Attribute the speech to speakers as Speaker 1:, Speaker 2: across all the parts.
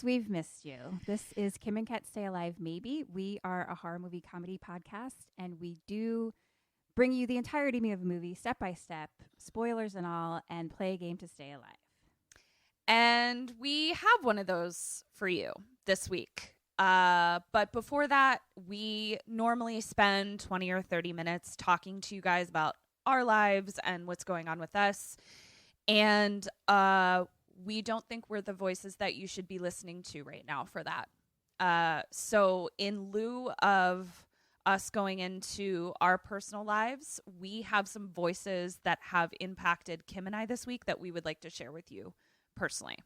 Speaker 1: Yes, we've missed you. This is Kim and Kat Stay Alive Maybe. We are a horror movie comedy podcast, and we do bring you the entirety of a movie, step by step, spoilers and all, and play a game to stay alive.
Speaker 2: And we have one of those for you this week. But before that, we normally spend 20 or 30 minutes talking to you guys about our lives and what's going on with us. And we don't think we're the voices that you should be listening to right now for that. So in lieu of us going into our personal lives, we have some voices that have impacted Kim and I this week that we would like to share with you personally.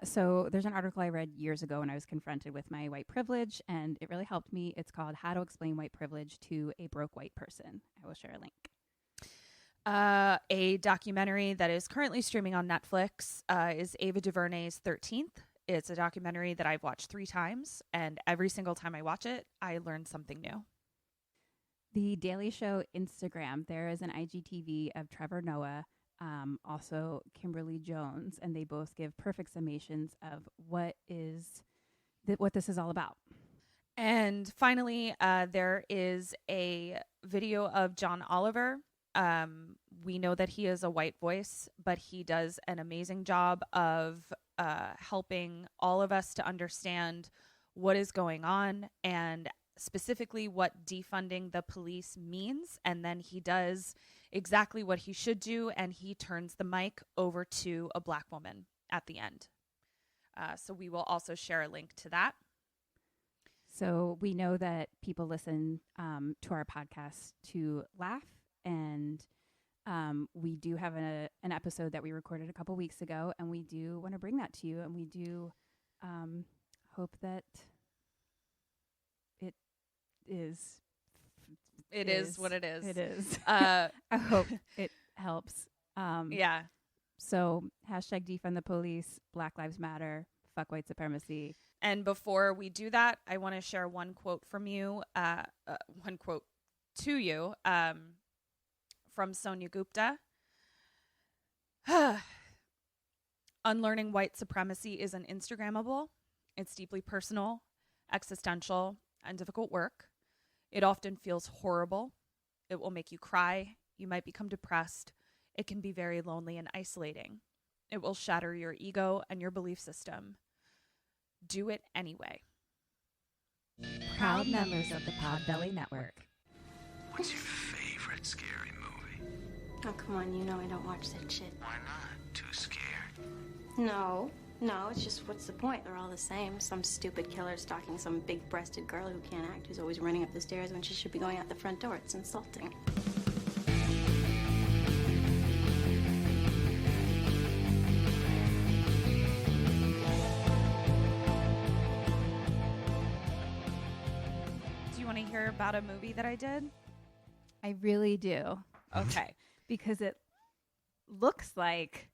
Speaker 1: So there's an article I read years ago when I was confronted with my white privilege, and it really helped me. It's called How to Explain White Privilege to a Broke White Person. I will share a link.
Speaker 2: A documentary that is currently streaming on Netflix is Ava DuVernay's 13th. It's a documentary that I've watched 3 times, and every single time I watch it, I learn something new.
Speaker 1: The Daily Show Instagram, there is an IGTV of Trevor Noah, also Kimberly Jones, and they both give perfect summations of what this is all about.
Speaker 2: And finally, there is a video of John Oliver. We know that he is a white voice, but he does an amazing job of helping all of us to understand what is going on and specifically what defunding the police means. And then he does exactly what he should do, and he turns the mic over to a Black woman at the end. So we will also share a link to that.
Speaker 1: So we know that people listen to our podcast to laugh, and we do have an episode that we recorded a couple weeks ago, and we do want to bring that to you, and we do hope that it is what it is.
Speaker 2: It is.
Speaker 1: I hope it helps.
Speaker 2: Yeah.
Speaker 1: So hashtag defund the police, Black Lives Matter, fuck white supremacy.
Speaker 2: And before we do that, I want to share one quote from you, one quote to you from Sonia Gupta. Unlearning white supremacy isn't Instagrammable. It's deeply personal, existential, and difficult work. It often feels horrible. It will make you cry. You might become depressed. It can be very lonely and isolating. It will shatter your ego and your belief system. Do it anyway.
Speaker 1: Proud members of the Podbelly Network.
Speaker 3: What's your favorite scary movie?
Speaker 4: Oh, come on, you know I don't watch that shit.
Speaker 3: Why not? Too scared?
Speaker 4: No, it's just what's the point? They're all the same. Some stupid killer stalking some big-breasted girl who can't act, who's always running up the stairs when she should be going out the front door. It's insulting.
Speaker 2: Do you want to hear about a movie that I did?
Speaker 1: I really do.
Speaker 2: Okay.
Speaker 1: Because it looks like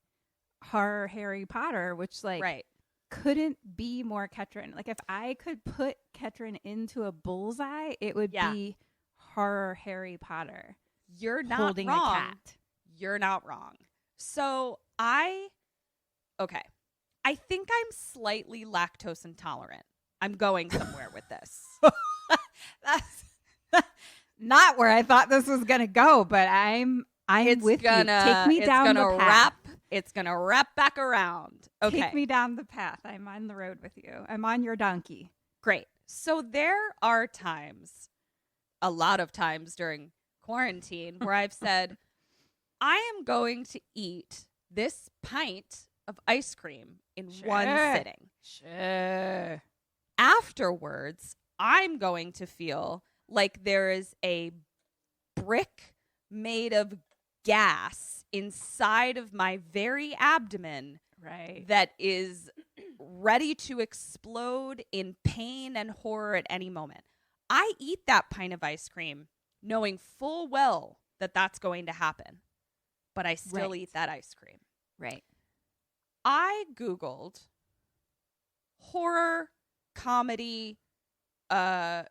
Speaker 1: horror Harry Potter, which
Speaker 2: Right.
Speaker 1: couldn't be more Ketryn. Like if I could put Ketryn into a bullseye, it would be horror Harry Potter.
Speaker 2: You're not
Speaker 1: holding
Speaker 2: wrong.
Speaker 1: a cat.
Speaker 2: You're not wrong. So I think I'm slightly lactose intolerant. I'm going somewhere with this.
Speaker 1: That's not where I thought this was gonna go, but I'm with you. Take me down the path.
Speaker 2: It's gonna wrap back around. Okay.
Speaker 1: Take me down the path. I'm on the road with you. I'm on your donkey.
Speaker 2: Great. So there are times, a lot of times during quarantine, where I've said, I am going to eat this pint of ice cream in one sitting.
Speaker 1: Sure.
Speaker 2: Afterwards, I'm going to feel like there is a brick made of gas inside of my very abdomen,
Speaker 1: Right.
Speaker 2: that is ready to explode in pain and horror at any moment. I eat that pint of ice cream knowing full well that that's going to happen, but I still eat that ice cream.
Speaker 1: Right.
Speaker 2: I Googled horror, comedy, some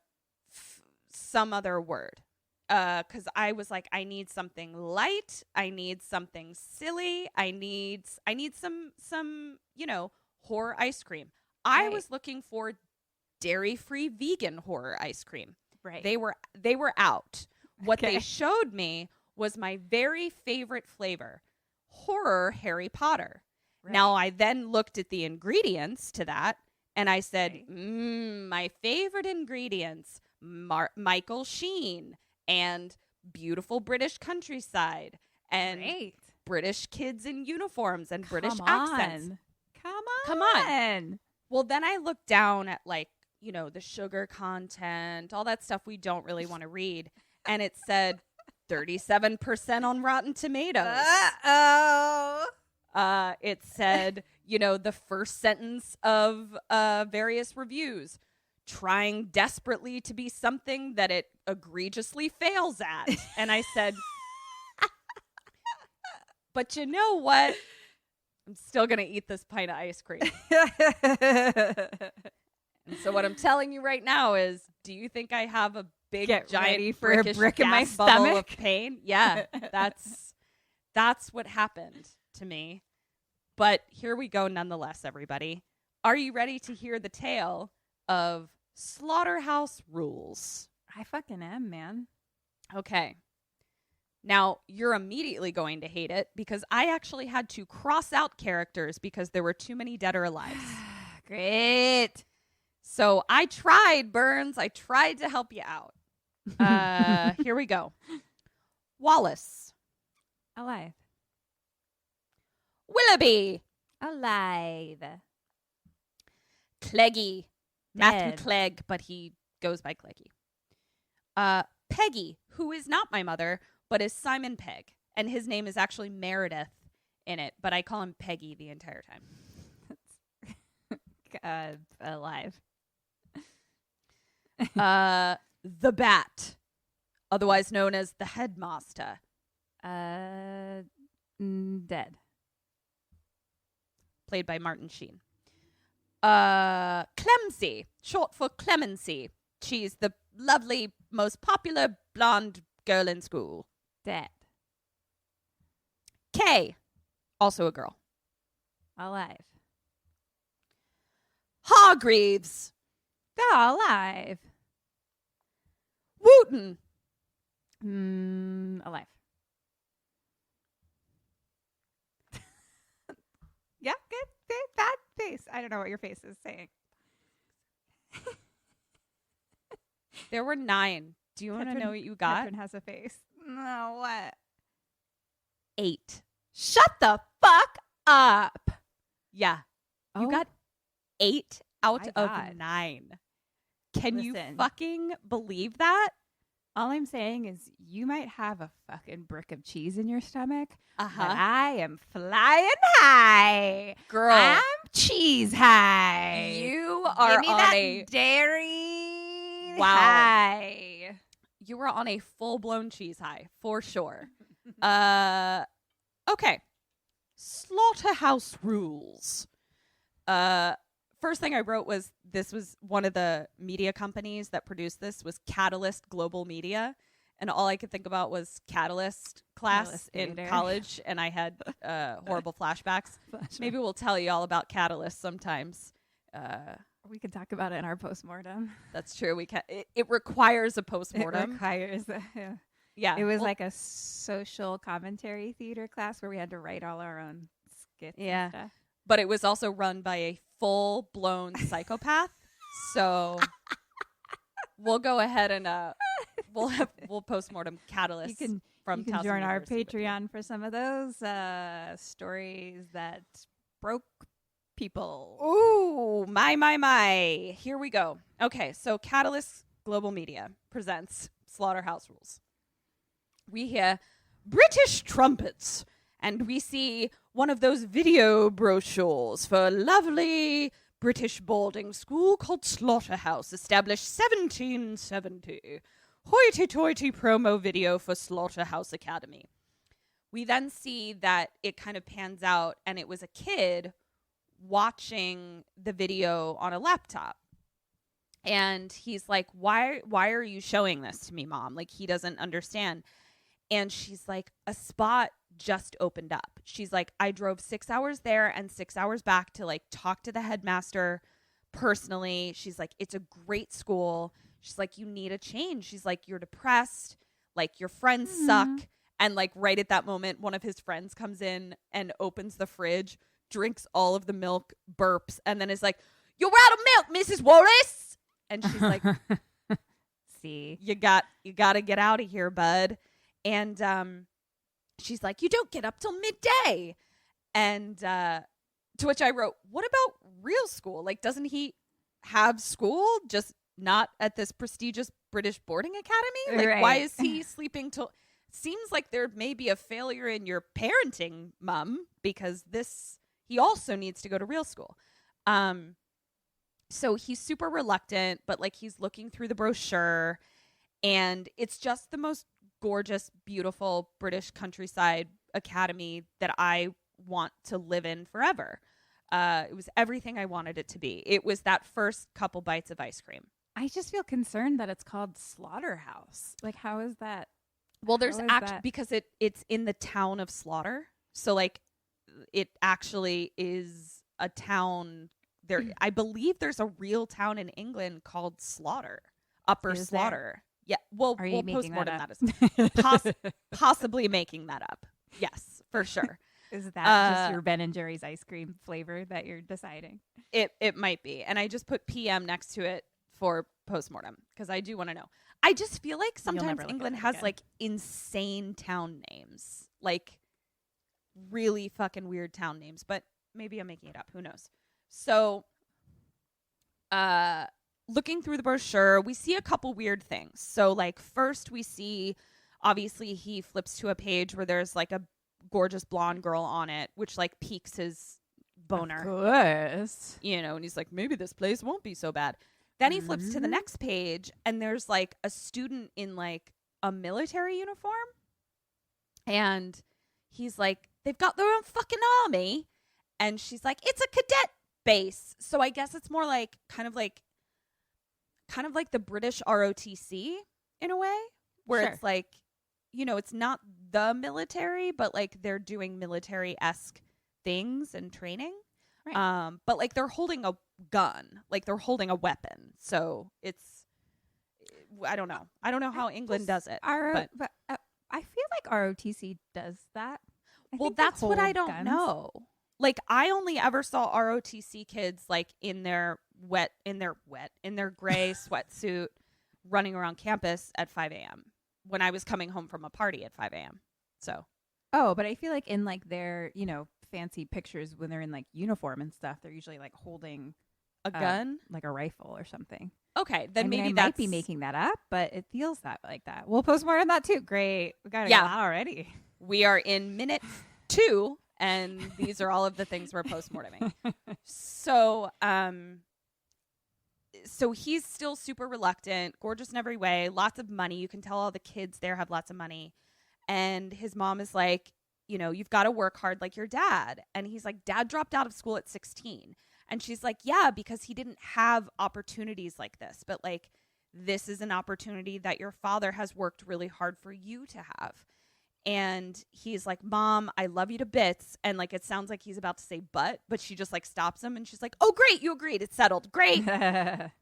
Speaker 2: other word. Because I was like, I need something light. I need something silly. I need some, horror ice cream. I was looking for dairy-free vegan horror ice cream.
Speaker 1: Right.
Speaker 2: They were out. What they showed me was my very favorite flavor, horror Harry Potter. Right. Now, I then looked at the ingredients to that, and I said, my favorite ingredients, Michael Sheen and beautiful British countryside and British kids in uniforms and British accents. Come on. Well, then I looked down at the sugar content, all that stuff we don't really want to read. And it said 37% on Rotten Tomatoes.
Speaker 1: Uh-oh.
Speaker 2: It said, the first sentence of various reviews, trying desperately to be something that it egregiously fails at. And I said, but you know what? I'm still going to eat this pint of ice cream. And so what I'm telling you right now is, do you think I have a big, giant
Speaker 1: for a brick in my
Speaker 2: bubble
Speaker 1: stomach
Speaker 2: of pain? Yeah, that's what happened to me. But here we go nonetheless, everybody. Are you ready to hear the tale of Slaughterhouse Rulez?
Speaker 1: I fucking am, man.
Speaker 2: Okay. Now, you're immediately going to hate it because I actually had to cross out characters because there were too many dead or alive.
Speaker 1: Great.
Speaker 2: So I tried, Burns. I tried to help you out. Here we go. Wallace.
Speaker 1: Alive.
Speaker 2: Willoughby.
Speaker 1: Alive.
Speaker 2: Cleggy. Matthew Clegg, but he goes by Cleggy. Peggy, who is not my mother, but is Simon Pegg. And his name is actually Meredith in it, but I call him Peggy the entire time.
Speaker 1: Alive.
Speaker 2: The Bat, otherwise known as the Headmaster.
Speaker 1: Dead.
Speaker 2: Played by Martin Sheen. Clemcy, short for Clemency. She's the lovely, most popular blonde girl in school.
Speaker 1: Dead.
Speaker 2: Kay, also a girl.
Speaker 1: Alive.
Speaker 2: Hargreaves.
Speaker 1: They're alive.
Speaker 2: Wooten.
Speaker 1: Alive. Yeah, good. That face. I don't know what your face is saying.
Speaker 2: There were 9. Do you want to know what you got?
Speaker 1: Ketryn has a face. No, what?
Speaker 2: 8.
Speaker 1: Shut the fuck up.
Speaker 2: Yeah. You got 8 out of 9. Can you fucking believe that?
Speaker 1: All I'm saying is you might have a fucking brick of cheese in your stomach,
Speaker 2: but
Speaker 1: I am flying high.
Speaker 2: Girl.
Speaker 1: I'm cheese high.
Speaker 2: You are
Speaker 1: Give me
Speaker 2: on
Speaker 1: that
Speaker 2: a
Speaker 1: dairy high.
Speaker 2: You were on a full-blown cheese high, for sure. Okay. Slaughterhouse Rulez. First thing I wrote was this was one of the media companies that produced this was Catalyst Global Media. And all I could think about was Catalyst class in college. And I had horrible flashbacks. Maybe we'll tell you all about Catalyst sometimes.
Speaker 1: We could talk about it in our postmortem.
Speaker 2: That's true. We can. It requires a postmortem.
Speaker 1: It requires,
Speaker 2: yeah.
Speaker 1: It was like a social commentary theater class where we had to write all our own skits.
Speaker 2: Yeah.
Speaker 1: And stuff.
Speaker 2: But it was also run by a full-blown psychopath. So we'll go ahead and we'll postmortem Catalyst.
Speaker 1: You can join our Patreon for some of those stories that broke people.
Speaker 2: Ooh, my. Here we go. Okay, so Catalyst Global Media presents Slaughterhouse Rulez. We hear British trumpets, and we see one of those video brochures for a lovely British boarding school called Slaughterhouse, established 1770. Hoity-toity promo video for Slaughterhouse Academy. We then see that it kind of pans out, and it was a kid watching the video on a laptop. And he's like, why are you showing this to me, Mom? Like, he doesn't understand. And she's like, a spot just opened up. She's like, I drove 6 hours there and 6 hours back to like talk to the headmaster, personally. She's like, it's a great school. She's like, you need a change. She's like, you're depressed. Like, your friends suck. And like right at that moment, one of his friends comes in and opens the fridge, drinks all of the milk, burps, and then is like, you're out of milk, Mrs. Wallace. And she's like,
Speaker 1: see,
Speaker 2: you got to get out of here, bud. And she's like, you don't get up till midday. And to which I wrote, what about real school? Like, doesn't he have school, just not at this prestigious British boarding academy? Like, why is he sleeping till... Seems like there may be a failure in your parenting, Mum, because he also needs to go to real school. So he's super reluctant, but like he's looking through the brochure, and it's just the most gorgeous, beautiful British countryside academy that I want to live in forever. It was everything I wanted it to be. It was that first couple bites of ice cream.
Speaker 1: I just feel concerned that it's called Slaughterhouse. Like, how is that?
Speaker 2: Well, there's actually, because it's in the town of Slaughter. So like it actually is a town there. I believe there's a real town in England called Slaughter, Upper Slaughter. Yeah. Well, we'll postmortem that as possibly making that up. Yes, for sure.
Speaker 1: Is that just your Ben and Jerry's ice cream flavor that you're deciding?
Speaker 2: It might be. And I just put PM next to it for postmortem because I do want to know. I just feel like sometimes England has like insane town names, like really fucking weird town names, but maybe I'm making it up. Who knows? So, looking through the brochure, we see a couple weird things. So like first we see, obviously he flips to a page where there's like a gorgeous blonde girl on it, which like piques his boner.
Speaker 1: Of course.
Speaker 2: You know, and he's like, maybe this place won't be so bad. Then he flips to the next page, and there's, like, a student in, like, a military uniform. And he's like, they've got their own fucking army. And she's like, it's a cadet base. So I guess it's more like, kind of like the British ROTC in a way. Where it's like, you know, it's not the military, but, like, they're doing military-esque things and training. Right. But like they're holding a gun, like they're holding a weapon. So it's, I don't know how England does it.
Speaker 1: But I feel like ROTC does that.
Speaker 2: Well, that's what I don't know. Like I only ever saw ROTC kids like in their gray sweatsuit running around campus at 5 a.m. when I was coming home from a party at 5 a.m. So.
Speaker 1: Oh, but I feel like in like their, you know, fancy pictures when they're in like uniform and stuff, they're usually like holding
Speaker 2: a gun,
Speaker 1: like a rifle or something.
Speaker 2: Okay, then maybe
Speaker 1: I might be making that up, but it feels that like that. We'll post more on that too. Great, we got it already.
Speaker 2: We are in minute 2, and these are all of the things we're postmorteming. So, so he's still super reluctant, gorgeous in every way, lots of money. You can tell all the kids there have lots of money, and his mom is like, you know, you've got to work hard like your dad. And he's like, Dad dropped out of school at 16. And she's like, yeah, because he didn't have opportunities like this. But like, this is an opportunity that your father has worked really hard for you to have. And he's like, Mom, I love you to bits. And like, it sounds like he's about to say but she just like stops him. And she's like, oh, great. You agreed. It's settled. Great. And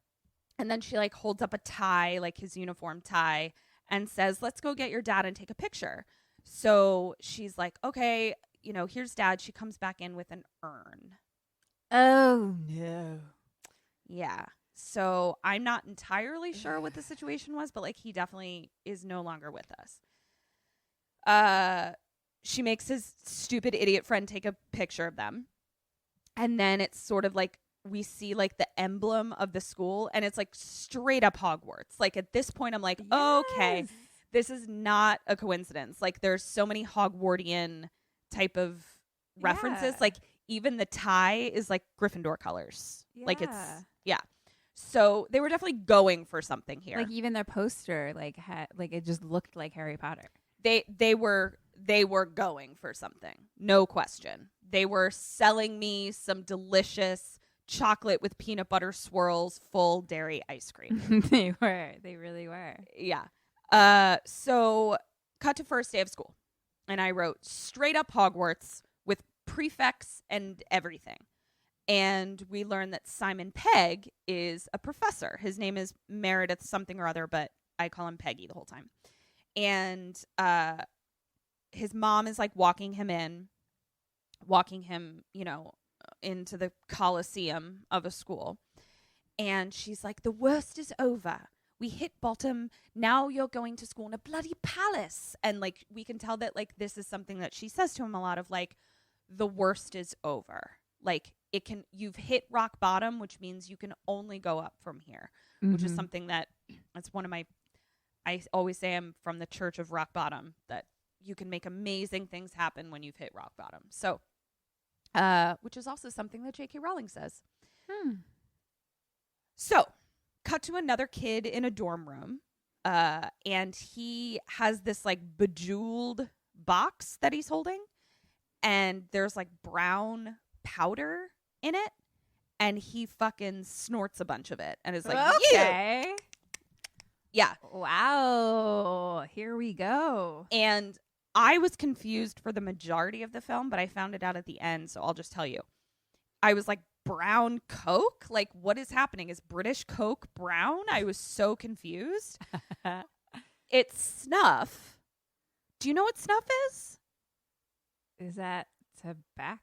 Speaker 2: then she like holds up a tie, like his uniform tie, and says, let's go get your dad and take a picture. So she's like, okay, you know, here's Dad. She comes back in with an urn.
Speaker 1: Oh, no.
Speaker 2: Yeah. So I'm not entirely sure what the situation was, but like he definitely is no longer with us. She makes his stupid idiot friend take a picture of them. And then it's sort of like we see like the emblem of the school, and it's like straight up Hogwarts. Like at this point, I'm like, okay. This is not a coincidence. Like, there's so many Hogwartian type of references. Like, even the tie is, like, Gryffindor colors. Yeah. Like, it's, So, they were definitely going for something here.
Speaker 1: Like, even their poster, like, it just looked like Harry Potter.
Speaker 2: They were going for something. No question. They were selling me some delicious chocolate with peanut butter swirls, full dairy ice cream.
Speaker 1: They were. They really were.
Speaker 2: Yeah. So cut to first day of school, and I wrote straight up Hogwarts with prefects and everything. And we learn that Simon Pegg is a professor. His name is Meredith something or other, but I call him Peggy the whole time. And his mom is like walking him, into the Coliseum of a school. And she's like, the worst is over. We hit bottom. Now you're going to school in a bloody palace. And like, we can tell that like this is something that she says to him a lot of like, the worst is over. Like you've hit rock bottom, which means you can only go up from here, which is something that's one of I always say I'm from the church of rock bottom, that you can make amazing things happen when you've hit rock bottom. So, which is also something that J.K. Rowling says. So, cut to another kid in a dorm room, and he has this like bejeweled box that he's holding, and there's like brown powder in it, and he fucking snorts a bunch of it and is like,
Speaker 1: okay.
Speaker 2: Yeah.
Speaker 1: Wow. Here we go.
Speaker 2: And I was confused for the majority of the film, but I found it out at the end, so I'll just tell you. I was like, brown Coke? Like, what is happening? Is British Coke brown? I was so confused. It's snuff. Do you know what snuff is?
Speaker 1: Is that tobacco?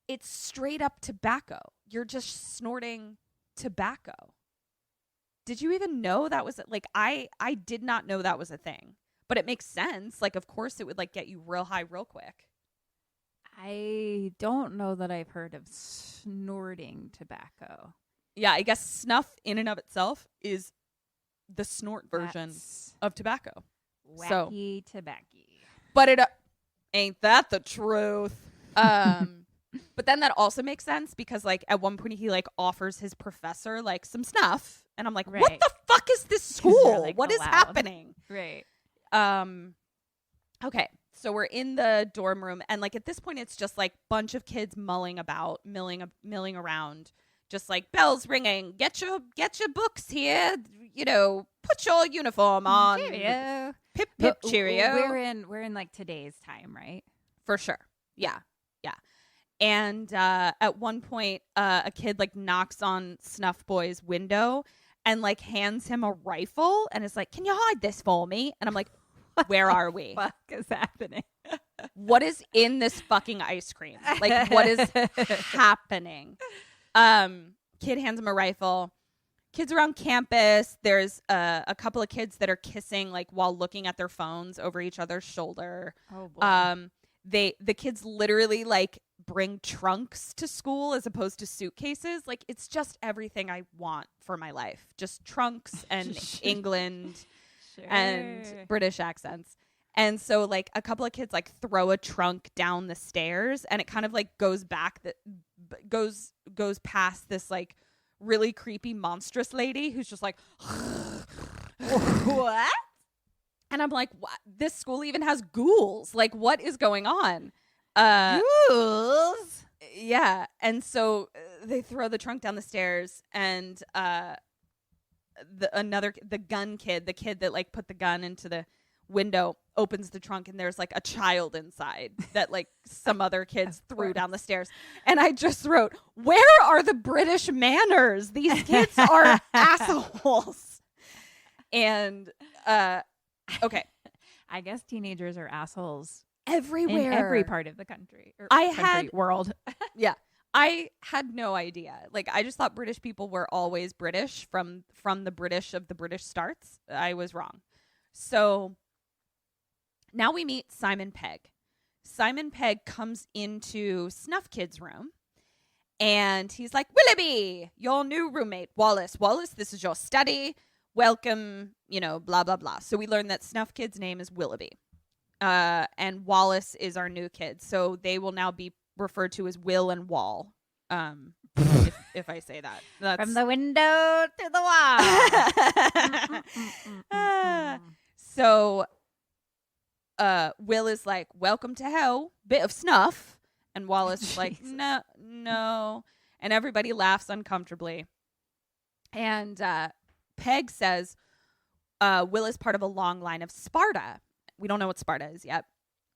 Speaker 2: It's straight up tobacco. You're just snorting tobacco. Did you even know that was like I did not know that was a thing, but it makes sense. Like, of course it would like get you real high real quick.
Speaker 1: I don't know that I've heard of snorting tobacco.
Speaker 2: Yeah, I guess snuff in and of itself is the snort version of tobacco.
Speaker 1: Wacky tobacco.
Speaker 2: But it ain't that the truth. But then that also makes sense because like at one point he like offers his professor like some snuff, and I'm like,
Speaker 1: right.
Speaker 2: What the fuck is this school?
Speaker 1: Like
Speaker 2: what
Speaker 1: allowed.
Speaker 2: Is happening?
Speaker 1: Right.
Speaker 2: Okay. So we're in the dorm room, and like at this point it's just like bunch of kids milling around, just like bells ringing, get your books here, put your uniform on.
Speaker 1: Cheerio.
Speaker 2: Pip pip cheerio.
Speaker 1: We're in like today's time, right?
Speaker 2: For sure. Yeah. And at one point, a kid like knocks on Snuff Boy's window and like hands him a rifle and is like, "Can you hide this for me?" And I'm like, "Where are we?
Speaker 1: What the fuck is happening?
Speaker 2: What is in this fucking ice cream? Like, what is happening?" Kid hands him a rifle. Kids around campus. There's a couple of kids that are kissing like while looking at their phones over each other's shoulder.
Speaker 1: Oh boy.
Speaker 2: The kids literally like bring trunks to school as opposed to suitcases. Like, it's just everything I want for my life. Just trunks and England and British accents. And so like a couple of kids like throw a trunk down the stairs, and it kind of like goes past this like really creepy monstrous lady who's just like what? And I'm like, what? This school even has ghouls. Like, what is going on?
Speaker 1: Ghouls?
Speaker 2: Yeah. And so they throw the trunk down the stairs, and the gun kid, the kid that like put the gun into the window, opens the trunk, and there's like a child inside that like some other kids threw down the stairs. And I just wrote, where are the British manners? These kids are assholes. And okay.
Speaker 1: I guess teenagers are assholes
Speaker 2: everywhere.
Speaker 1: In every part of the country. Or world.
Speaker 2: Yeah. I had no idea. Like, I just thought British people were always British from the British of the British starts. I was wrong. So now we meet Simon Pegg. Simon Pegg comes into Snuff Kid's room, and he's like, Willoughby, your new roommate. Wallace, this is your study. Welcome, blah, blah, blah. So we learn that Snuff Kid's name is Willoughby. And Wallace is our new kid. So they will now be referred to as Will and Wall. If I say that. That's...
Speaker 1: From the window to the wall.
Speaker 2: So Will is like, welcome to hell, bit of snuff. And Wallace is like, no. And everybody laughs uncomfortably. And Pegg says Will is part of a long line of Sparta. We don't know what Sparta is yet.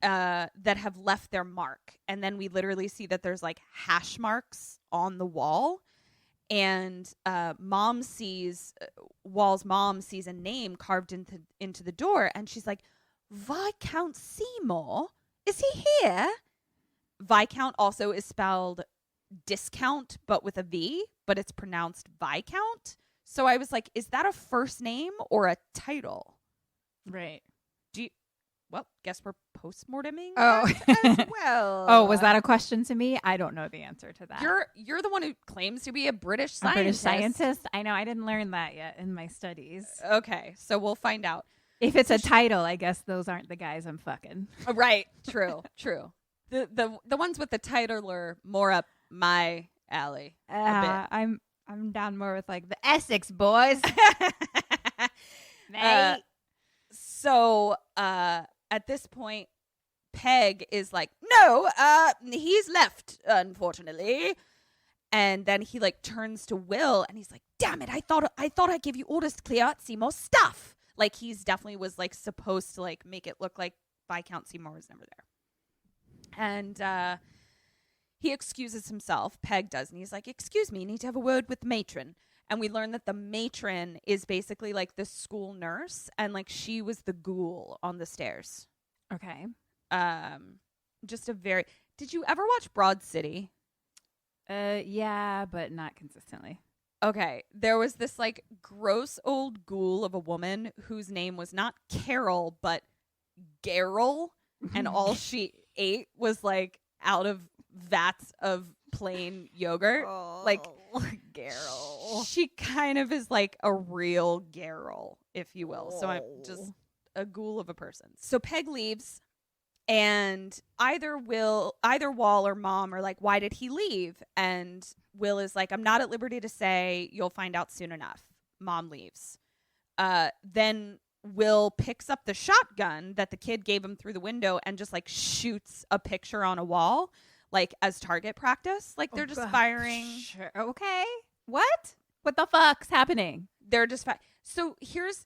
Speaker 2: that have left their mark. And then we literally see that there's like hash marks on the wall. And Wall's mom sees a name carved into the door. And she's like, Viscount Seymour? Is he here? Viscount also is spelled discount, but with a V, but it's pronounced Viscount. So I was like, is that a first name or a title?
Speaker 1: Right.
Speaker 2: Well, guess we're post-morteming
Speaker 1: Oh.
Speaker 2: as well.
Speaker 1: Oh, was that a question to me? I don't know the answer to that.
Speaker 2: You're the one who claims to be a British
Speaker 1: a
Speaker 2: scientist.
Speaker 1: British scientist? I know. I didn't learn that yet in my studies.
Speaker 2: Okay, so we'll find out.
Speaker 1: If it's a title, I guess those aren't the guys I'm fucking.
Speaker 2: Right. True. The ones with the title are more up my alley.
Speaker 1: I'm down more with like the Essex boys. Mate.
Speaker 2: So at this point, Pegg is like, no, he's left, unfortunately. And then he like turns to Will and he's like, damn it, I thought I'd give you orders to clear out Seymour's stuff. Like he's definitely was like supposed to like make it look like Viscount Seymour was never there. And he excuses himself, Pegg does, and he's like, excuse me, need to have a word with the matron. And we learn that the matron is basically like the school nurse, and like she was the ghoul on the stairs.
Speaker 1: Okay.
Speaker 2: Just a very. Did you ever watch Broad City?
Speaker 1: Yeah, but not consistently.
Speaker 2: Okay, there was this like gross old ghoul of a woman whose name was not Carol but Geralt, and all she ate was like out of vats of plain yogurt. Like
Speaker 1: Geralt.
Speaker 2: She kind of is like a real Geralt, if you will. So I'm just a ghoul of a person. So Pegg leaves, and either Wall or Mom are like, why did he leave? And Will is like, I'm not at liberty to say. You'll find out soon enough. Mom leaves. Then Will picks up the shotgun that the kid gave him through the window and just like shoots a picture on a wall, like as target practice. Like they're just firing.
Speaker 1: Sure. Okay. What the fuck's happening?
Speaker 2: They're just So here's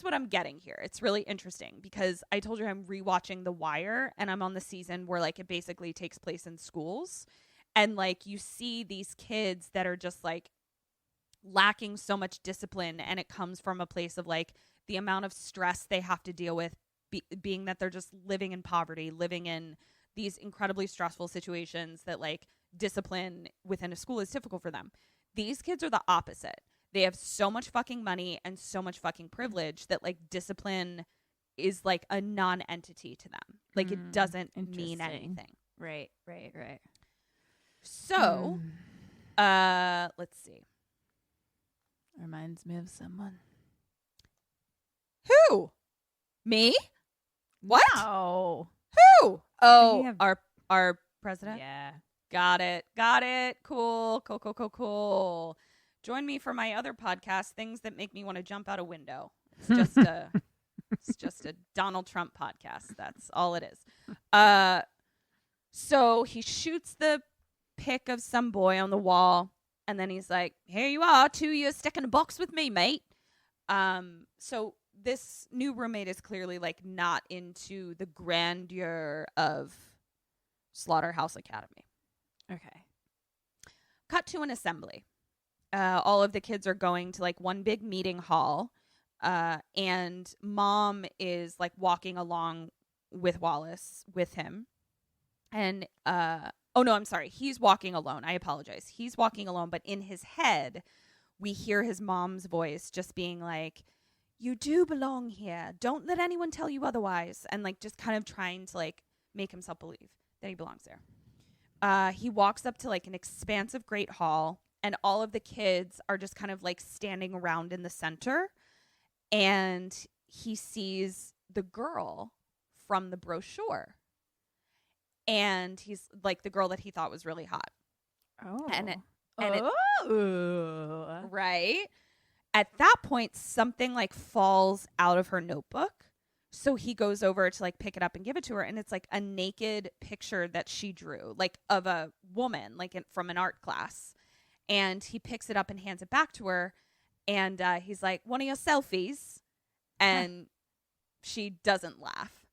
Speaker 2: what I'm getting here. It's really interesting because I told you I'm rewatching The Wire, and I'm on the season where like it basically takes place in schools, and like you see these kids that are just like lacking so much discipline, and it comes from a place of like the amount of stress they have to deal with, being that they're just living in poverty, living in these incredibly stressful situations that like discipline within a school is difficult for them. These kids are the opposite. They have so much fucking money and so much fucking privilege that like discipline is like a non-entity to them. Like it doesn't mean anything.
Speaker 1: Right.
Speaker 2: So, let's see.
Speaker 1: Reminds me of someone.
Speaker 2: Who? Me? What?
Speaker 1: No.
Speaker 2: Who? Oh, our president?
Speaker 1: Yeah.
Speaker 2: Got it. Cool. Join me for my other podcast, Things That Make Me Want to Jump Out a Window. It's just a Donald Trump podcast. That's all it is. So he shoots the pic of some boy on the wall, and then he's like, here you are, 2 years stuck in a box with me, mate. So this new roommate is clearly like not into the grandeur of Slaughterhouse Academy.
Speaker 1: Okay.
Speaker 2: Cut to an assembly. All of the kids are going to like one big meeting hall, and Mom is like walking along with Wallace with him. And oh no, I'm sorry. He's walking alone. I apologize. He's walking alone, but in his head, we hear his mom's voice just being like, you do belong here. Don't let anyone tell you otherwise. And like just kind of trying to like make himself believe that he belongs there. He walks up to like an expansive great hall, and all of the kids are just kind of like standing around in the center. And he sees the girl from the brochure. And he's like the girl that he thought was really hot.
Speaker 1: Oh.
Speaker 2: Right. At that point, something like falls out of her notebook. So he goes over to like pick it up and give it to her. And it's like a naked picture that she drew, like of a woman, like from an art class. And he picks it up and hands it back to her. And he's like, one of your selfies. And she doesn't laugh.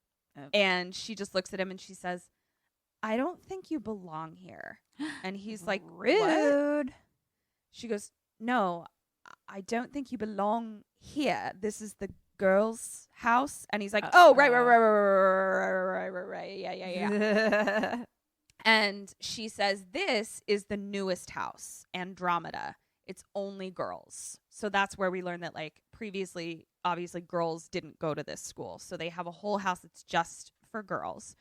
Speaker 2: And she just looks at him and she says, I don't think you belong here. And he's like,
Speaker 1: rude.
Speaker 2: What? She goes, no, I don't think you belong here. This is the girls' house. And he's like, oh, right. Yeah. And she says, this is the newest house, Andromeda. It's only girls. So that's where we learned that, like, previously, obviously, girls didn't go to this school. So they have a whole house that's just for girls.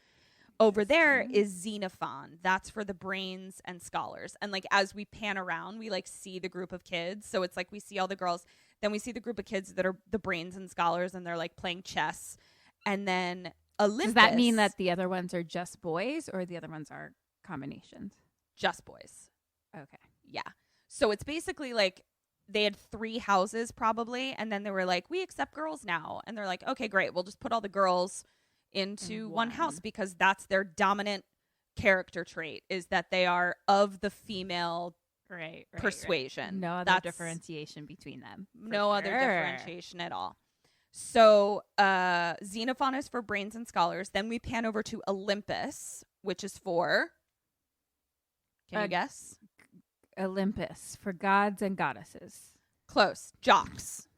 Speaker 2: Over there is Xenophon. That's for the brains and scholars. And, like, as we pan around, we, like, see the group of kids. So it's like we see all the girls. Then we see the group of kids that are the brains and scholars, and they're, like, playing chess. And then Olympus.
Speaker 1: Does that mean that the other ones are just boys or the other ones are combinations?
Speaker 2: Just boys.
Speaker 1: Okay.
Speaker 2: Yeah. So it's basically like they had 3 houses probably, and then they were like, we accept girls now. And they're like, okay, great. We'll just put all the girls into one house because that's their dominant character trait, is that they are of the female persuasion.
Speaker 1: No other differentiation between them.
Speaker 2: No other differentiation at all. So Xenophon is for brains and scholars. Then we pan over to Olympus, which is for, can you guess?
Speaker 1: Olympus, for gods and goddesses.
Speaker 2: Close. Jocks.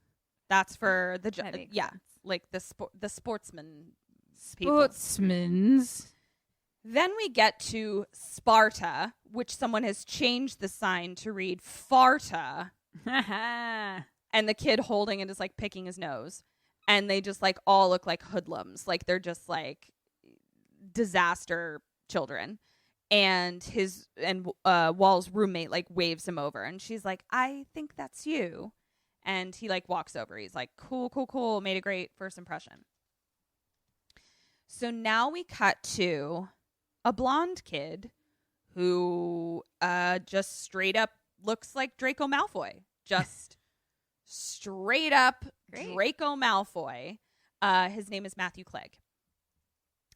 Speaker 2: That's for the
Speaker 1: sense.
Speaker 2: like the sportsmen. People.
Speaker 1: Sportsmen's.
Speaker 2: Then we get to Sparta, which someone has changed the sign to read Farta. And the kid holding it is like picking his nose. And they just like all look like hoodlums. Like they're just like disaster children. And Wall's roommate like waves him over. And she's like, I think that's you. And he like walks over. He's like, cool. Made a great first impression. So now we cut to a blonde kid who just straight up looks like Draco Malfoy. Just straight up Draco Malfoy. His name is Matthew Clegg.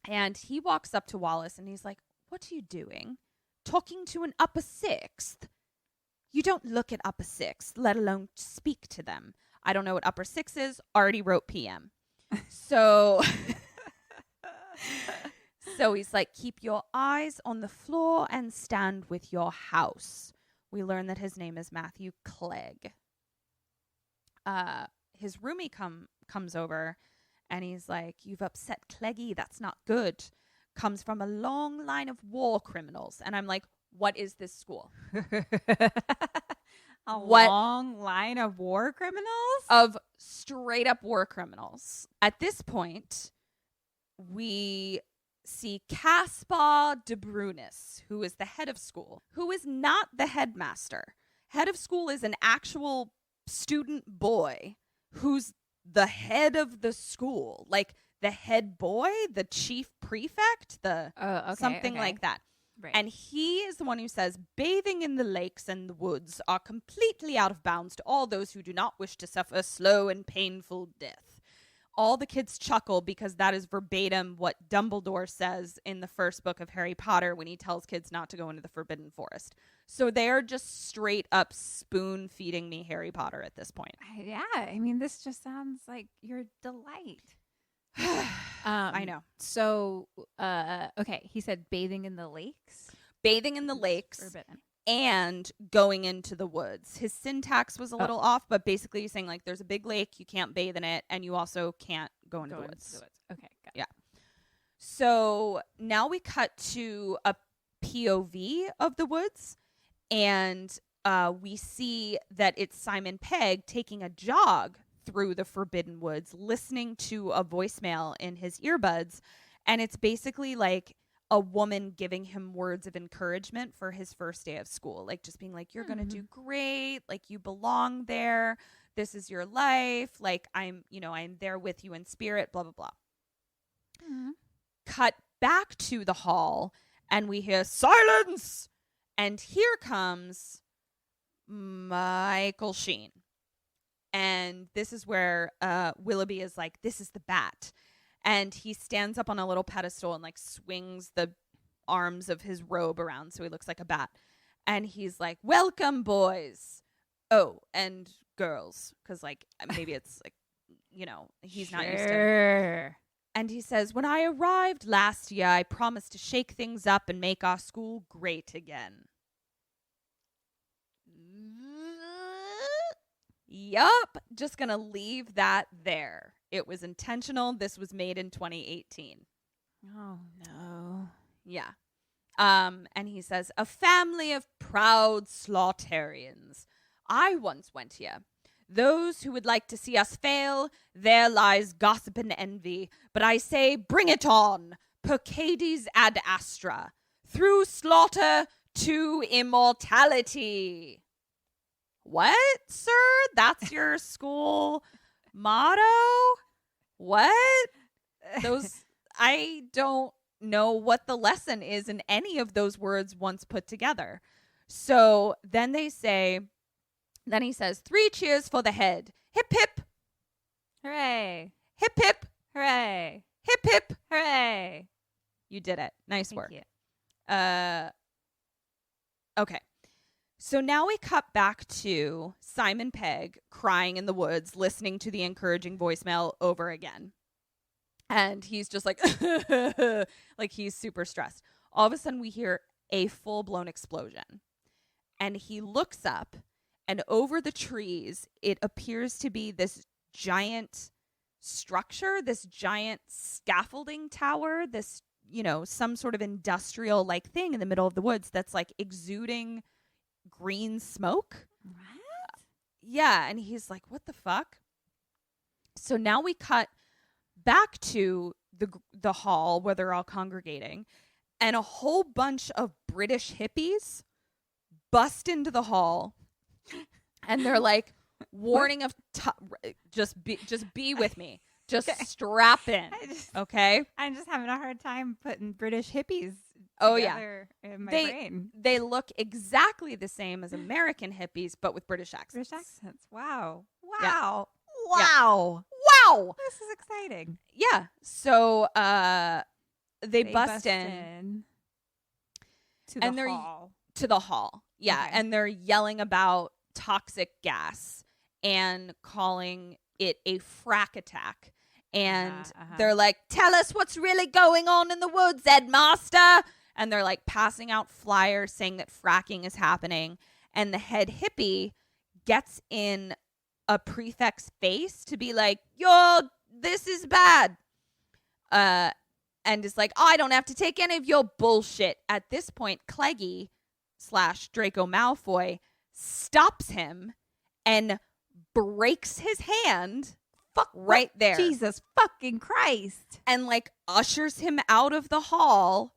Speaker 2: And he walks up to Wallace and he's like, what are you doing? Talking to an upper sixth? You don't look at upper sixth, let alone speak to them. I don't know what upper six is. Already wrote PM. So... So he's like, keep your eyes on the floor and stand with your house. We learn that his name is Matthew Clegg. His roomie comes over and he's like, you've upset Cleggy. That's not good. Comes from a long line of war criminals. And I'm like, what is this school?
Speaker 1: Long line of war criminals?
Speaker 2: Of straight up war criminals. At this point, we see Caspar de Brunis, who is the head of school, who is not the headmaster. Head of school is an actual student boy who's the head of the school. Like the head boy, the chief prefect, something like that.
Speaker 1: Right.
Speaker 2: And he is the one who says, bathing in the lakes and the woods are completely out of bounds to all those who do not wish to suffer slow and painful death. All the kids chuckle because that is verbatim what Dumbledore says in the first book of Harry Potter when he tells kids not to go into the Forbidden Forest. So they're just straight up spoon feeding me Harry Potter at this point.
Speaker 1: Yeah, I mean, this just sounds like your delight.
Speaker 2: I know.
Speaker 1: So, okay, he said bathing in the lakes.
Speaker 2: Bathing in the lakes.
Speaker 1: Forbidden.
Speaker 2: And going into the woods. His syntax was a little off, but basically he's saying like there's a big lake, you can't bathe in it, and you also can't go into the woods.
Speaker 1: Okay, got it.
Speaker 2: Yeah. So now we cut to a POV of the woods, and we see that it's Simon Pegg taking a jog through the Forbidden Woods, listening to a voicemail in his earbuds, and it's basically like a woman giving him words of encouragement for his first day of school. Like just being like, you're going to do great. Like you belong there. This is your life. Like I'm there with you in spirit, blah, blah, blah. Mm-hmm. Cut back to the hall and we hear silence. And here comes Michael Sheen. And this is where Willoughby is like, this is the bat. And he stands up on a little pedestal and like swings the arms of his robe around so he looks like a bat. And he's like, welcome, boys. Oh, and girls. Because like maybe it's like, he's not used to. And he says, when I arrived last year, I promised to shake things up and make our school great again. Yup. Just going to leave that there. It was intentional. This was made in 2018.
Speaker 1: Oh, no.
Speaker 2: Yeah. And he says, a family of proud Slaughtarians. I once went here. Those who would like to see us fail, there lies gossip and envy. But I say, bring it on. Percades ad astra. Through slaughter to immortality. What, sir? That's your school motto? What? I don't know what the lesson is in any of those words once put together. So then he says, 3 cheers for the head. Hip, hip.
Speaker 1: Hooray.
Speaker 2: Hip, hip.
Speaker 1: Hooray.
Speaker 2: Hip, hip.
Speaker 1: Hooray.
Speaker 2: You did it. Nice
Speaker 1: Thank
Speaker 2: work.
Speaker 1: you.
Speaker 2: Okay. So now we cut back to Simon Pegg crying in the woods, listening to the encouraging voicemail over again. And he's just like, like he's super stressed. All of a sudden we hear a full-blown explosion. And he looks up, and over the trees, it appears to be this giant structure, this giant scaffolding tower, this, some sort of industrial like thing in the middle of the woods that's like exuding green smoke.
Speaker 1: What?
Speaker 2: Yeah. And he's like, what the fuck? So now we cut back to the hall where they're all congregating, and a whole bunch of British hippies bust into the hall, and they're like warning of just be with me, just strap in. Okay,
Speaker 1: I'm just having a hard time putting British hippies
Speaker 2: together
Speaker 1: in my brain.
Speaker 2: They look exactly the same as American hippies, but with British accents.
Speaker 1: Wow.
Speaker 2: Yeah.
Speaker 1: Wow.
Speaker 2: Wow.
Speaker 1: This is exciting.
Speaker 2: Yeah. So they bust in
Speaker 1: to the hall.
Speaker 2: To the hall. Yeah.
Speaker 1: Okay.
Speaker 2: And they're yelling about toxic gas and calling it a frack attack. And they're like, tell us what's really going on in the woods, Headmaster. And they're like passing out flyers saying that fracking is happening. And the head hippie gets in a prefect's face to be like, yo, this is bad. And is like, I don't have to take any of your bullshit. At this point, Cleggy / Draco Malfoy stops him and breaks his hand right there.
Speaker 1: Jesus fucking Christ.
Speaker 2: And like ushers him out of the hall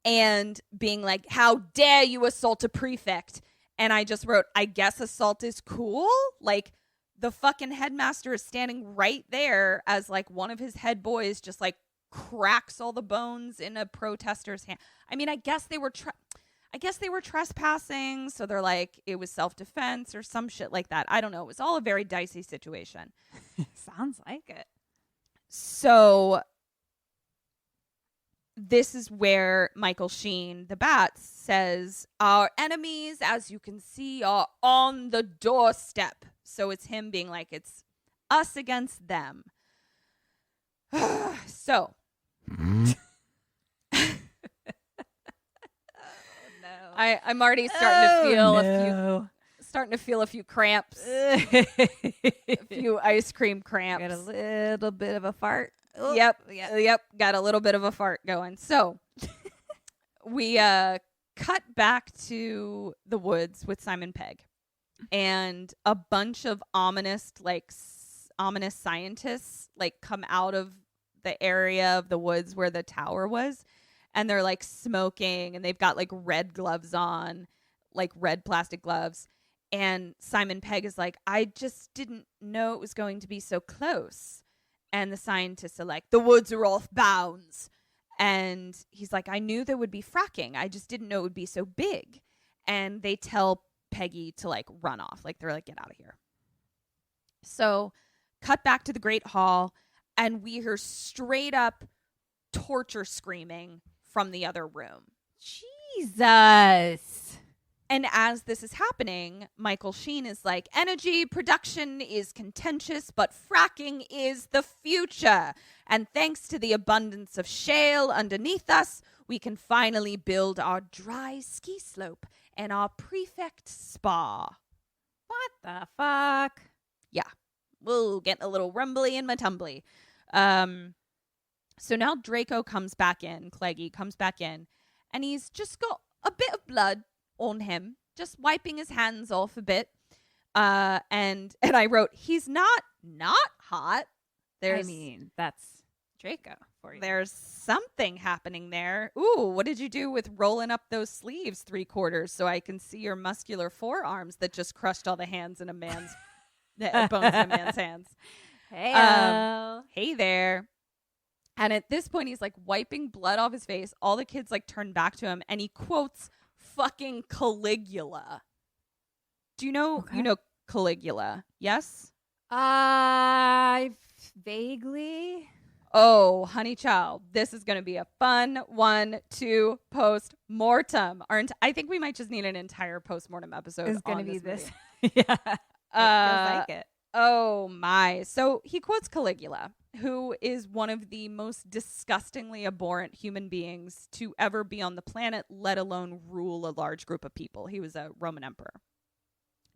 Speaker 2: and being like, how dare you assault a prefect? And I just wrote, I guess assault is cool. Like, the fucking headmaster is standing right there as like one of his head boys just like cracks all the bones in a protester's hand. I mean, I guess they were trespassing, so they're like it was self-defense or some shit like that. I don't know. It was all a very dicey situation.
Speaker 1: Sounds like it.
Speaker 2: So this is where Michael Sheen, the Bat, says, our enemies, as you can see, are on the doorstep. So it's him being like, it's us against them. So.
Speaker 1: No.
Speaker 2: I'm already starting to feel a few cramps. A few ice cream cramps.
Speaker 1: Got a little bit of a fart.
Speaker 2: Oh, yep. Got a little bit of a fart going. So we cut back to the woods with Simon Pegg, and a bunch of ominous scientists like come out of the area of the woods where the tower was, and they're like smoking, and they've got like red gloves on, like red plastic gloves. And Simon Pegg is like, I just didn't know it was going to be so close. And the scientists are like, the woods are off bounds. And he's like, I knew there would be fracking. I just didn't know it would be so big. And they tell Peggy to like run off. Like they're like, get out of here. So cut back to the Great Hall, and we hear straight up torture screaming from the other room.
Speaker 1: Jesus.
Speaker 2: And as this is happening, Michael Sheen is like, energy production is contentious, but fracking is the future. And thanks to the abundance of shale underneath us, we can finally build our dry ski slope and our prefect spa.
Speaker 1: What the fuck?
Speaker 2: Yeah. Whoa, getting a little rumbly in my tumbly. So now Draco comes back in, Cleggy comes back in, and he's just got a bit of blood on him, just wiping his hands off a bit. And I wrote, he's not hot.
Speaker 1: That's Draco for you.
Speaker 2: There's something happening there. Ooh, what did you do with rolling up those sleeves 3/4 so I can see your muscular forearms that just crushed all the hands in a man's bones in a man's hands? Hey there. And at this point, he's like wiping blood off his face. All the kids like turn back to him, and he quotes fucking Caligula. Do you know you know Caligula? Yes?
Speaker 1: Vaguely.
Speaker 2: Oh, honey child, this is going to be a fun one to post-mortem. I think we might just need an entire post-mortem episode.
Speaker 1: It's going to be this.
Speaker 2: Yeah.
Speaker 1: It feels like it.
Speaker 2: Oh, my. So he quotes Caligula, who is one of the most disgustingly abhorrent human beings to ever be on the planet, let alone rule a large group of people. He was a Roman emperor.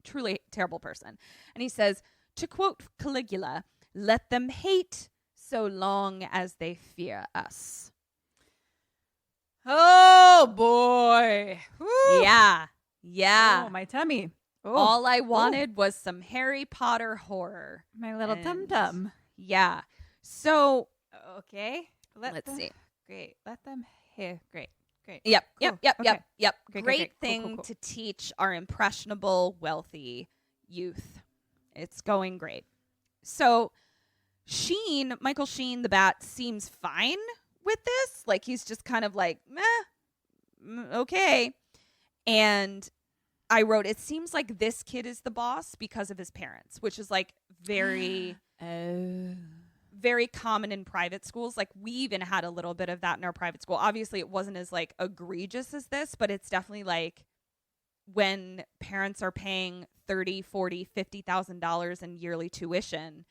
Speaker 2: Truly terrible person. And he says, to quote Caligula, let them hate so long as they fear us.
Speaker 1: Oh, boy. Woo.
Speaker 2: Yeah. Yeah.
Speaker 1: Oh, my tummy. Oh.
Speaker 2: All I wanted was some Harry Potter horror.
Speaker 1: My little tum-tum.
Speaker 2: Yeah. So,
Speaker 1: okay.
Speaker 2: Let's see.
Speaker 1: Great. Let them hear. Great.
Speaker 2: Yep.
Speaker 1: Cool.
Speaker 2: Yep.
Speaker 1: Okay.
Speaker 2: Great
Speaker 1: Cool,
Speaker 2: thing
Speaker 1: cool.
Speaker 2: to teach our impressionable, wealthy youth. It's going great. So, Michael Sheen, the Bat, seems fine with this. Like, he's just kind of like, meh, okay. And I wrote, it seems like this kid is the boss because of his parents, which is like very, very common in private schools. Like, we even had a little bit of that in our private school. Obviously, it wasn't as like egregious as this, but it's definitely like when parents are paying $30,000, $40,000, $50,000 in yearly tuition,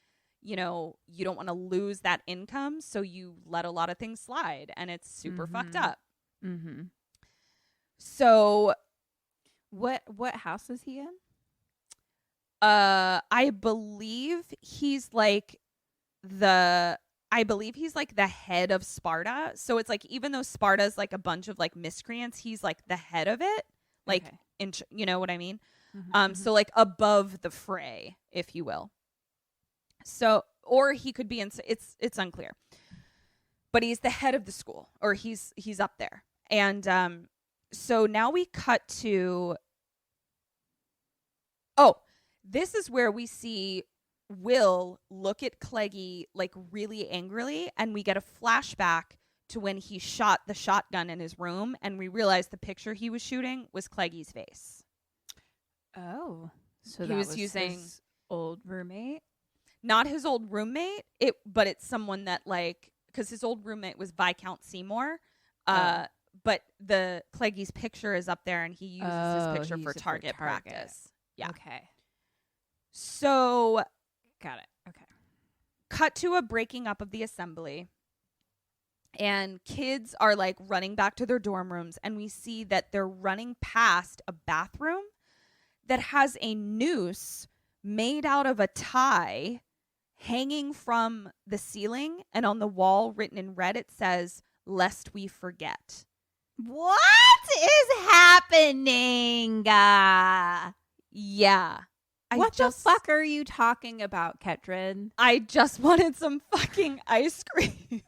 Speaker 2: you know, you don't want to lose that income, so you let a lot of things slide, and it's super fucked up.
Speaker 1: Mm-hmm.
Speaker 2: So,
Speaker 1: what house is he in?
Speaker 2: I believe he's like the head of Sparta. So it's like, even though Sparta's like a bunch of like miscreants, he's like the head of it. Like, you know what I mean?
Speaker 1: Mm-hmm.
Speaker 2: So like above the fray, if you will. So, or he could be in, it's unclear, but he's the head of the school, or he's up there. And, so now we cut to, this is where we see Will look at Cleggy like really angrily, and we get a flashback to when he shot the shotgun in his room, and we realize the picture he was shooting was Cleggy's face.
Speaker 1: Oh, so
Speaker 2: he was using
Speaker 1: his old roommate.
Speaker 2: Not his old roommate, but it's someone that like, because his old roommate was Viscount Seymour, but the Cleggy's picture is up there, and he uses his picture for target practice. Yeah.
Speaker 1: Okay.
Speaker 2: So,
Speaker 1: got it. Okay.
Speaker 2: Cut to a breaking up of the assembly, and kids are like running back to their dorm rooms, and we see that they're running past a bathroom that has a noose made out of a tie hanging from the ceiling, and on the wall written in red it says, "Lest we forget."
Speaker 1: What is happening?
Speaker 2: Yeah.
Speaker 1: What the fuck are you talking about, Ketryn?
Speaker 2: I just wanted some fucking ice cream.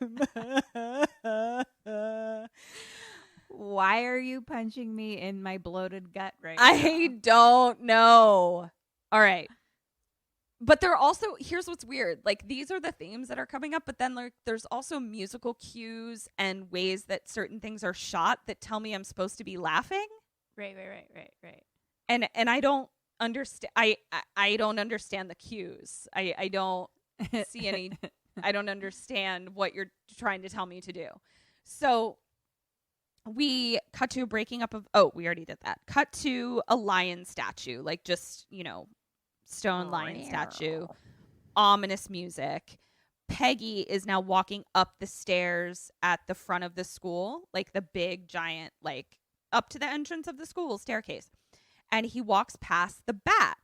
Speaker 1: Why are you punching me in my bloated gut right now?
Speaker 2: I don't know. All right. But they're also, here's what's weird. Like, these are the themes that are coming up, but then like there's also musical cues and ways that certain things are shot that tell me I'm supposed to be laughing.
Speaker 1: Right.
Speaker 2: And I don't understand. I don't understand the cues. I don't see any. I don't understand what you're trying to tell me to do. So we cut to a breaking up of, we already did that. Cut to a lion statue, like just, stone lion statue, ominous music. Peggy is now walking up the stairs at the front of the school, like the big giant, like up to the entrance of the school staircase. And he walks past the bat,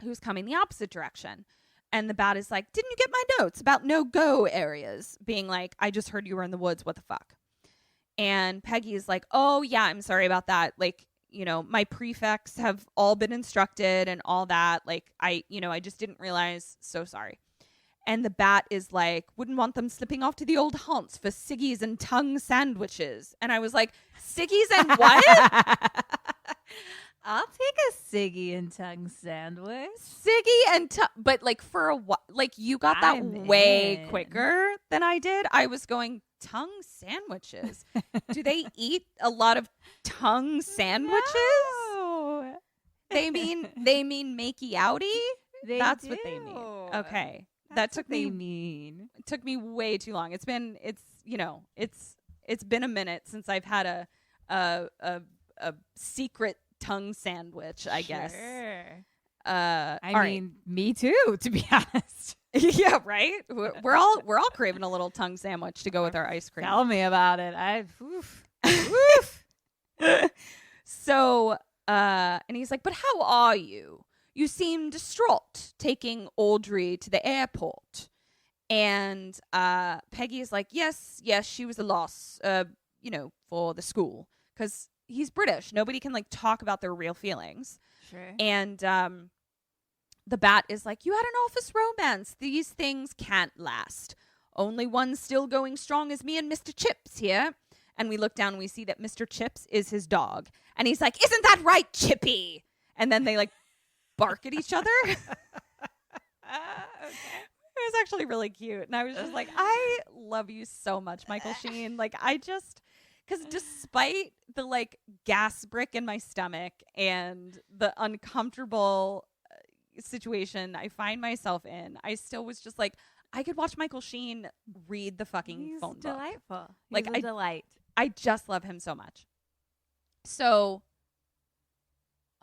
Speaker 2: who's coming the opposite direction. And the bat is like, didn't you get my notes about no-go areas? Being like, I just heard you were in the woods. What the fuck? And Peggy is like, oh, yeah, I'm sorry about that. Like, my prefects have all been instructed and all that. Like, I just didn't realize. So sorry. And the bat is like, wouldn't want them slipping off to the old haunts for ciggies and tongue sandwiches. And I was like, ciggies and what?
Speaker 1: I'll take a ciggy and tongue sandwich.
Speaker 2: Siggy and but like for a while, like you got that way quicker than I did. I was going tongue sandwiches. Do they eat a lot of tongue sandwiches?
Speaker 1: No.
Speaker 2: They mean makey outy. That's
Speaker 1: do.
Speaker 2: what they mean. Okay,
Speaker 1: That's
Speaker 2: took
Speaker 1: what they
Speaker 2: me.
Speaker 1: mean.
Speaker 2: It took me way too long. It's been a minute since I've had a secret tongue sandwich, I guess.
Speaker 1: I mean,
Speaker 2: right.
Speaker 1: me too, to be honest.
Speaker 2: Yeah, right. We're all craving a little tongue sandwich to go with our ice cream.
Speaker 1: Tell me about it. Oof.
Speaker 2: So, and he's like, but how are you? You seem distraught taking Audrey to the airport. And Peggy is like, yes, she was a loss, for the school. Because he's British. Nobody can, like, talk about their real feelings.
Speaker 1: Sure.
Speaker 2: And the bat is like, you had an office romance. These things can't last. Only one still going strong is me and Mr. Chips here. And we look down and we see that Mr. Chips is his dog. And he's like, isn't that right, Chippy? And then they, like, bark at each other.
Speaker 1: Okay.
Speaker 2: It was actually really cute. And I was just like, I love you so much, Michael Sheen. Like, because despite the, like, gas brick in my stomach and the uncomfortable situation I find myself in, I still was just like, I could watch Michael Sheen read the fucking phone book.
Speaker 1: Delightful.
Speaker 2: Like,
Speaker 1: He's a delight.
Speaker 2: I just love him so much. So,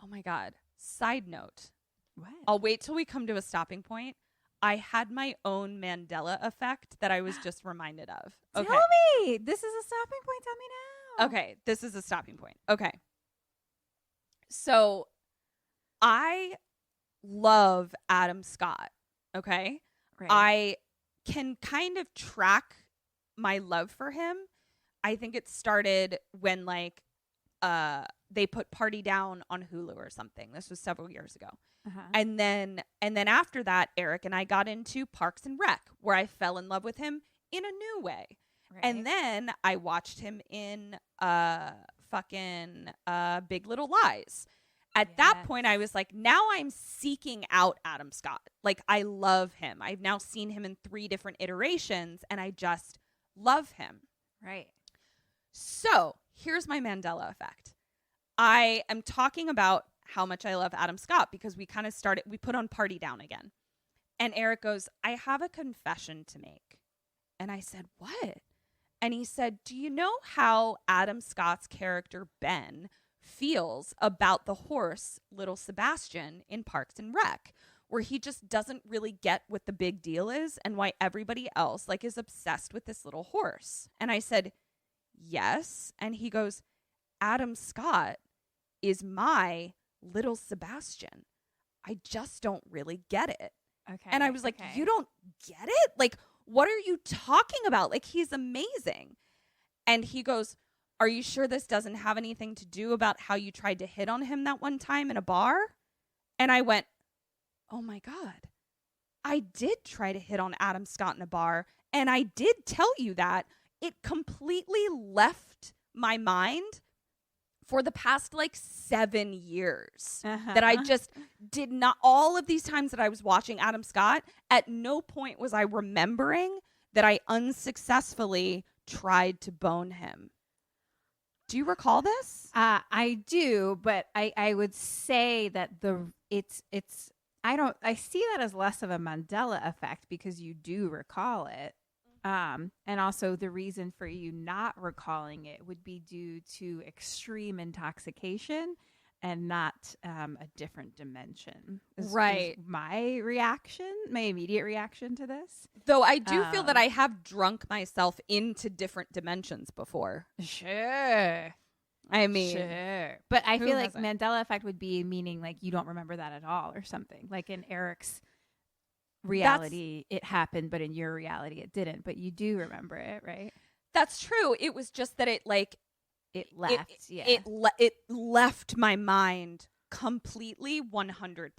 Speaker 2: oh my God. Side note.
Speaker 1: What?
Speaker 2: I'll wait till we come to a stopping point. I had my own Mandela effect that I was just reminded of. Okay.
Speaker 1: Tell me. This is a stopping point. Tell me now.
Speaker 2: Okay. This is a stopping point. Okay. So, I love Adam Scott. Okay.
Speaker 1: Right.
Speaker 2: I can kind of track my love for him. I think it started when, like, they put Party Down on Hulu or something. This was several years ago.
Speaker 1: Uh-huh.
Speaker 2: And then after that, Eric and I got into Parks and Rec, where I fell in love with him in a new way.
Speaker 1: Right.
Speaker 2: And then I watched him in Big Little Lies. At that point, I was like, now I'm seeking out Adam Scott. Like, I love him. I've now seen him in 3 different iterations, and I just love him.
Speaker 1: Right.
Speaker 2: So here's my Mandela effect. I am talking about how much I love Adam Scott because we kind of we put on Party Down again. And Eric goes, I have a confession to make. And I said, what? And he said, do you know how Adam Scott's character Ben feels about the horse, Little Sebastian, in Parks and Rec, where he just doesn't really get what the big deal is and why everybody else, like, is obsessed with this little horse? And I said, yes. And he goes, Adam Scott is my Little Sebastian. I just don't really get it.
Speaker 1: Okay.
Speaker 2: And I was like, you don't get it? Like, what are you talking about? Like, he's amazing. And he goes, are you sure this doesn't have anything to do about how you tried to hit on him that one time in a bar? And I went, oh my God, I did try to hit on Adam Scott in a bar. And I did tell you that. It completely left my mind for the past, like, 7 years.
Speaker 1: Uh-huh.
Speaker 2: That I just did not, all of these times that I was watching Adam Scott, at no point was I remembering that I unsuccessfully tried to bone him. Do you recall this?
Speaker 1: I do, but I would say that I see that as less of a Mandela effect because you do recall it. And also the reason for you not recalling it would be due to extreme intoxication and not a different dimension. Is my immediate reaction to this.
Speaker 2: Though I do feel that I have drunk myself into different dimensions before.
Speaker 1: Sure.
Speaker 2: I mean,
Speaker 1: sure. But I feel like
Speaker 2: hasn't?
Speaker 1: Mandela effect would be meaning like you don't remember that at all or something. Like in Eric's reality, it happened, but in your reality, it didn't. But you do remember it, right?
Speaker 2: That's true. It was just that it left. It left my mind completely 100%.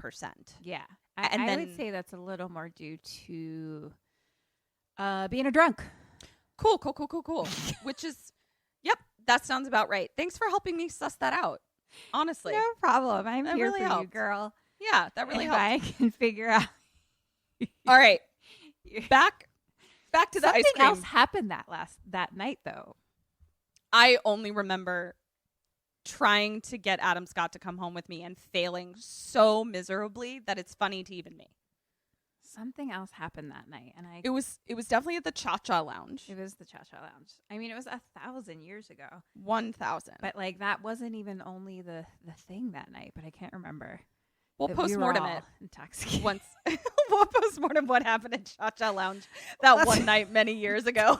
Speaker 1: Yeah.
Speaker 2: And
Speaker 1: I
Speaker 2: then,
Speaker 1: would say that's a little more due to being a drunk.
Speaker 2: Cool. Which is, yep, that sounds about right. Thanks for helping me suss that out. Honestly.
Speaker 1: No problem. I'm
Speaker 2: that
Speaker 1: here
Speaker 2: really
Speaker 1: for
Speaker 2: helped.
Speaker 1: you, girl.
Speaker 2: Yeah, that really
Speaker 1: if
Speaker 2: helped.
Speaker 1: I can figure out.
Speaker 2: All right. Back to the ice
Speaker 1: Something
Speaker 2: cream.
Speaker 1: else happened that night, though.
Speaker 2: I only remember trying to get Adam Scott to come home with me and failing so miserably that it's funny to even me.
Speaker 1: Something else happened that night, and
Speaker 2: It was definitely at the Cha-Cha Lounge.
Speaker 1: It was the Cha-Cha Lounge. I mean, it was 1,000 years ago.
Speaker 2: 1,000.
Speaker 1: But like that wasn't even only the thing that night. But I can't remember.
Speaker 2: We'll postmortem it
Speaker 1: intoxicated.
Speaker 2: once. We'll postmortem what happened at Cha-Cha Lounge that one night many years ago.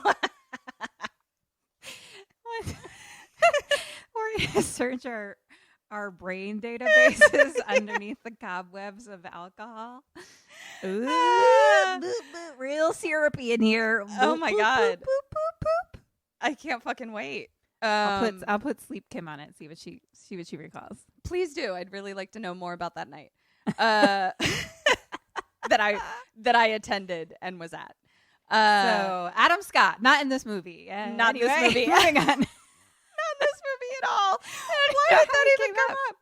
Speaker 1: We're gonna search our brain databases underneath the cobwebs of alcohol. Ooh, real syrupy in here.
Speaker 2: Oh my God.
Speaker 1: Boop, boop, boop.
Speaker 2: I can't fucking wait.
Speaker 1: I'll put Sleep Kim on it. See what she recalls.
Speaker 2: Please do. I'd really like to know more about that night that I attended and was at.
Speaker 1: So Adam Scott, not in this movie.
Speaker 2: Not in this movie.
Speaker 1: Moving on.
Speaker 2: Not in this movie at all. Why did that even come up?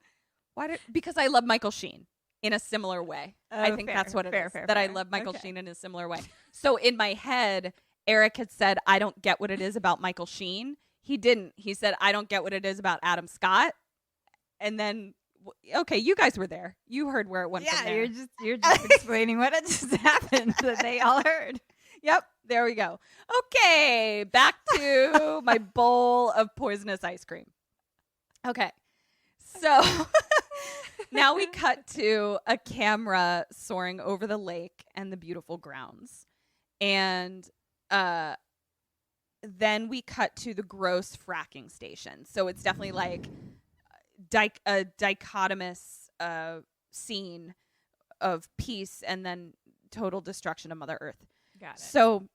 Speaker 2: Because I love Michael Sheen in a similar way. I think that's what it is. That I love Michael Sheen in a similar way. So in my head, Eric had said, I don't get what it is about Michael Sheen. He didn't. He said, I don't get what it is about Adam Scott. And then, okay, you guys were there. You heard where it went from there.
Speaker 1: You're just explaining what had just happened that they all heard.
Speaker 2: Yep, there we go. Okay, back to my bowl of poisonous ice cream. Okay, so now we cut to a camera soaring over the lake and the beautiful grounds. And then we cut to the gross fracking station. So it's definitely like a dichotomous scene of peace and then total destruction of Mother Earth.
Speaker 1: Got it.
Speaker 2: So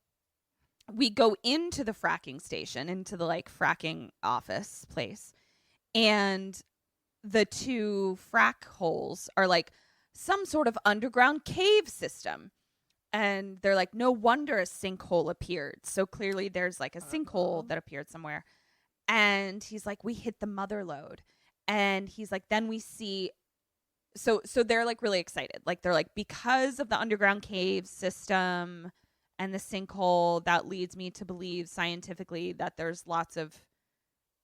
Speaker 2: we go into the fracking station, into the like fracking office place, and the two frack holes are like some sort of underground cave system. And they're like, no wonder a sinkhole appeared. So clearly there's like a sinkhole that appeared somewhere. And he's like, we hit the mother lode. And he's like, then we see. So they're like really excited. Like they're like, because of the underground cave system and the sinkhole, that leads me to believe scientifically that there's lots of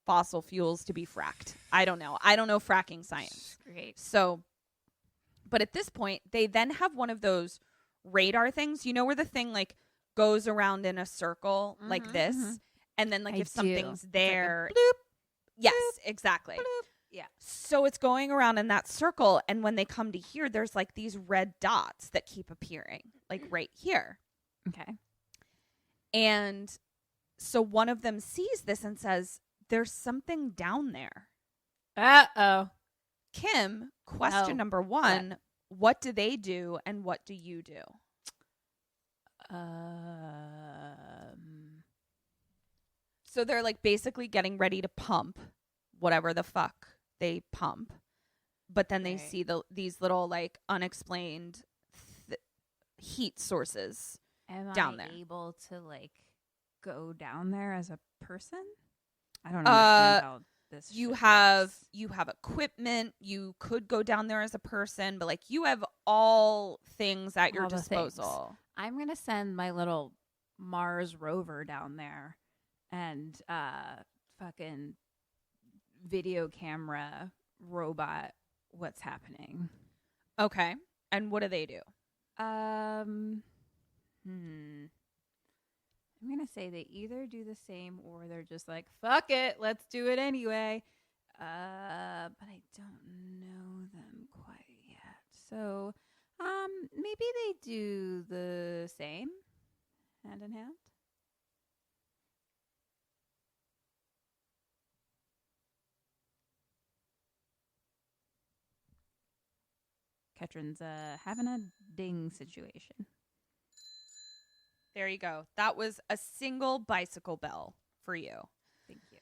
Speaker 2: fossil fuels to be fracked. I don't know fracking science.
Speaker 1: Great.
Speaker 2: So, but at this point, they then have one of those radar things, you know, where the thing like goes around in a circle like this, and then like if something's there,
Speaker 1: like bloop,
Speaker 2: yes,
Speaker 1: bloop,
Speaker 2: exactly.
Speaker 1: bloop. Yeah.
Speaker 2: So it's going around in that circle, and when they come to here, there's like these red dots that keep appearing, like right here.
Speaker 1: Okay.
Speaker 2: And so one of them sees this and says, "There's something down there."
Speaker 1: Uh-oh.
Speaker 2: Kim, question number one. What do they do and what do you do? So they're like basically getting ready to pump whatever the fuck they pump. But then they see these little like unexplained heat sources down there.
Speaker 1: Am I able to like go down there as a person? I don't understand how this
Speaker 2: you
Speaker 1: shit
Speaker 2: have
Speaker 1: works.
Speaker 2: you have equipment. You could go down there as a person, but like you have all things at your
Speaker 1: All the
Speaker 2: disposal.
Speaker 1: things. I'm gonna send my little Mars rover down there and fucking video camera robot what's happening.
Speaker 2: Okay. And what do they do?
Speaker 1: I'm going to say they either do the same or they're just like, fuck it, let's do it anyway. But I don't know them quite yet. So maybe they do the same, hand in hand. Ketryn's having a ding situation.
Speaker 2: There you go. That was a single bicycle bell for you.
Speaker 1: Thank you.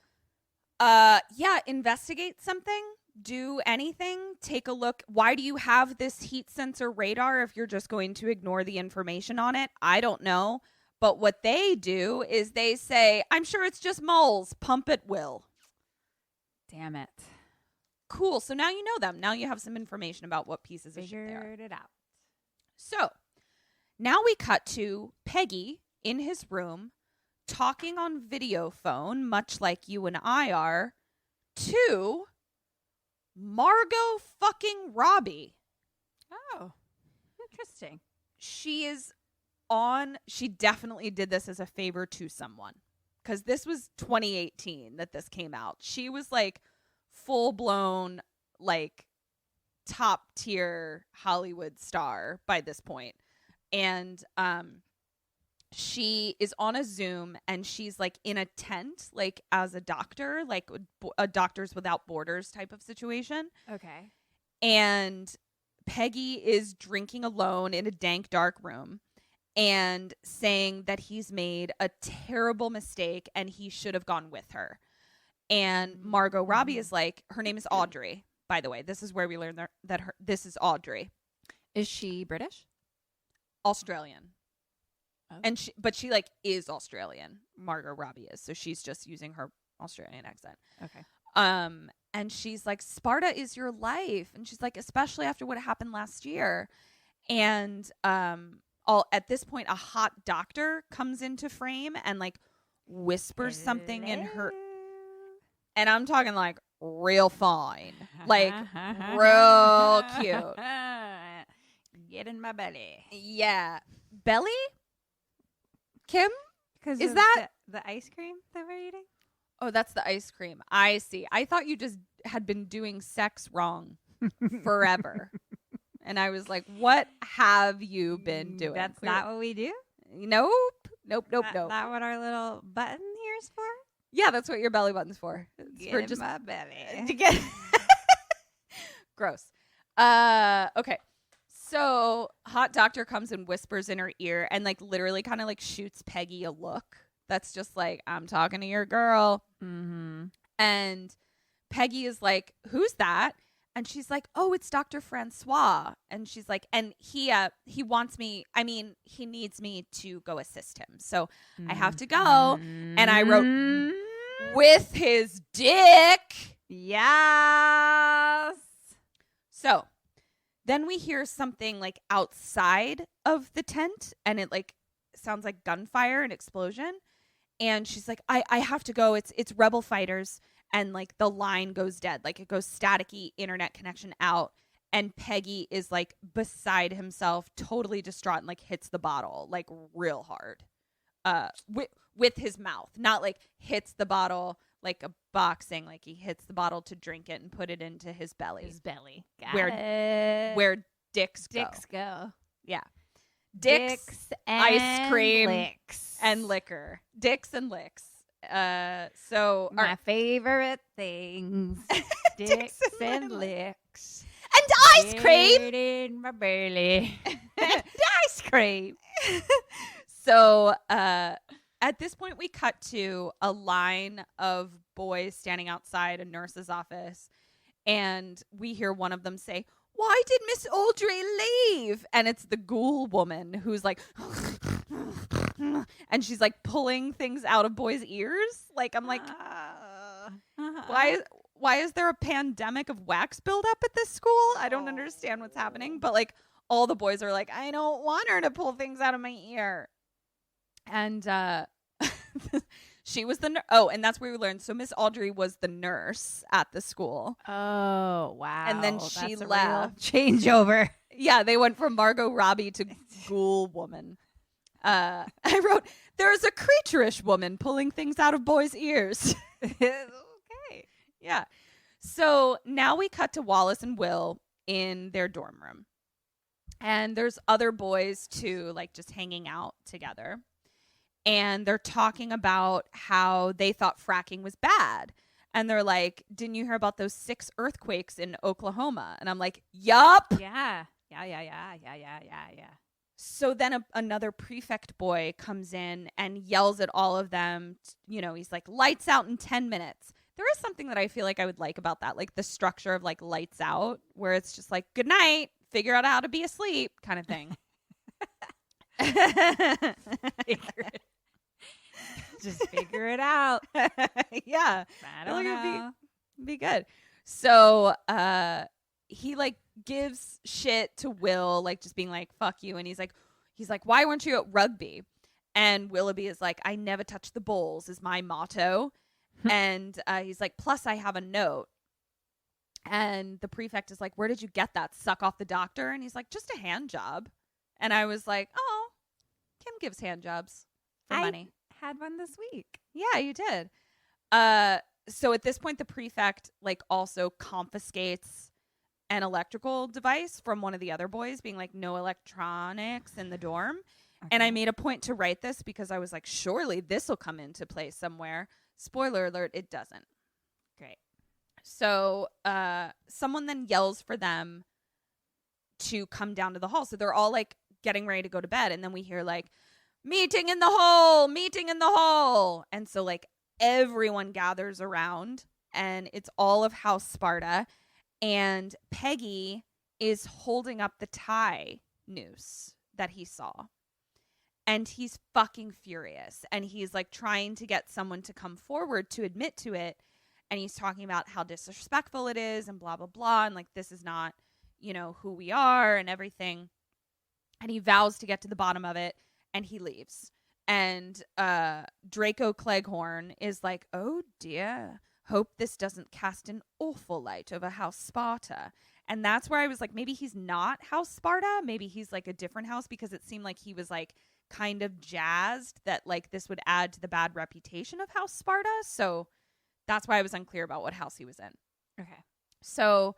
Speaker 2: Yeah, investigate something. Do anything. Take a look. Why do you have this heat sensor radar if you're just going to ignore the information on it? I don't know. But what they do is they say, I'm sure it's just moles. Pump at will.
Speaker 1: Damn it.
Speaker 2: Cool. So now you know them. Now you have some information about what pieces of shit they are.
Speaker 1: Figured it out.
Speaker 2: So now we cut to Peggy in his room talking on video phone, much like you and I are, to Margot fucking Robbie.
Speaker 1: Oh, interesting.
Speaker 2: She definitely did this as a favor to someone because this was 2018 that this came out. She was like full blown, like top tier Hollywood star by this point. And she is on a Zoom and she's like in a tent, like as a doctor, like a Doctors Without Borders type of situation.
Speaker 1: Okay.
Speaker 2: And Peggy is drinking alone in a dank, dark room and saying that he's made a terrible mistake and he should have gone with her. And Margot Robbie is like, her name is Audrey, by the way. This is where we learn that this is Audrey.
Speaker 1: Is she British?
Speaker 2: Australian.
Speaker 1: Oh.
Speaker 2: And she like is Australian. Margot Robbie is. So she's just using her Australian accent.
Speaker 1: Okay.
Speaker 2: And she's like, Sparta is your life. And she's like, especially after what happened last year. And at this point, a hot doctor comes into frame and like whispers something in her. And I'm talking like real fine. Like real cute.
Speaker 1: Get in my belly.
Speaker 2: Yeah. Belly? Kim?
Speaker 1: Is that the ice cream that we're eating?
Speaker 2: Oh, that's the ice cream. I see. I thought you just had been doing sex wrong forever. And I was like, what have you been doing?
Speaker 1: That's not what we do?
Speaker 2: Nope. Nope.
Speaker 1: Not what our little button here is for?
Speaker 2: Yeah, that's what your belly button's for. It's
Speaker 1: Get
Speaker 2: for
Speaker 1: in
Speaker 2: just
Speaker 1: my belly.
Speaker 2: to get gross. Okay. So hot doctor comes and whispers in her ear and like literally kind of like shoots Peggy a look. That's just like, I'm talking to your girl.
Speaker 1: Mm-hmm.
Speaker 2: And Peggy is like, who's that? And she's like, oh, it's Dr. Francois. And she's like, and he wants me. I mean, he needs me to go assist him. So I have to go. And I wrote with his dick.
Speaker 1: Yes.
Speaker 2: So then we hear something like outside of the tent and it like sounds like gunfire and explosion. And she's like, I have to go. It's rebel fighters. And like the line goes dead. Like it goes staticky, internet connection out. And Peggy is like beside himself, totally distraught and like hits the bottle like real hard with his mouth. Not like hits the bottle like a boxing, like he hits the bottle to drink it and put it into his belly.
Speaker 1: His belly.
Speaker 2: Where dicks go.
Speaker 1: Dicks go.
Speaker 2: Yeah. Dicks
Speaker 1: and
Speaker 2: ice cream
Speaker 1: licks.
Speaker 2: and liquor. Dicks and licks. So
Speaker 1: my favorite things. Dicks and licks.
Speaker 2: And ice cream
Speaker 1: in my belly.
Speaker 2: and ice cream. So at this point we cut to a line of boys standing outside a nurse's office and we hear one of them say, why did Miss Audrey leave? And it's the ghoul woman who's like and she's like pulling things out of boys' ears. Like I'm like, why is there a pandemic of wax buildup at this school? I don't understand what's happening. But like all the boys are like, I don't want her to pull things out of my ear. And she was the and that's where we learned. So Miss Audrey was the nurse at the school.
Speaker 1: Oh, wow.
Speaker 2: And then she
Speaker 1: That's a
Speaker 2: left.
Speaker 1: real changeover.
Speaker 2: Yeah, they went from Margot Robbie to ghoul woman. I wrote, there's a creature-ish woman pulling things out of boys' ears.
Speaker 1: Okay.
Speaker 2: Yeah. So now we cut to Wallace and Will in their dorm room. And there's other boys too, like just hanging out together. And they're talking about how they thought fracking was bad. And they're like, didn't you hear about those 6 earthquakes in Oklahoma? And I'm like, yup.
Speaker 1: Yeah.
Speaker 2: So then another prefect boy comes in and yells at all of them. He's like, lights out in 10 minutes. There is something that I feel like I would like about that, like the structure of like lights out, where it's just like, good night, figure out how to be asleep kind of thing.
Speaker 1: Just figure it out.
Speaker 2: Yeah.
Speaker 1: I don't know.
Speaker 2: Be good. So he like gives shit to Will, like just being like, fuck you. And he's like, why weren't you at rugby? And Willoughby is like, I never touch the balls is my motto. And he's like, plus I have a note. And the prefect is like, where did you get that? Suck off the doctor? And he's like, just a hand job. And I was like, oh, Kim gives hand jobs for money.
Speaker 1: Had one this week.
Speaker 2: Yeah, you did. So at this point, the prefect like also confiscates an electrical device from one of the other boys, being like, no electronics in the dorm. Okay. And I made a point to write this because I was like, surely this will come into play somewhere. Spoiler alert, it doesn't. Great. So someone then yells for them to come down to the hall. So they're all like getting ready to go to bed. And then we hear like, meeting in the hall. And so like everyone gathers around and it's all of House Sparta. And Peggy is holding up the tie noose that he saw. And he's fucking furious. And he's like trying to get someone to come forward to admit to it. And he's talking about how disrespectful it is and blah, blah, blah. And like, this is not, who we are and everything. And he vows to get to the bottom of it. And he leaves. And Draco Cleghorn is like, oh dear, hope this doesn't cast an awful light over House Sparta. And that's where I was like, maybe he's not House Sparta. Maybe he's like a different house, because it seemed like he was like kind of jazzed that like this would add to the bad reputation of House Sparta. So that's why I was unclear about what house he was in.
Speaker 1: Okay.
Speaker 2: So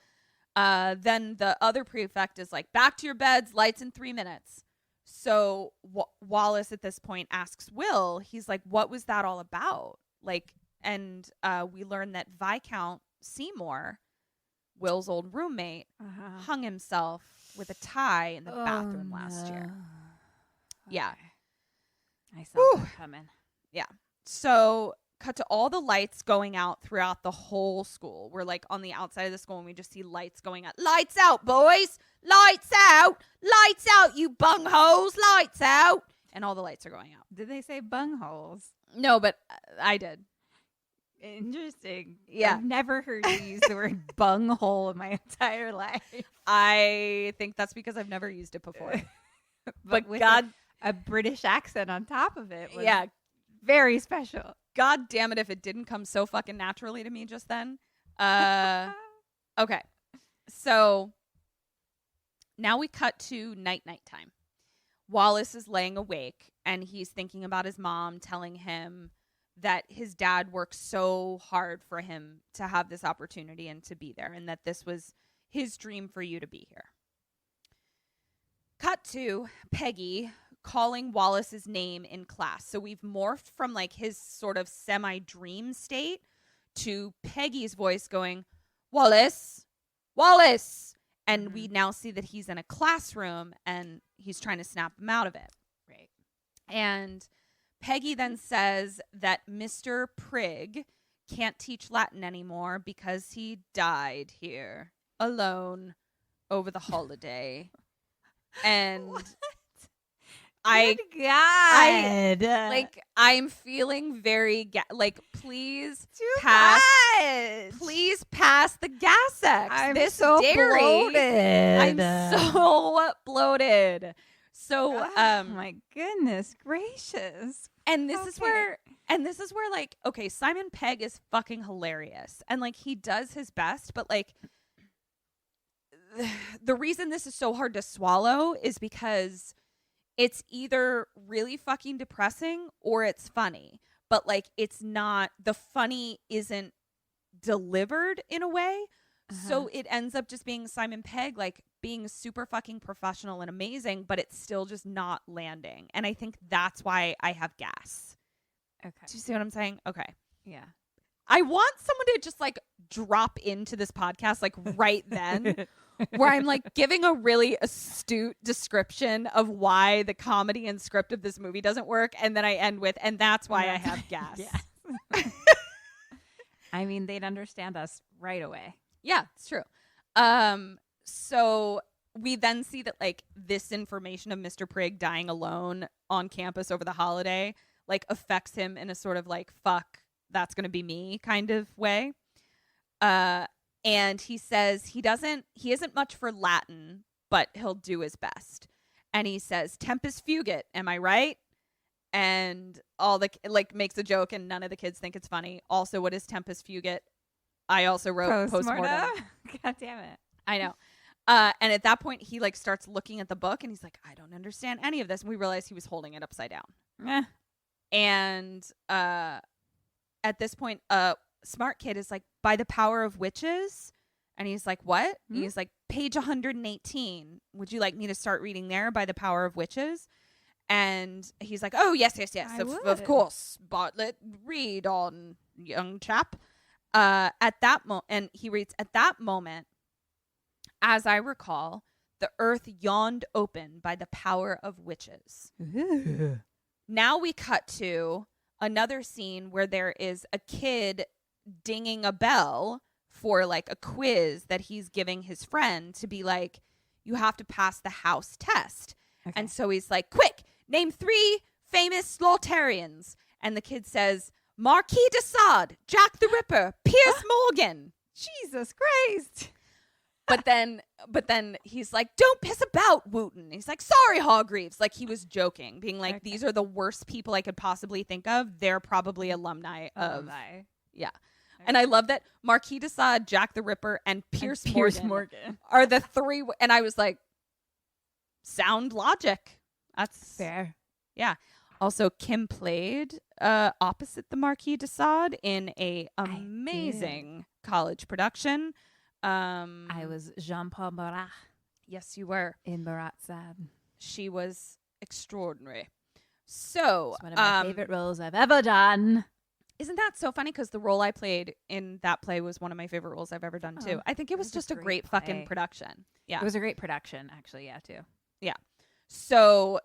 Speaker 2: then the other prefect is like, back to your beds, lights in 3 minutes. So Wallace at this point asks Will, he's like, what was that all about? Like, and we learn that Viscount Seymour, Will's old roommate, hung himself with a tie in the bathroom last year. Okay. Yeah.
Speaker 1: I saw that coming.
Speaker 2: Yeah. So cut to all the lights going out throughout the whole school. We're like on the outside of the school and we just see lights going out. Lights out, boys! Lights out! Lights out, you bungholes! Lights out! And all the lights are going out.
Speaker 1: Did they say bungholes?
Speaker 2: No, but I did.
Speaker 1: Interesting.
Speaker 2: Yeah.
Speaker 1: I've never heard you use the word bunghole in my entire life.
Speaker 2: I think that's because I've never used it before.
Speaker 1: but with God, a British accent on top of it was very special.
Speaker 2: God damn it if it didn't come so fucking naturally to me just then. Okay. So now we cut to night time. Wallace is laying awake and he's thinking about his mom telling him that his dad worked so hard for him to have this opportunity and to be there, and that this was his dream for you to be here. Cut to Peggy calling Wallace's name in class. So we've morphed from like his sort of semi-dream state to Peggy's voice going, Wallace, Wallace. And we now see that he's in a classroom and he's trying to snap him out of it.
Speaker 1: Right.
Speaker 2: And Peggy then says that Mr. Prigg can't teach Latin anymore because he died here alone over the holiday. And
Speaker 1: what?
Speaker 2: I
Speaker 1: God.
Speaker 2: I'm feeling very please
Speaker 1: Too
Speaker 2: pass
Speaker 1: much.
Speaker 2: Please pass the gas X.
Speaker 1: I'm
Speaker 2: this
Speaker 1: so
Speaker 2: dairy,
Speaker 1: bloated.
Speaker 2: I'm so bloated. So
Speaker 1: oh my goodness gracious.
Speaker 2: And this is where like, okay, Simon Pegg is fucking hilarious. And like he does his best, but like the reason this is so hard to swallow is because it's either really fucking depressing or it's funny. But like, it's not, the funny isn't delivered in a way. So it ends up just being Simon Pegg, like being super fucking professional and amazing, but it's still just not landing. And I think that's why I have gas.
Speaker 1: Okay.
Speaker 2: Do you see what I'm saying? Okay.
Speaker 1: Yeah.
Speaker 2: I want someone to just like drop into this podcast like right then where I'm like giving a really astute description of why the comedy and script of this movie doesn't work. And then I end with, and that's why I have gas.
Speaker 1: Yeah. I mean, they'd understand us right away.
Speaker 2: Yeah, it's true. So we then see that like this information of Mr. Prigg dying alone on campus over the holiday like affects him in a sort of like, fuck, that's going to be me kind of way. And he says he isn't much for Latin, but he'll do his best. And he says, tempus fugit, am I right? And all the, like, makes a joke and none of the kids think it's funny. Also, what is tempus fugit? I also wrote postmortem.
Speaker 1: God damn it.
Speaker 2: I know. And at that point, he like starts looking at the book and he's like, I don't understand any of this. And we realized he was holding it upside down. And at this point, smart kid is like, by the power of witches. And he's like, what? He's like, page 118. Would you like me to start reading there, by the power of witches? And he's like, oh, yes. Of course. Bartlett, read on, young chap. At that moment, and he reads, at that moment, as I recall, the earth yawned open by the power of witches. Now we cut to another scene where there is a kid dinging a bell for like a quiz that he's giving his friend to be like, you have to pass the house test. Okay. And so he's like, quick, name 3 famous Slaughtarians. And the kid says, Marquis de Sade, Jack the Ripper, Pierce Morgan.
Speaker 1: Jesus Christ.
Speaker 2: But then he's like, don't piss about, Wooten. He's like, sorry, Hargreaves. Like he was joking, being like, okay, these are the worst people I could possibly think of. They're probably alumni of. Yeah. Okay. And I love that Marquis de Sade, Jack the Ripper, and Pierce Morgan are the 3. And I was like, sound logic. That's
Speaker 1: fair.
Speaker 2: Yeah. Also, Kim played opposite the Marquis de Sade in a amazing college production.
Speaker 1: I was Jean-Paul Marat.
Speaker 2: Yes, you were.
Speaker 1: In Marat's Sad.
Speaker 2: She was extraordinary. So,
Speaker 1: it's one of my favorite roles I've ever done.
Speaker 2: Isn't that so funny? Because the role I played in that play was one of my favorite roles I've ever done, too. I think it was just a great fucking production. Yeah.
Speaker 1: It was a great production, actually. Yeah, too.
Speaker 2: Yeah. So,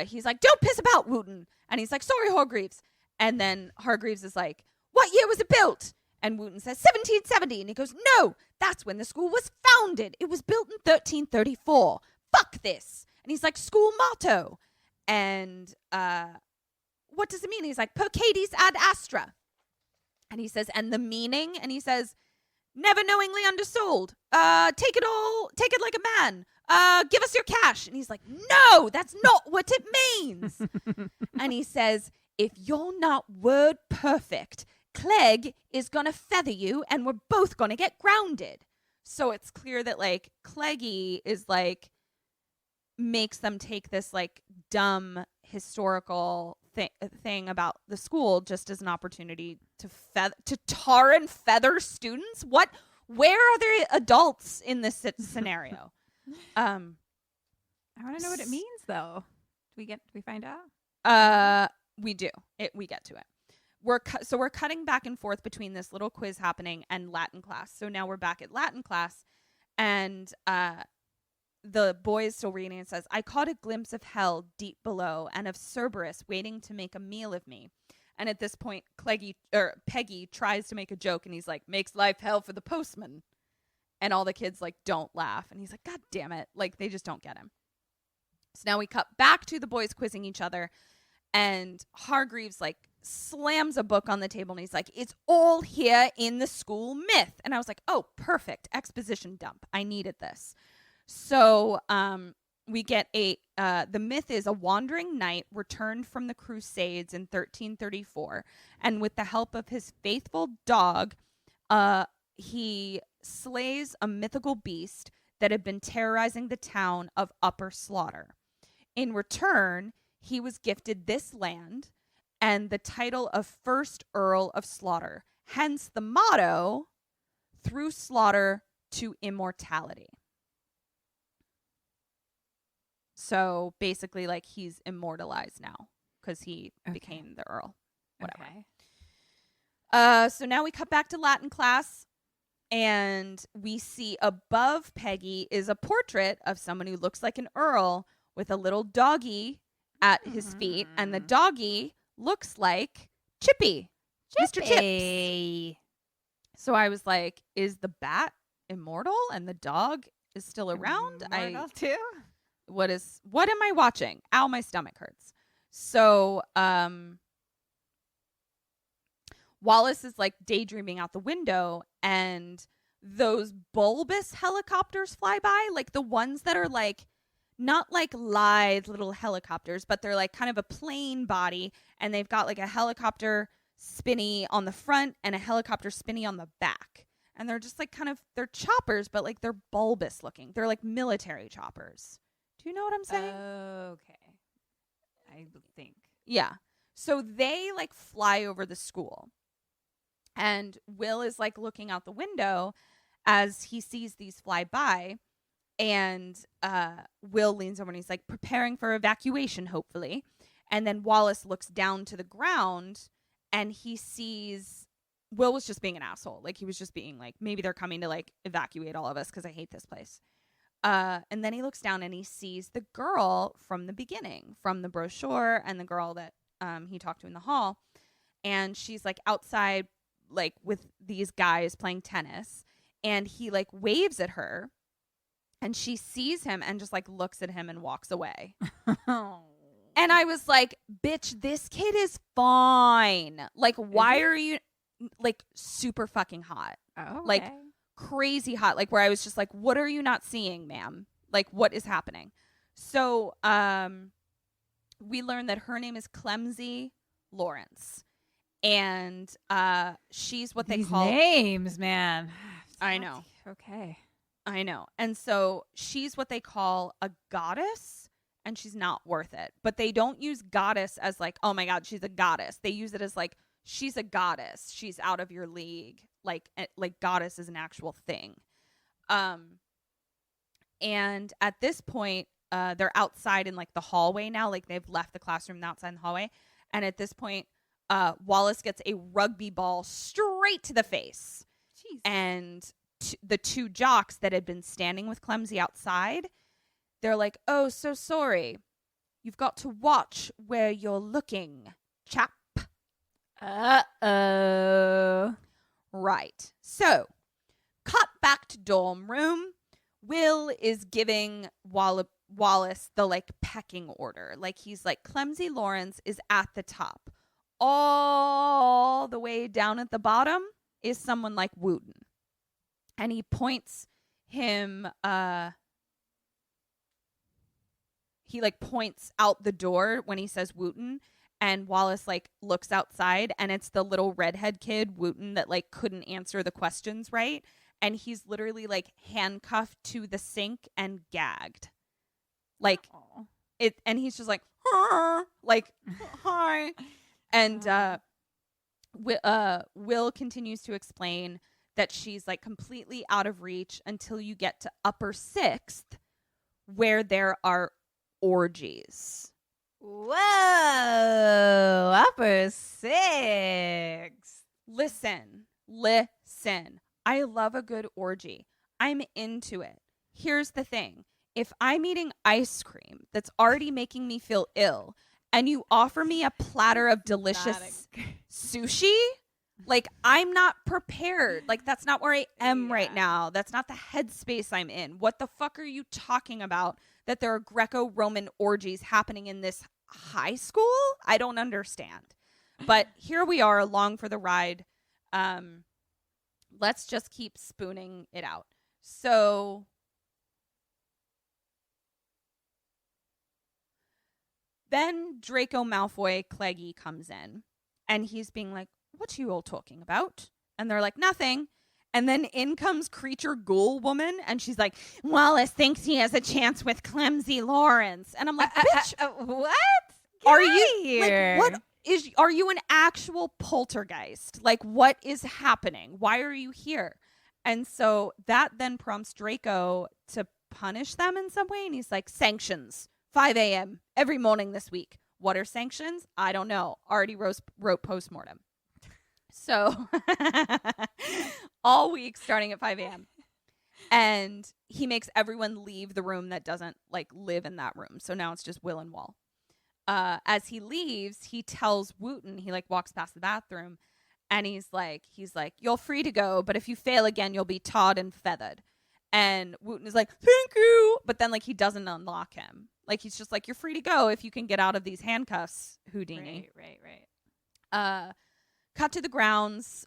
Speaker 2: he's like, don't piss about, Wooten. And he's like, sorry, Hargreaves. And then Hargreaves is like, what year was it built? And Wooten says, 1770. And he goes, no, that's when the school was founded. It was built in 1334. Fuck this. And he's like, school motto. And what does it mean? He's like, Percades ad astra. And he says, and the meaning? And he says, never knowingly undersold. Take it like a man. Give us your cash. And he's like, no, that's not what it means. And he says, if you're not word perfect, Clegg is going to feather you and we're both going to get grounded. So it's clear that like Cleggy is like, makes them take this like dumb historical thing about the school just as an opportunity to tar and feather students. Where are there adults in this scenario?
Speaker 1: I want to know what it means though. Do we find out?
Speaker 2: We do. We get to it. We're cutting back and forth between this little quiz happening and Latin class. So now we're back at Latin class, and the boy is still reading and says, I caught a glimpse of hell deep below and of Cerberus waiting to make a meal of me. And at this point, Peggy tries to make a joke, and he's like, makes life hell for the postman. And all the kids like don't laugh, and he's like, God damn it, like they just don't get him. So now we cut back to the boys quizzing each other, and Hargreaves like slams a book on the table and he's like, it's all here in the school myth. And I was like, oh, perfect exposition dump. I needed this. So we get the myth is a wandering knight returned from the Crusades in 1334. And with the help of his faithful dog, he slays a mythical beast that had been terrorizing the town of Upper Slaughter. In return, he was gifted this land and the title of First Earl of Slaughter. Hence the motto, through slaughter to immortality. So basically, like, he's immortalized now because he became the Earl. Whatever.
Speaker 1: Okay.
Speaker 2: So now we cut back to Latin class, and we see above Peggy is a portrait of someone who looks like an Earl with a little doggy at his feet, and the doggy looks like Chippy. Mr. Chips. So I was like, is the bat immortal and the dog is still around?
Speaker 1: Immortal too?
Speaker 2: What am I watching? Ow, my stomach hurts. So Wallace is like daydreaming out the window, and those bulbous helicopters fly by, like the ones that are like not like lithe little helicopters, but they're like kind of a plain body, and they've got like a helicopter spinny on the front and a helicopter spinny on the back. And they're just like kind of, they're choppers, but like they're bulbous looking. They're like military choppers. Do you know what I'm saying?
Speaker 1: Okay. I think.
Speaker 2: Yeah. So they like fly over the school. And Will is like looking out the window as he sees these fly by. And Will leans over and he's like preparing for evacuation, hopefully. And then Wallace looks down to the ground and he sees Will was just being an asshole. Like, he was just being like, maybe they're coming to like evacuate all of us because I hate this place. And then he looks down and he sees the girl from the beginning, from the brochure, and the girl that he talked to in the hall. And she's like outside, like with these guys playing tennis. And he like waves at her. And she sees him and just like looks at him and walks away. And I was like, bitch, this kid is fine. Like, why are you like super fucking hot?
Speaker 1: Oh, okay.
Speaker 2: Like crazy hot. Like, where I was just like, what are you not seeing, ma'am? Like, what is happening? So we learned that her name is Clemsy Lawrence. And she's what
Speaker 1: These
Speaker 2: they call
Speaker 1: names, man.
Speaker 2: I know.
Speaker 1: Okay.
Speaker 2: I know. And so she's what they call a goddess, and she's not worth it. But they don't use goddess as like, oh my God, she's a goddess. They use it as like, she's a goddess. She's out of your league. Like goddess is an actual thing. And at this point, they're outside in like the hallway now. Like, they've left the classroom outside in the hallway. And at this point, Wallace gets a rugby ball straight to the face.
Speaker 1: Jeez.
Speaker 2: And the two jocks that had been standing with Clemsy outside, they're like, oh, so sorry. You've got to watch where you're looking, chap.
Speaker 1: Uh-oh.
Speaker 2: Right. So, cut back to dorm room. Will is giving Wallace the like pecking order. Like, he's like, Clemsy Lawrence is at the top. All the way down at the bottom is someone like Wooten. And he points him, he like points out the door when he says Wooten, and Wallace like looks outside, and it's the little redhead kid, Wooten, that like couldn't answer the questions right. And he's literally like handcuffed to the sink and gagged. Like, it, and he's just like, like, hi. And Will continues to explain that she's like completely out of reach until you get to upper sixth, where there are orgies.
Speaker 1: Whoa, upper six.
Speaker 2: Listen. I love a good orgy. I'm into it. Here's the thing. If I'm eating ice cream that's already making me feel ill, and you offer me a platter of delicious sushi, like, I'm not prepared. Like, that's not where I am right now. That's not the headspace I'm in. What the fuck are you talking about? That there are Greco-Roman orgies happening in this high school? I don't understand. But here we are, along for the ride. Let's just keep spooning it out. So then Draco Malfoy Cleggy comes in, and he's being like, what are you all talking about? And they're like, nothing. And then in comes creature ghoul woman, and she's like, Wallace thinks he has a chance with Clemsy Lawrence. And I'm like, bitch,
Speaker 1: what?
Speaker 2: are you like, are you an actual poltergeist? Like, what is happening? Why are you here? And so that then prompts Draco to punish them in some way. And he's like, sanctions, 5 a.m. every morning this week. What are sanctions? I don't know. Already wrote postmortem. So all week starting at 5 a.m. And he makes everyone leave the room that doesn't like live in that room. So now it's just Will and Wall. As he leaves, he tells Wooten, he like walks past the bathroom and he's like, you're free to go, but if you fail again, you'll be tarred and feathered. And Wooten is like, thank you. But then like he doesn't unlock him. Like he's just like, you're free to go if you can get out of these handcuffs, Houdini.
Speaker 1: Right.
Speaker 2: Cut to the grounds,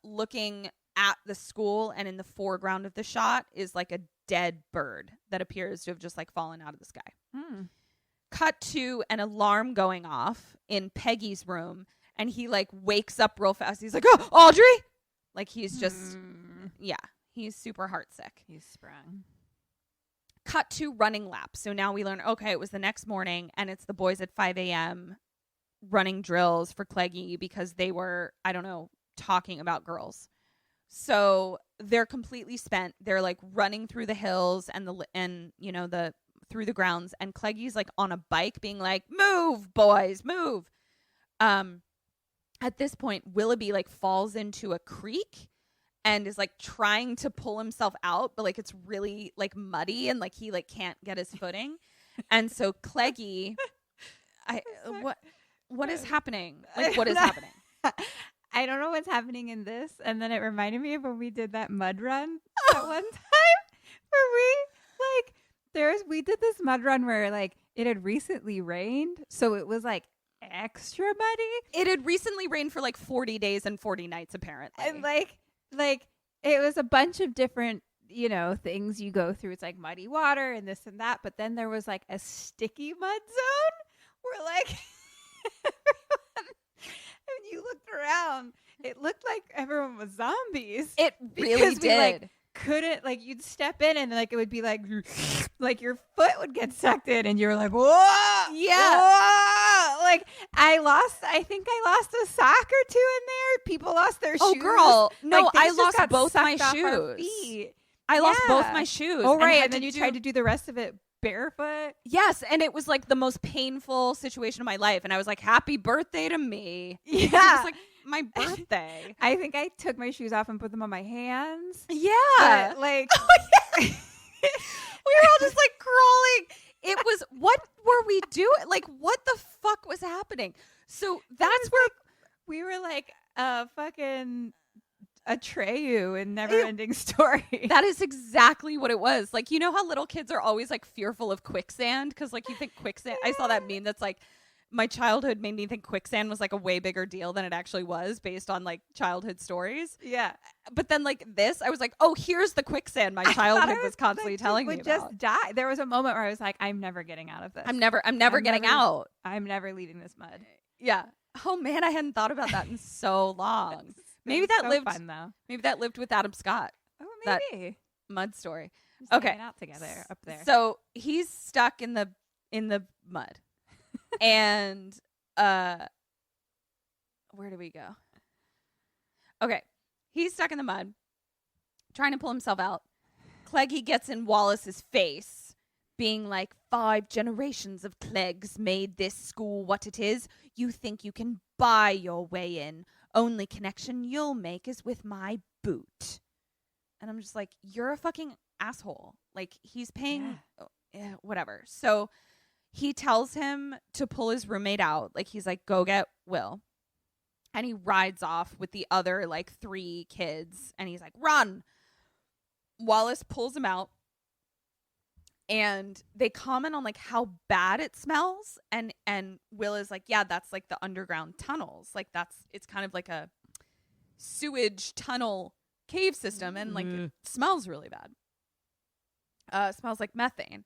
Speaker 2: looking at the school, and in the foreground of the shot is like a dead bird that appears to have just like fallen out of the sky. Cut to an alarm going off in Peggy's room, and he like wakes up real fast. He's like, oh, Audrey! Like he's just, yeah, he's super heartsick.
Speaker 1: He's sprung.
Speaker 2: Cut to running laps. So now we learn, okay, it was the next morning, and it's the boys at 5 a.m. running drills for Cleggy because they were, I don't know, talking about girls. So they're completely spent. They're like running through the hills and through the grounds, and Cleggy's like on a bike being like, move, boys, move. At this point, Willoughby like falls into a creek and is like trying to pull himself out, but like it's really like muddy and like he like can't get his footing. And so Cleggy, what is happening? Like, what is happening?
Speaker 1: I don't know what's happening in this. And then it reminded me of when we did that mud run that one time where we did this mud run where like it had recently rained. So it was like extra muddy.
Speaker 2: It had recently rained for like 40 days and 40 nights, apparently.
Speaker 1: And like it was a bunch of different, things you go through. It's like muddy water and this and that. But then there was like a sticky mud zone where like when you looked around, it looked like everyone was zombies.
Speaker 2: It really did.
Speaker 1: We, couldn't, you'd step in and it would be like your foot would get sucked in and you're like, whoa,
Speaker 2: yeah,
Speaker 1: whoa. I think I lost a sock or two in there. People lost their shoes.
Speaker 2: Oh, girl, no, I lost both my
Speaker 1: shoes.
Speaker 2: I lost both my shoes.
Speaker 1: Oh, right, and then you tried to do the rest of it barefoot.
Speaker 2: Yes, and it was like the most painful situation of my life, and I was like, happy birthday to me.
Speaker 1: Yeah,
Speaker 2: it was like my birthday.
Speaker 1: I think I took my shoes off and put them on my hands.
Speaker 2: Yeah,
Speaker 1: but, we
Speaker 2: were all just like crawling. It was, what were we doing? Like, what the fuck was happening? So that's where
Speaker 1: we were like fucking Atreyu in Never Ending Story.
Speaker 2: That is exactly what it was. Like, you know how little kids are always like fearful of quicksand because like you think quicksand. I saw that meme that's like, my childhood made me think quicksand was like a way bigger deal than it actually was based on like childhood stories.
Speaker 1: Yeah.
Speaker 2: But then like this, I was like, oh, here's the quicksand my childhood was constantly telling me about.
Speaker 1: Just die. There was a moment where I was like, I'm never getting out of this.
Speaker 2: I'm never getting out.
Speaker 1: I'm never leaving this mud.
Speaker 2: Yeah. Oh man, I hadn't thought about that in so long. Maybe that lived
Speaker 1: fun, though.
Speaker 2: Maybe that lived with Adam Scott.
Speaker 1: Oh, maybe.
Speaker 2: That mud story.
Speaker 1: Just
Speaker 2: okay.
Speaker 1: Hanging out together up there.
Speaker 2: So he's stuck in the mud. And where do we go? Okay. He's stuck in the mud, trying to pull himself out. Cleggy gets in Wallace's face, being like, 5 generations of Cleggs made this school what it is. You think you can buy your way in. Only connection you'll make is with my boot. And I'm just like, you're a fucking asshole. Like, he's paying, whatever. So he tells him to pull his roommate out. Like, he's like, go get Will. And he rides off with the other, 3 kids. And he's like, run. Wallace pulls him out. And they comment on, how bad it smells. And Will is like, yeah, that's, the underground tunnels. It's kind of like a sewage tunnel cave system. And, it smells really bad. Smells like methane.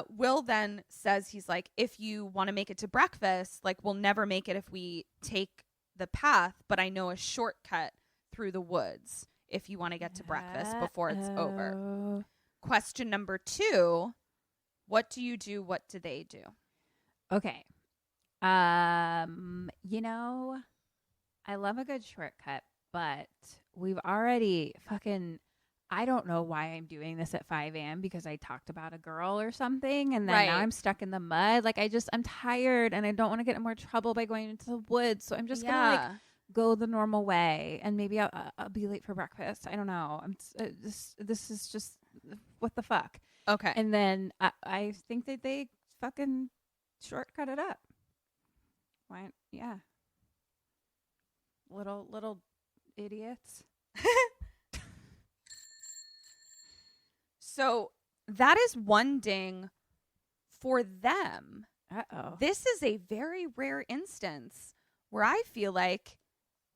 Speaker 2: Will then says, he's like, if you want to make it to breakfast, we'll never make it if we take the path, but I know a shortcut through the woods if you want to get to breakfast before it's over. Question number 2, what do you do? What do they do?
Speaker 1: Okay. You know, I love a good shortcut, but we've already I don't know why I'm doing this at 5 a.m. because I talked about a girl or something. And then now I'm stuck in the mud. Like I'm tired and I don't want to get in more trouble by going into the woods. So I'm just going to like go the normal way. And maybe I'll be late for breakfast. I don't know. This is just what the fuck.
Speaker 2: Okay.
Speaker 1: And then I think that they fucking shortcut it up. Why? Yeah. Little idiots.
Speaker 2: So that is one ding for them.
Speaker 1: Uh-oh.
Speaker 2: This is a very rare instance where I feel like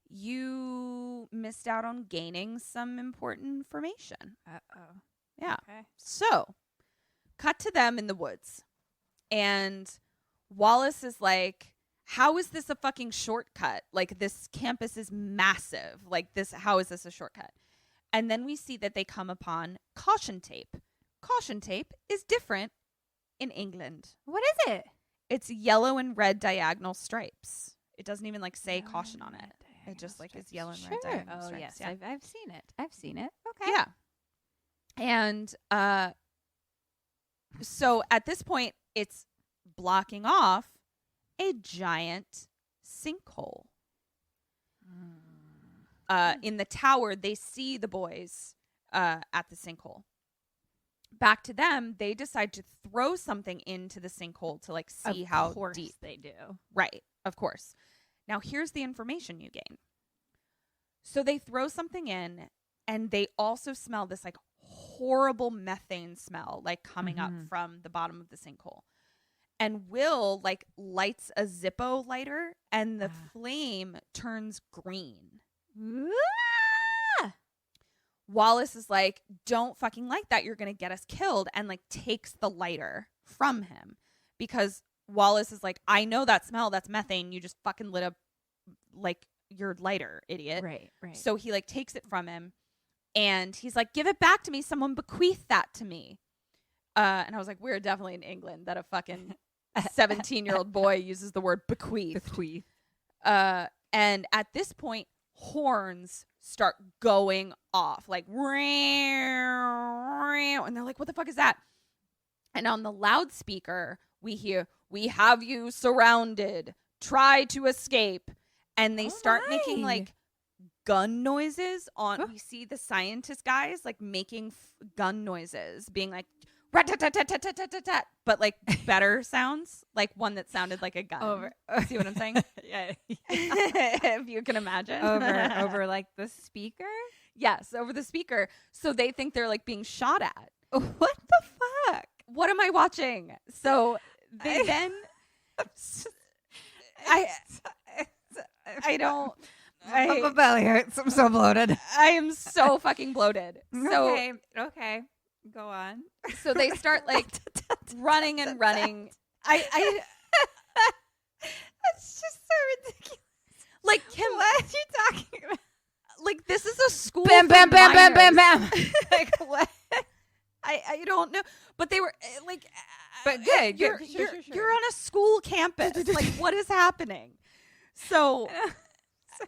Speaker 2: you missed out on gaining some important information.
Speaker 1: Uh-oh.
Speaker 2: Yeah.
Speaker 1: Okay.
Speaker 2: So, cut to them in the woods. And Wallace is like, how is this a fucking shortcut? Like, this campus is massive. Like, how is this a shortcut? And then we see that they come upon caution tape. Caution tape is different in England.
Speaker 1: What is it?
Speaker 2: It's yellow and red diagonal stripes. It doesn't even like say caution on it. It just like is yellow and red diagonal stripes.
Speaker 1: Yes,
Speaker 2: Yeah.
Speaker 1: I've seen it. I've seen it. Okay.
Speaker 2: Yeah. And so at this point, it's blocking off a giant sinkhole. In the tower, they see the boys at the sinkhole. Back to them, they decide to throw something into the sinkhole to like see how deep
Speaker 1: they do.
Speaker 2: Right, of course. Now, here's the information you gain. So they throw something in, and they also smell this like horrible methane smell like coming up from the bottom of the sinkhole. And Will like lights a Zippo lighter, and the flame turns green. Wallace is like, don't fucking light that. You're going to get us killed. And like takes the lighter from him because Wallace is like, I know that smell. That's methane. You just fucking lit up like your lighter, idiot.
Speaker 1: Right.
Speaker 2: So he like takes it from him and he's like, give it back to me. Someone bequeathed that to me. And I was like, we're definitely in England that a fucking 17-year-old boy uses the word bequeath. And at this point, horns start going off like, and they're like, what the fuck is that? And on the loudspeaker, we hear, we have you surrounded. Try to escape. And they start making like gun noises on. We see the scientist guys like making gun noises, being like, rat-tat-tat-tat-tat-tat-tat, but like better sounds, like one that sounded like a gun. See what I'm saying?
Speaker 1: Yeah.
Speaker 2: If you can imagine.
Speaker 1: Over like the speaker?
Speaker 2: Yes, over the speaker. So they think they're like being shot at.
Speaker 1: What the fuck?
Speaker 2: What am I watching? So they then I don't.
Speaker 1: My belly hurts. I'm so bloated.
Speaker 2: I am so fucking bloated. So
Speaker 1: okay. Go on.
Speaker 2: So they start like running and running. I That's just so ridiculous. Like Kim,
Speaker 1: what are you talking about?
Speaker 2: Like this is a school.
Speaker 1: Bam, bam, bam, bam, bam, bam.
Speaker 2: Like what? I don't know. But they were like,
Speaker 1: but good.
Speaker 2: You're on a school campus. Like what is happening? So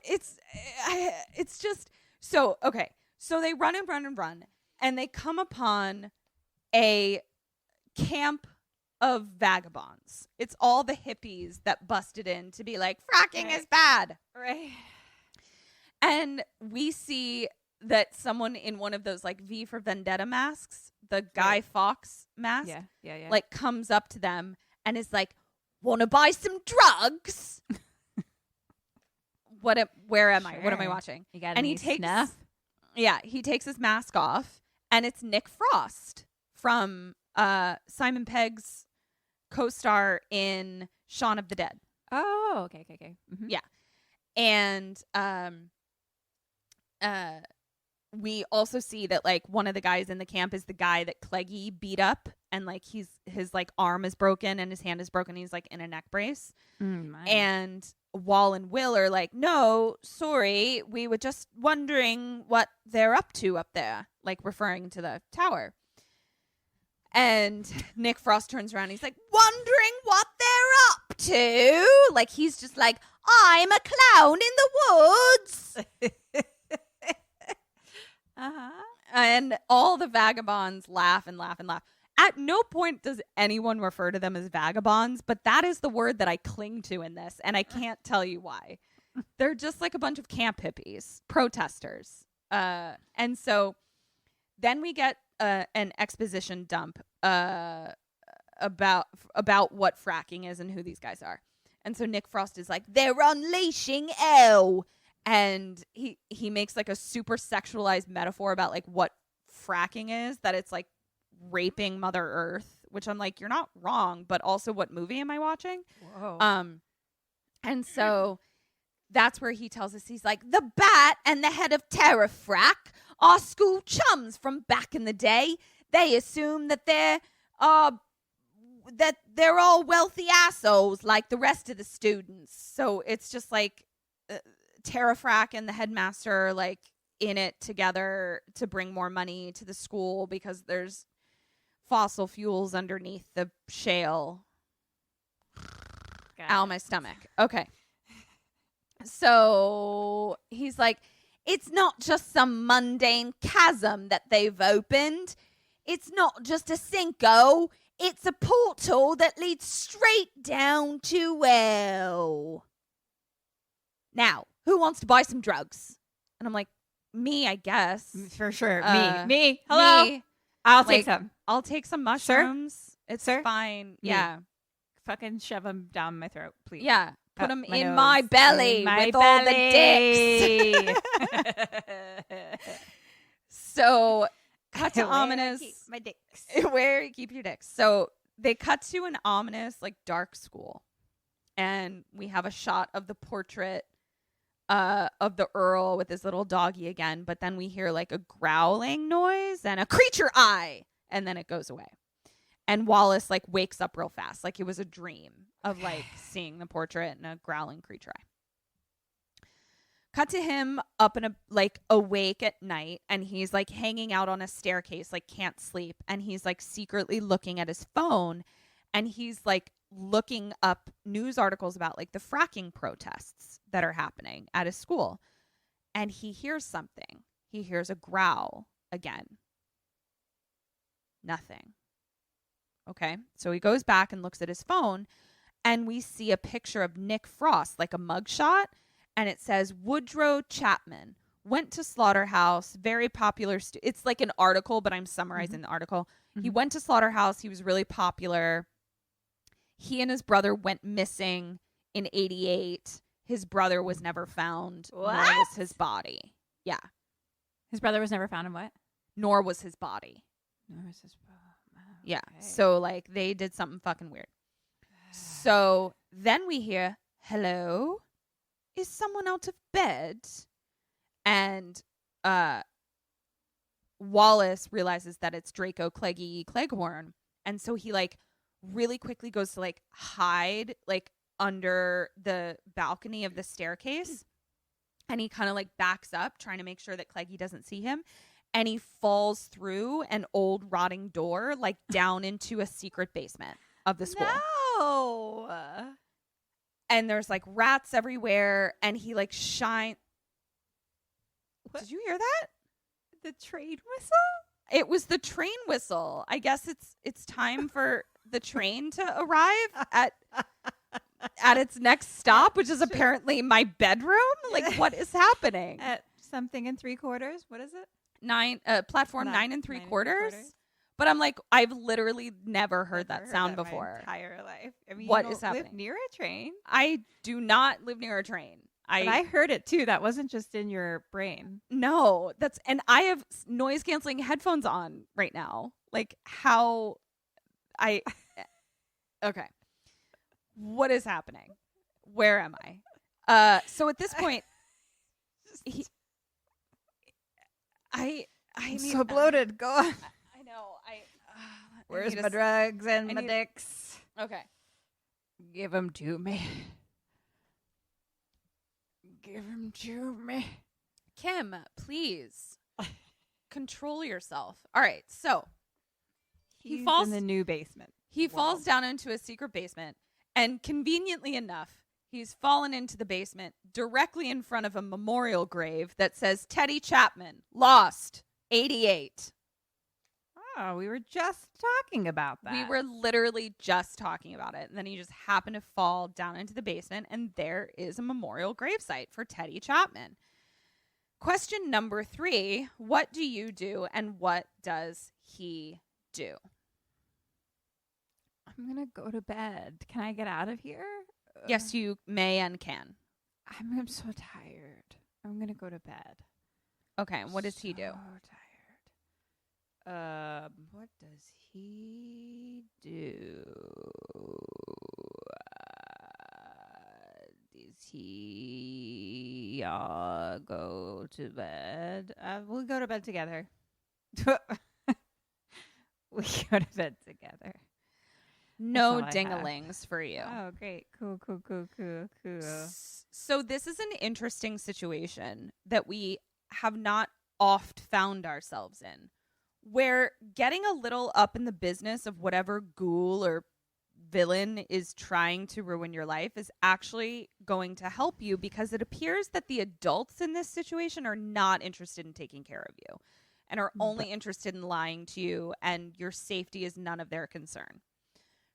Speaker 2: it's just so okay. So they run and run and run. And they come upon a camp of vagabonds. It's all the hippies that busted in to be like, fracking is bad.
Speaker 1: Right.
Speaker 2: And we see that someone in one of those like V for Vendetta masks, the Guy Fawkes mask, like comes up to them and is like, wanna buy some drugs? Where am I? What am I watching?
Speaker 1: You got
Speaker 2: and
Speaker 1: he takes snuff?
Speaker 2: Yeah, he takes his mask off. And it's Nick Frost from Simon Pegg's co-star in Shaun of the Dead.
Speaker 1: Oh, okay. Mm-hmm.
Speaker 2: Yeah. And we also see that like one of the guys in the camp is the guy that Cleggy beat up, and like his like arm is broken and his hand is broken. He's like in a neck brace. And Wall and Will are like, no, sorry, we were just wondering what they're up to up there, like referring to the tower. And Nick Frost turns around. He's like, wondering what they're up to? Like, he's just like, I'm a clown in the woods. And all the vagabonds laugh and laugh and laugh. At no point does anyone refer to them as vagabonds, but that is the word that I cling to in this, and I can't tell you why. They're just like a bunch of camp hippies, protesters. And so then we get an exposition dump about what fracking is and who these guys are. And so Nick Frost is like, they're unleashing hell. And he makes like a super sexualized metaphor about like what fracking is, that it's like raping Mother Earth, which I'm like, you're not wrong, but also what movie am I watching?
Speaker 1: Whoa.
Speaker 2: And so that's where he tells us, he's like, the Bat and the head of Terrafrack are school chums from back in the day. They assume that they're all wealthy assholes like the rest of the students. So it's just like Terrafrack and the headmaster are like in it together to bring more money to the school because there's fossil fuels underneath the shale. Ow, my stomach. Okay. So he's like, it's not just some mundane chasm that they've opened. It's not just a sinkhole. It's a portal that leads straight down to hell. Now, who wants to buy some drugs? And I'm like, me, I guess.
Speaker 1: For sure.
Speaker 2: Me.
Speaker 1: Hello.
Speaker 2: Me.
Speaker 1: I'll
Speaker 2: Like,
Speaker 1: take some.
Speaker 2: I'll take some mushrooms. It's
Speaker 1: Sir?
Speaker 2: fine.
Speaker 1: Me.
Speaker 2: Yeah.
Speaker 1: Fucking shove them down my throat, please.
Speaker 2: Yeah. Put
Speaker 1: Up
Speaker 2: them
Speaker 1: my
Speaker 2: in
Speaker 1: nose.
Speaker 2: my belly
Speaker 1: In my
Speaker 2: with all the dicks. So, cut to ominous.
Speaker 1: My dicks.
Speaker 2: Where you keep your dicks. So, they cut to an ominous, like, dark school. And we have a shot of the portrait of the Earl with his little doggy again. But then we hear, like, a growling noise and a creature eye. And then it goes away. And Wallace, like, wakes up real fast. Like, it was a dream of, like, seeing the portrait and a growling creature eye. Cut to him up in awake at night. And he's, like, hanging out on a staircase, like, can't sleep. And he's, like, secretly looking at his phone. And he's, like, looking up news articles about, like, the fracking protests that are happening at his school. And he hears something. He hears a growl again. Nothing. Okay, so he goes back and looks at his phone, and we see a picture of Nick Frost, like a mugshot, and it says, Woodrow Chapman went to Slaughterhouse, very popular. It's like an article, but I'm summarizing the article. He went to Slaughterhouse. He was really popular. He and his brother went missing in 1988. His brother was never found, nor was his body. Yeah.
Speaker 1: His brother was never found in what?
Speaker 2: Nor was his body.
Speaker 1: Nor was his brother.
Speaker 2: Yeah.
Speaker 1: Okay.
Speaker 2: So, like, they did something fucking weird. So then we hear, hello? Is someone out of bed? And Wallace realizes that it's Draco Cleggy Cleghorn. And so he, like, really quickly goes to, like, hide, like, under the balcony of the staircase. And he kind of, like, backs up, trying to make sure that Cleggy doesn't see him. And he falls through an old rotting door, like, down into a secret basement of the school.
Speaker 1: No.
Speaker 2: And there's, like, rats everywhere. And he, like, shine.
Speaker 1: What?
Speaker 2: Did you hear that?
Speaker 1: The train whistle?
Speaker 2: It was the train whistle. I guess it's time for the train to arrive at its next stop, which is apparently my bedroom. Like, what is happening?
Speaker 1: At something and 3/4. What is it?
Speaker 2: Platform 9 3/4. But I'm like, I've literally never heard that sound before.
Speaker 1: My entire life. I mean,
Speaker 2: What
Speaker 1: you
Speaker 2: is
Speaker 1: don't live
Speaker 2: happening?
Speaker 1: near a train.
Speaker 2: I do not live near a train.
Speaker 1: But I heard it too. That wasn't just in your brain.
Speaker 2: No, and I have noise canceling headphones on right now. Like, how okay. What is happening? Where am I? So at this point, I'm
Speaker 1: so bloated. Go on.
Speaker 2: I know.
Speaker 1: Where's my drugs and my dicks?
Speaker 2: Okay.
Speaker 1: Give them to me. Give him to me.
Speaker 2: Kim, please control yourself. All right, so
Speaker 1: He's
Speaker 2: falls
Speaker 1: in the new basement.
Speaker 2: He falls down into a secret basement, and conveniently enough, he's fallen into the basement directly in front of a memorial grave that says Teddy Chapman, lost, 88.
Speaker 1: Oh, we were just talking about that.
Speaker 2: We were literally just talking about it. And then he just happened to fall down into the basement, and there is a memorial gravesite for Teddy Chapman. Question number 3, what do you do, and what does he do?
Speaker 1: I'm going to go to bed. Can I get out of here?
Speaker 2: Yes, you may and can.
Speaker 1: I'm so tired. I'm going to go to bed.
Speaker 2: Okay, what does he do?
Speaker 1: So tired. What does he do? Does he go to bed? We'll go to bed together. We go to bed together.
Speaker 2: No
Speaker 1: all I have.
Speaker 2: dingalings for you.
Speaker 1: Oh, great. Cool.
Speaker 2: So this is an interesting situation that we have not oft found ourselves in, where getting a little up in the business of whatever ghoul or villain is trying to ruin your life is actually going to help you, because it appears that the adults in this situation are not interested in taking care of you and are only interested in lying to you, and your safety is none of their concern.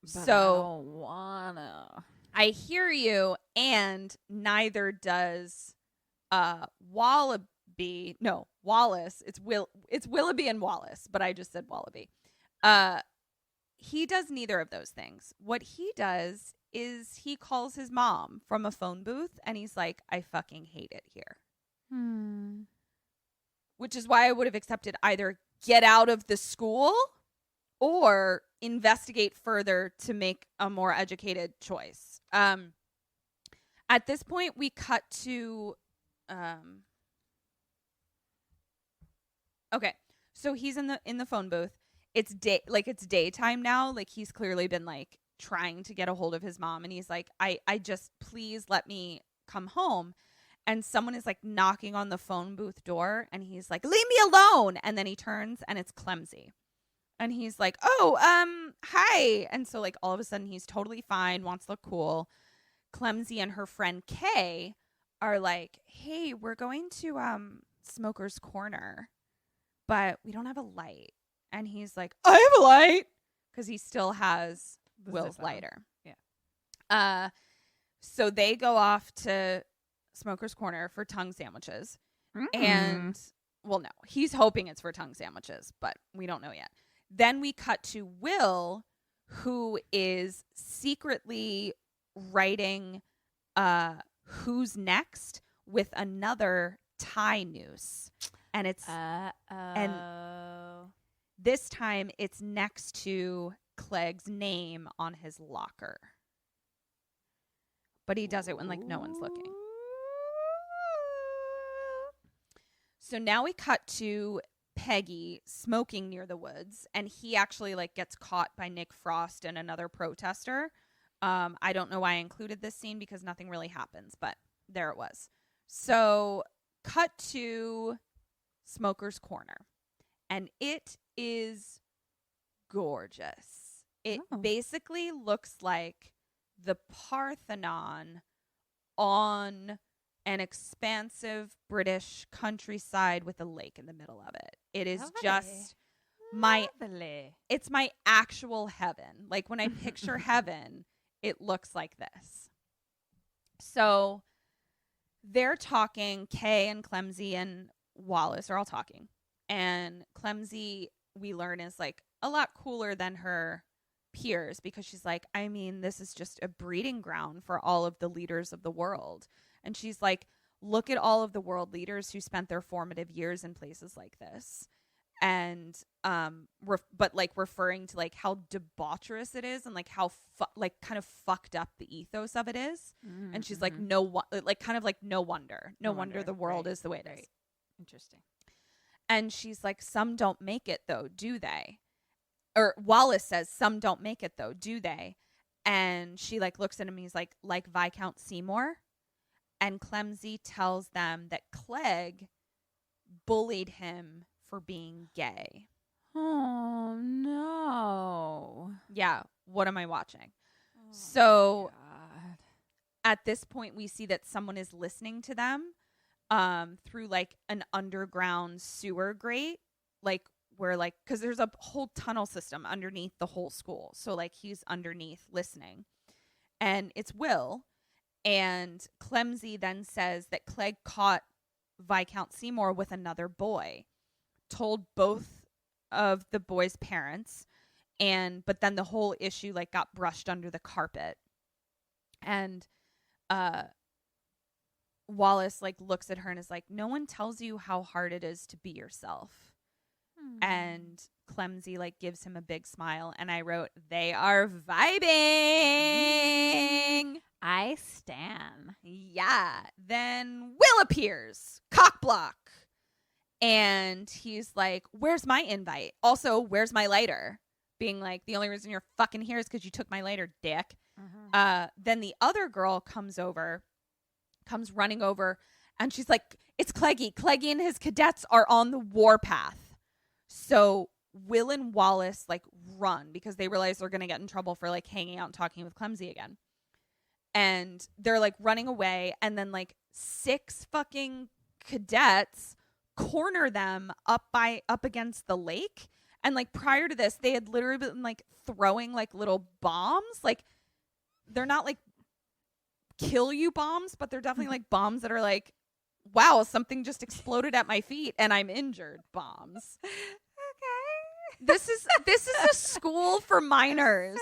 Speaker 1: But
Speaker 2: So
Speaker 1: I don't wanna.
Speaker 2: I hear you, and neither does Wallaby. No, Wallace. It's Willoughby and Wallace, but I just said Wallaby. He does neither of those things. What he does is he calls his mom from a phone booth, and he's like, I fucking hate it here. Which is why I would have accepted either get out of the school or investigate further to make a more educated choice. At this point, we cut to... Okay, so he's in the phone booth. It's daytime now. Like, he's clearly been like trying to get a hold of his mom, and he's like, I just, please let me come home. And someone is like knocking on the phone booth door, and he's like, leave me alone. And then he turns, and it's Clemsy. And he's like, oh, hi. And so like all of a sudden he's totally fine, wants to look cool. Clemsy and her friend Kay are like, hey, we're going to Smoker's Corner, but we don't have a light. And he's like, I have a light, because he still has Will's lighter.
Speaker 1: Yeah.
Speaker 2: So they go off to Smoker's Corner for tongue sandwiches. And, well, no, he's hoping it's for tongue sandwiches, but we don't know yet. Then we cut to Will, who is secretly writing Who's Next with another tie noose. And it's and this time it's next to Clegg's name on his locker. But he does it when like no one's looking. So now we cut to Peggy smoking near the woods, and he actually like gets caught by Nick Frost and another protester. I don't know why I included this scene because nothing really happens, but there it was. So cut to Smoker's Corner, and it is gorgeous. It basically looks like the Parthenon on an expansive British countryside with a lake in the middle of it. It is just it's my actual heaven. Like when I picture heaven, it looks like this. So they're talking, Kay and Clemsy and Wallace are all talking. And Clemsy, we learn, is like a lot cooler than her peers, because she's like, I mean, this is just a breeding ground for all of the leaders of the world. And she's like, look at all of the world leaders who spent their formative years in places like this. And but like referring to like how debaucherous it is, and like how like kind of fucked up the ethos of it is. And she's like, no wonder the world is the way it is.
Speaker 1: Interesting.
Speaker 2: And she's like, some don't make it though, do they? Or Wallace says, some don't make it though, do they? And she like looks at him, he's like Viscount Seymour. And Clemsy tells them that Clegg bullied him for being gay.
Speaker 1: Oh, no.
Speaker 2: Yeah, what am I watching?
Speaker 1: Oh,
Speaker 2: So
Speaker 1: God.
Speaker 2: at this point, we see that someone is listening to them through like an underground sewer grate, like where like, because there's a whole tunnel system underneath the whole school. So like he's underneath listening. And it's Will. And Clemsy then says that Clegg caught Viscount Seymour with another boy, told both of the boys' parents, but then the whole issue like got brushed under the carpet. And Wallace like looks at her and is like, no one tells you how hard it is to be yourself. And Clemsy like gives him a big smile, and I wrote, they are vibing.
Speaker 1: I stan.
Speaker 2: Yeah. Then Will appears, cock block, and he's like, where's my invite? Also, where's my lighter? Being like, the only reason you're fucking here is because you took my lighter, dick. Then the other girl comes running over, and she's like, it's Cleggy. Cleggy and his cadets are on the warpath. So Will and Wallace like run because they realize they're going to get in trouble for like hanging out and talking with Clemsy again. And they're like running away, and then like 6 fucking cadets corner them up against the lake. And like prior to this, they had literally been like throwing like little bombs. Like they're not like kill you bombs, but they're definitely like bombs that are like, wow, something just exploded at my feet and I'm injured bombs.
Speaker 1: Okay.
Speaker 2: This is a school for minors.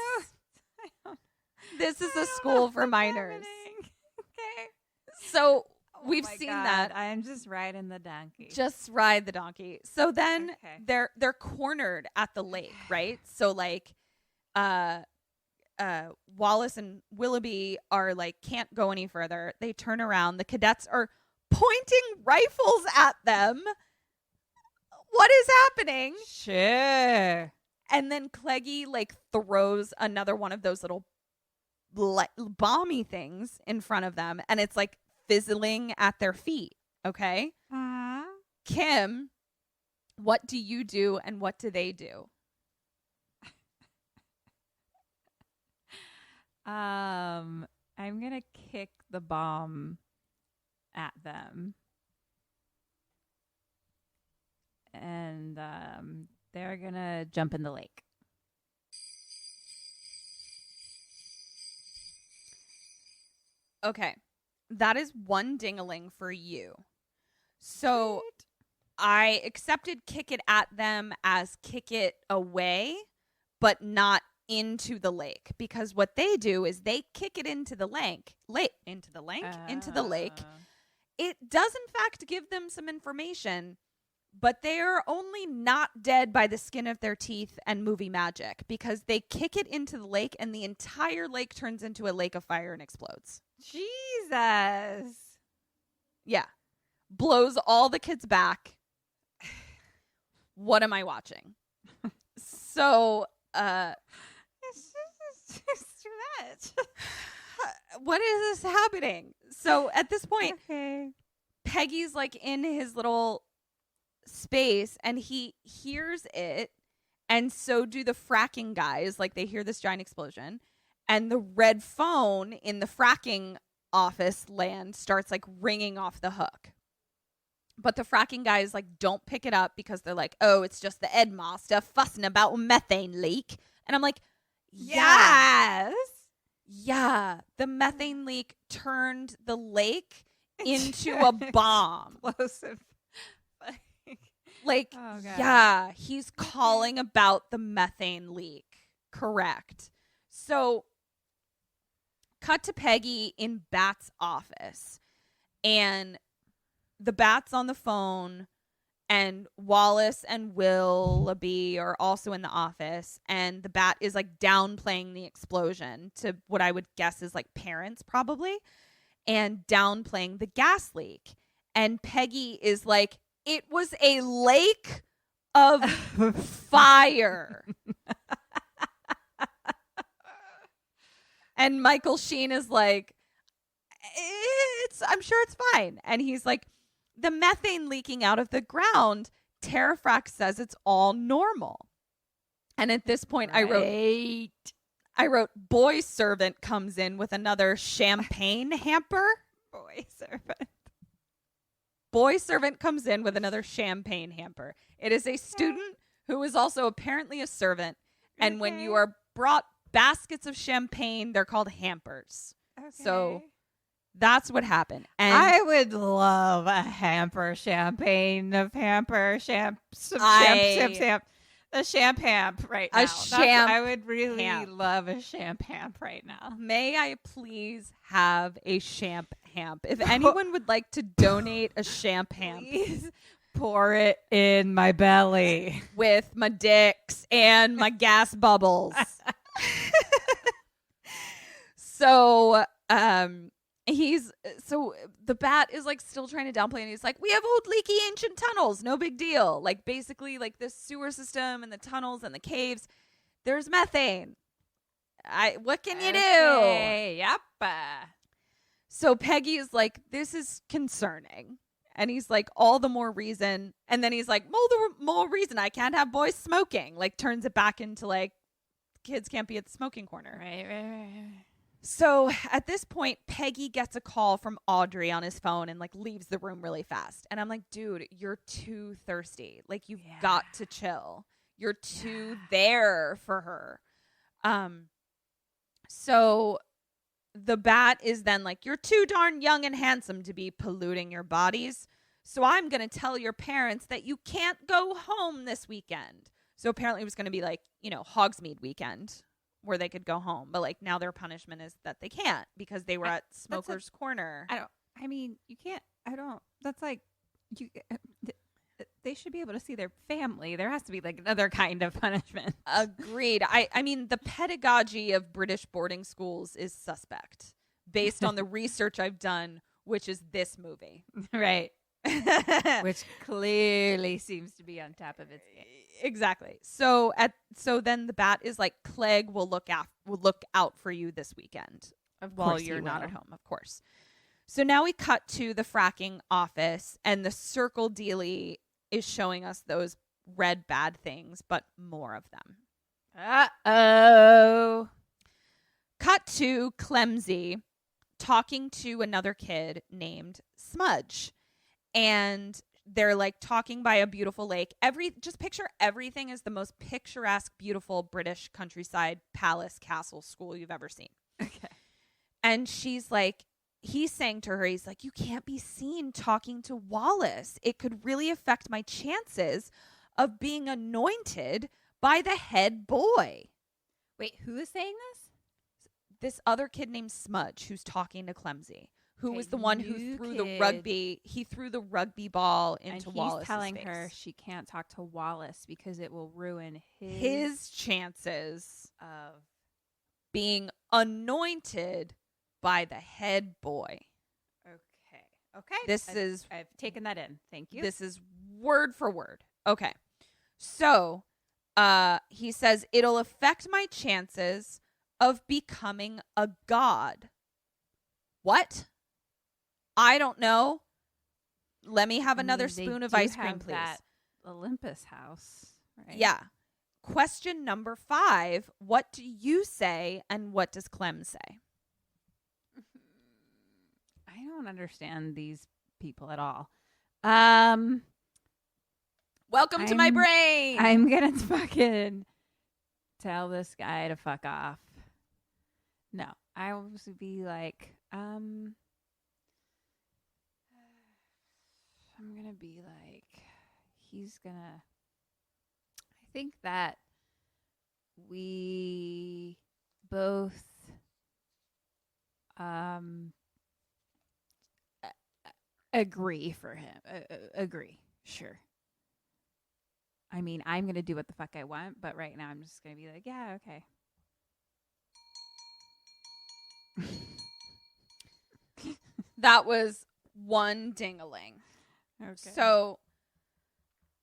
Speaker 2: This is a school for minors.
Speaker 1: Okay.
Speaker 2: So we've seen
Speaker 1: God.
Speaker 2: that.
Speaker 1: I'm just riding the donkey.
Speaker 2: Just ride the donkey. So then
Speaker 1: Okay.
Speaker 2: they're cornered at the lake, right? So like Wallace and Willoughby are like can't go any further. They turn around. The cadets are pointing rifles at them. What is happening?
Speaker 1: Sure.
Speaker 2: And then Cleggy like throws another one of those little bomby things in front of them, and it's like fizzling at their feet. Okay. Kim, what do you do and what do they do?
Speaker 1: I'm gonna kick the bomb at them, and they're gonna jump in the lake.
Speaker 2: Okay, that is one ding-a-ling for you. So I accepted kick it at them as kick it away, but not into the lake, because what they do is they kick it into the lake. Into the lake. It does in fact give them some information, but they are only not dead by the skin of their teeth and movie magic, because they kick it into the lake and the entire lake turns into a lake of fire and explodes.
Speaker 1: Jesus.
Speaker 2: Yeah. Blows all the kids back. What am I watching? So,
Speaker 1: It's just too much.
Speaker 2: what is this happening? So at this point,
Speaker 1: Okay.
Speaker 2: Peggy's like in his little space and he hears it, and so do the fracking guys. Like they hear this giant explosion, and the red phone in the fracking office land starts like ringing off the hook. But the fracking guys like don't pick it up because they're like, oh, it's just the Edmaster fussing about a methane leak. And I'm like, yes. Yeah, the methane leak turned the lake into a bomb.
Speaker 1: Explosive.
Speaker 2: Like,
Speaker 1: Oh, God.
Speaker 2: yeah, he's calling about the methane leak. Correct. So, cut to Peggy in Bat's office. And the Bat's on the phone, and Wallace and Willoughby are also in the office, and the Bat is like downplaying the explosion to what I would guess is like parents probably, and downplaying the gas leak. And Peggy is like, it was a lake of fire. And Michael Sheen is like, I'm sure it's fine. And he's like, the methane leaking out of the ground, Terrafrax says it's all normal. And at this point, I wrote, boy servant comes in with another champagne hamper. Boy servant comes in with another champagne hamper. It is a student who is also apparently a servant. And when you are brought baskets of champagne, they're called hampers. Okay. So that's what happened. And
Speaker 5: I would love a hamper champagne of hamper a champagne right now. I would really love a champagne right now.
Speaker 2: May I please have a champagne? If anyone would like to donate a champagne,
Speaker 5: please pour it in my belly
Speaker 2: with my dicks and my gas bubbles. So the bat is like still trying to downplay, and he's like, we have old leaky ancient tunnels, no big deal. Like basically like this sewer system and the tunnels and the caves, there's methane. What can you do?
Speaker 5: Yep.
Speaker 2: So Peggy is like, this is concerning. And he's like, all the more reason. And then he's like, more reason I can't have boys smoking. Like turns it back into like, kids can't be at the smoking corner.
Speaker 5: Right.
Speaker 2: So at this point, Peggy gets a call from Audrey on his phone and like leaves the room really fast. And I'm like, dude, you're too thirsty. Like you've got to chill. You're too there for her. So the bat is then like, you're too darn young and handsome to be polluting your bodies. So I'm going to tell your parents that you can't go home this weekend. So apparently it was going to be like, Hogsmeade weekend where they could go home. But like now their punishment is that they can't because they were at Smoker's Corner.
Speaker 5: That's like, they should be able to see their family. There has to be like another kind of punishment.
Speaker 2: Agreed. I mean, the pedagogy of British boarding schools is suspect based on the research I've done, which is this movie.
Speaker 5: Right. Which clearly seems to be on top of its game.
Speaker 2: Exactly. So then the bat is like, Clegg will look out for you this weekend while you're not at home, of course. So now we cut to the fracking office, and the circle dealie is showing us those red bad things, but more of them.
Speaker 5: Uh-oh.
Speaker 2: Cut to Clemsy talking to another kid named Smudge. And they're like talking by a beautiful lake. Just picture everything as the most picturesque, beautiful British countryside palace, castle, school you've ever seen.
Speaker 5: Okay.
Speaker 2: And she's like, he's saying to her, he's like, you can't be seen talking to Wallace. It could really affect my chances of being anointed by the head boy.
Speaker 5: Wait, who is saying this?
Speaker 2: This other kid named Smudge who's talking to Clemsy. Who was the one who threw the rugby? He threw the rugby ball into Wallace's
Speaker 1: he's telling
Speaker 2: face.
Speaker 1: her she can't talk to Wallace because it will ruin
Speaker 2: his chances of being anointed by the head boy.
Speaker 1: Okay. I've taken that in. Thank you.
Speaker 2: This is word for word. Okay. So, he says it'll affect my chances of becoming a god. What? I don't know. Let me have another spoon of ice cream, please.
Speaker 1: That Olympus house, right?
Speaker 2: Yeah. Question number 5. What do you say and what does Clem say?
Speaker 1: I don't understand these people at all.
Speaker 2: Welcome to my brain.
Speaker 1: I'm going to fucking tell this guy to fuck off. No, I would be like, I'm going to be like, I think that we both agree for him. Agree. Sure. I mean, I'm going to do what the fuck I want, but right now I'm just going to be like, yeah, okay.
Speaker 2: That was one ding-a-ling.
Speaker 1: Okay.
Speaker 2: So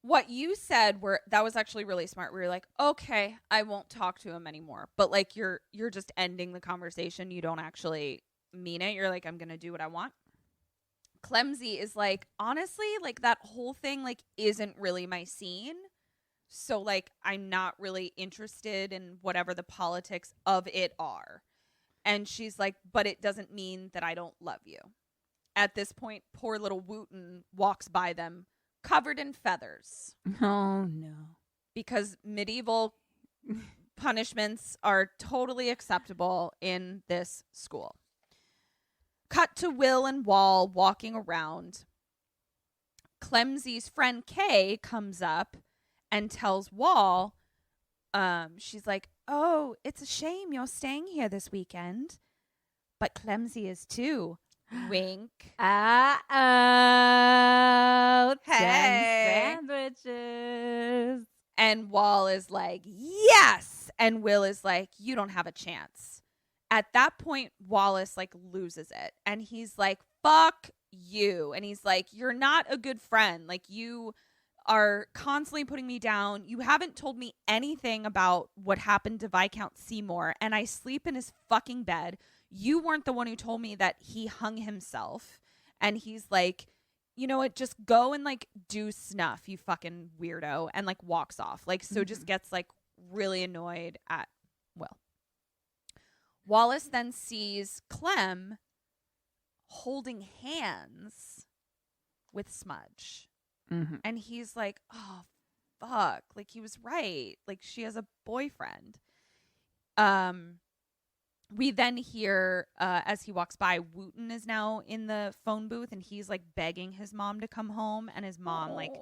Speaker 2: what you said that was actually really smart. We were like, okay, I won't talk to him anymore. But like you're just ending the conversation. You don't actually mean it. You're like, I'm going to do what I want. Clemsy is like, honestly, like that whole thing like isn't really my scene. So like I'm not really interested in whatever the politics of it are. And she's like, but it doesn't mean that I don't love you. At this point, poor little Wooten walks by them covered in feathers.
Speaker 1: Oh, no.
Speaker 2: Because medieval punishments are totally acceptable in this school. Cut to Will and Wall walking around. Clemsy's friend Kay comes up and tells Wall, she's like, oh, it's a shame you're staying here this weekend. But Clemsy is too. Wink.
Speaker 1: Uh-oh.
Speaker 2: Hey.
Speaker 1: Sandwiches.
Speaker 2: And Wall is like, yes. And Will is like, you don't have a chance. At that point, Wallace like loses it. And he's like, fuck you. And he's like, you're not a good friend. Like, you are constantly putting me down. You haven't told me anything about what happened to Viscount Seymour. And I sleep in his fucking bed. You weren't the one who told me that he hung himself. And he's like, you know what? Just go and like do snuff, you fucking weirdo. And like walks off. Like, so just gets like really annoyed at Will. Wallace then sees Clem holding hands with Smudge.
Speaker 1: Mm-hmm.
Speaker 2: And he's like, oh, fuck. Like, he was right. Like, she has a boyfriend. We then hear, as he walks by, Wooten is now in the phone booth, and he's, like, begging his mom to come home. And his mom, like,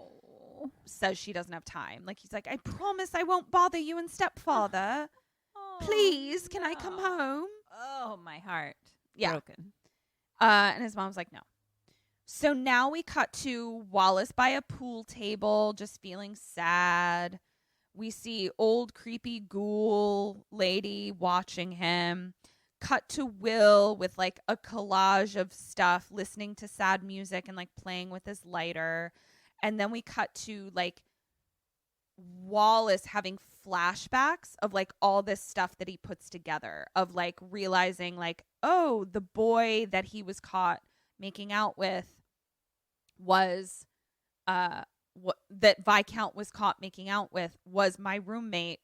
Speaker 2: says she doesn't have time. Like, he's like, I promise I won't bother you and stepfather. Please, can I come home?
Speaker 1: Oh, my heart.
Speaker 2: Yeah.
Speaker 1: Broken.
Speaker 2: And his mom's like, no. So now we cut to Wallace by a pool table, just feeling sad. We see old creepy ghoul lady watching him. Cut to Will with like a collage of stuff, listening to sad music and like playing with his lighter. And then we cut to like Wallace having flashbacks of like all this stuff that he puts together, of like realizing like, oh, the boy that he was caught making out with was that Viscount was caught making out with was my roommate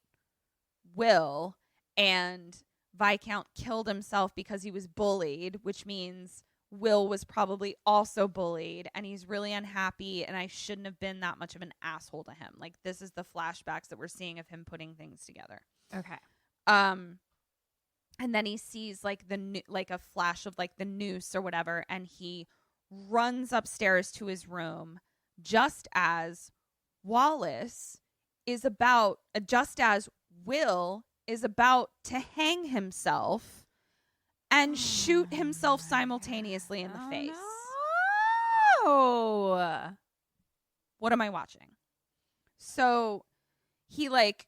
Speaker 2: Will, and Viscount killed himself because he was bullied, which means Will was probably also bullied, and he's really unhappy, and I shouldn't have been that much of an asshole to him. Like, this is the flashbacks that we're seeing of him putting things together.
Speaker 1: Okay.
Speaker 2: And then he sees like like a flash of like the noose or whatever, and he runs upstairs to his room just as Wallace is about, just as Will is about to hang himself and shoot himself simultaneously in the face.
Speaker 1: No.
Speaker 2: What am I watching? So he like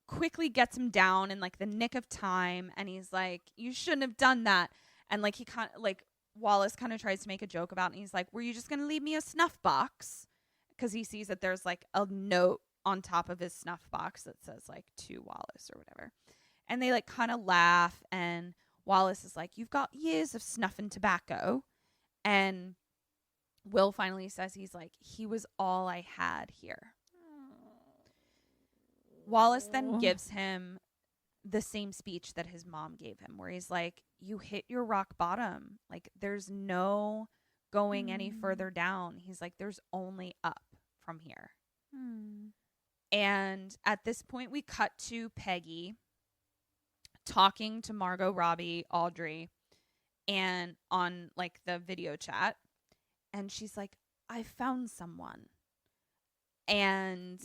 Speaker 2: quickly gets him down in like the nick of time, and he's like, you shouldn't have done that. And like he kind of like Wallace kind of tries to make a joke about it, and he's like, were you just gonna leave me a snuff box? Because he sees that there's like a note on top of his snuff box that says like to Wallace or whatever. And they like kind of laugh, and Wallace is like, you've got years of snuffing tobacco. And Will finally says, he's like, he was all I had here. Wallace then gives him the same speech that his mom gave him, where he's like, you hit your rock bottom. Like, there's no going any further down. He's like, there's only up from here. And at this point, we cut to Peggy talking to Margot Robbie, Audrey, and on like the video chat. And she's like, I found someone. And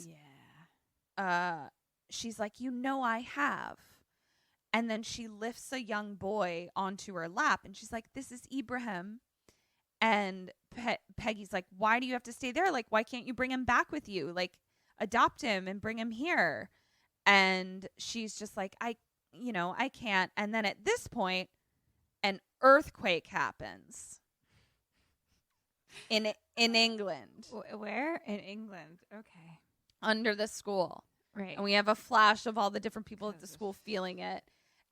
Speaker 2: she's like, you know, I have. And then she lifts a young boy onto her lap, and she's like, this is Ibrahim. And Peggy's like, why do you have to stay there? Like, why can't you bring him back with you? Like, adopt him and bring him here. And she's just like, I can't. And then at this point, an earthquake happens in England.
Speaker 1: Where? In England. Okay.
Speaker 2: Under the school.
Speaker 1: Right.
Speaker 2: And we have a flash of all the different people at the school feeling it.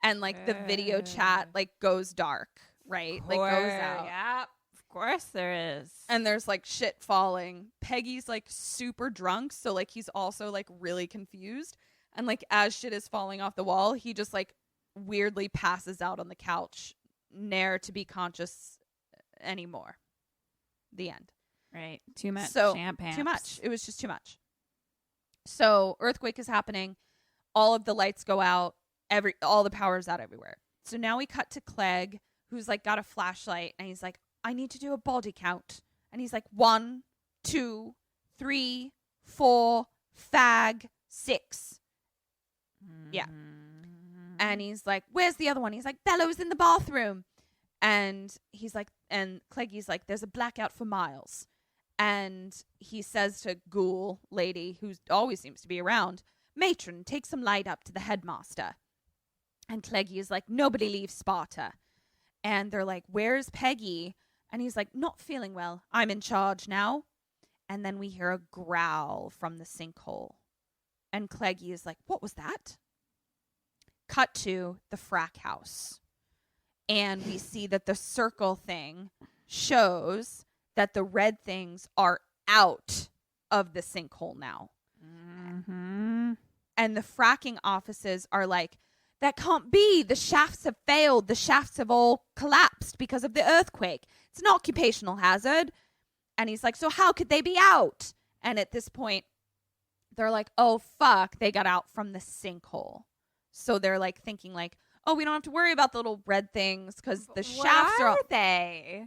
Speaker 2: And like the video chat like goes dark right? Like goes out.
Speaker 5: Yeah, of course there is.
Speaker 2: And there's like shit falling. Peggy's like super drunk, so like he's also like really confused. And like as shit is falling off the wall, he just like weirdly passes out on the couch, ne'er to be conscious anymore. The end.
Speaker 1: Right. Too much champagne.
Speaker 2: Too much. It was just too much. So earthquake is happening. All of the lights go out. All the power's out everywhere. So now we cut to Clegg, who's like got a flashlight, and he's like, I need to do a body count. And he's like, 1, 2, 3, 4, fag, 6. Yeah. And he's like, where's the other one? He's like, Bellow's in the bathroom. And he's like, and Cleggy's like, there's a blackout for miles. And he says to Ghoul lady, who always seems to be around, matron, take some light up to the headmaster. And Cleggy is like, nobody leaves Sparta. And they're like, where's Peggy? And he's like, not feeling well. I'm in charge now. And then we hear a growl from the sinkhole. And Cleggy is like, what was that? Cut to the frack house. And we see that the circle thing shows that the red things are out of the sinkhole now.
Speaker 5: Mm-hmm.
Speaker 2: And the fracking offices are like, that can't be. The shafts have failed. The shafts have all collapsed because of the earthquake. It's an occupational hazard. And he's like, so how could they be out? And at this point, they're like, oh, fuck, they got out from the sinkhole. So they're like thinking like, oh, we don't have to worry about the little red things because the shafts are
Speaker 5: they?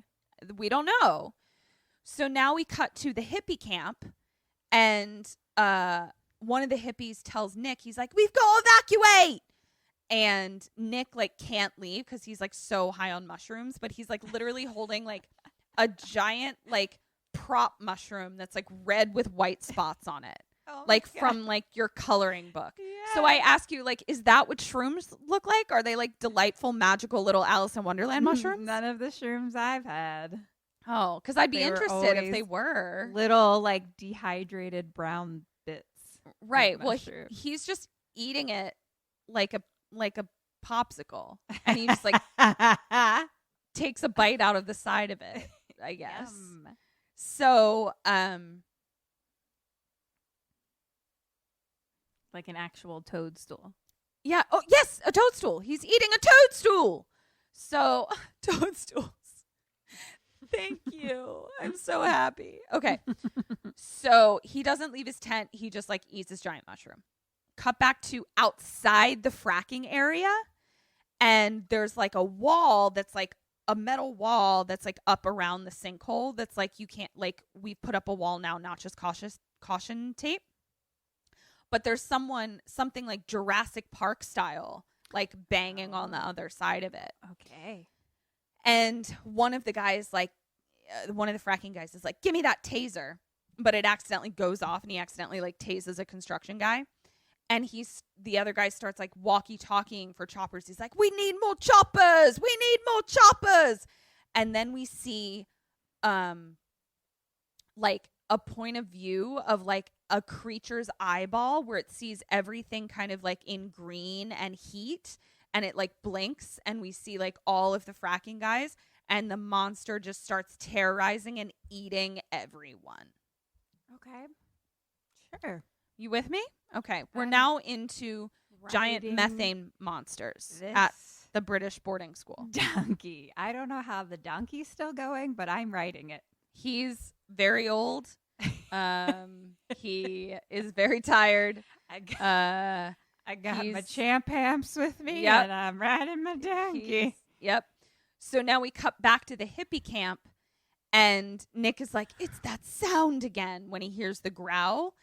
Speaker 2: We don't know. So now we cut to the hippie camp, and one of the hippies tells Nick, he's like, we've got to evacuate. And Nick like can't leave because he's like so high on mushrooms, but he's like literally holding like a giant like prop mushroom that's like red with white spots on it.
Speaker 5: Oh
Speaker 2: like from like your coloring book.
Speaker 5: Yeah.
Speaker 2: So I ask you, like, is that what shrooms look like? Are they like delightful, magical little Alice in Wonderland mushrooms?
Speaker 5: None of the shrooms I've had.
Speaker 2: Oh, because I'd be
Speaker 5: They were
Speaker 2: interested if
Speaker 5: always
Speaker 2: they were.
Speaker 5: Little like dehydrated brown bits.
Speaker 2: Right. Well,
Speaker 5: mushroom.
Speaker 2: he's just eating it like a popsicle, and he just like takes a bite out of the side of it, I guess.
Speaker 5: Yum.
Speaker 2: So,
Speaker 1: Like an actual toadstool.
Speaker 2: yeah. Oh, yes, a toadstool. He's eating a toadstool. So, toadstools. Thank you. I'm so happy. Okay. So, he doesn't leave his tent. He just like eats this giant mushroom. Cut back to outside the fracking area. And there's like a wall that's like a metal wall that's like up around the sinkhole. That's like, you can't like, we put up a wall now, not just caution tape. But there's something like Jurassic Park style, like banging on the other side of it.
Speaker 1: Okay.
Speaker 2: And one of the guys, like, one of the fracking guys is like, give me that taser. But it accidentally goes off, and he accidentally like tases a construction guy. And the other guy starts like walkie-talkieing for choppers. He's like, we need more choppers. We need more choppers. And then we see like a point of view of like a creature's eyeball where it sees everything kind of like in green and heat, and it like blinks, and we see like all of the fracking guys, and the monster just starts terrorizing and eating everyone.
Speaker 5: Okay. Sure.
Speaker 2: You with me? Okay. We're now into giant methane monsters at the British boarding school.
Speaker 5: Donkey. I don't know how the donkey's still going, but I'm writing it.
Speaker 2: He's very old. He is very tired.
Speaker 5: I got my champ amps with me,
Speaker 2: Yep.
Speaker 5: and I'm riding my donkey.
Speaker 2: Yep. So now we cut back to the hippie camp, and Nick is like, it's that sound again when he hears the growl.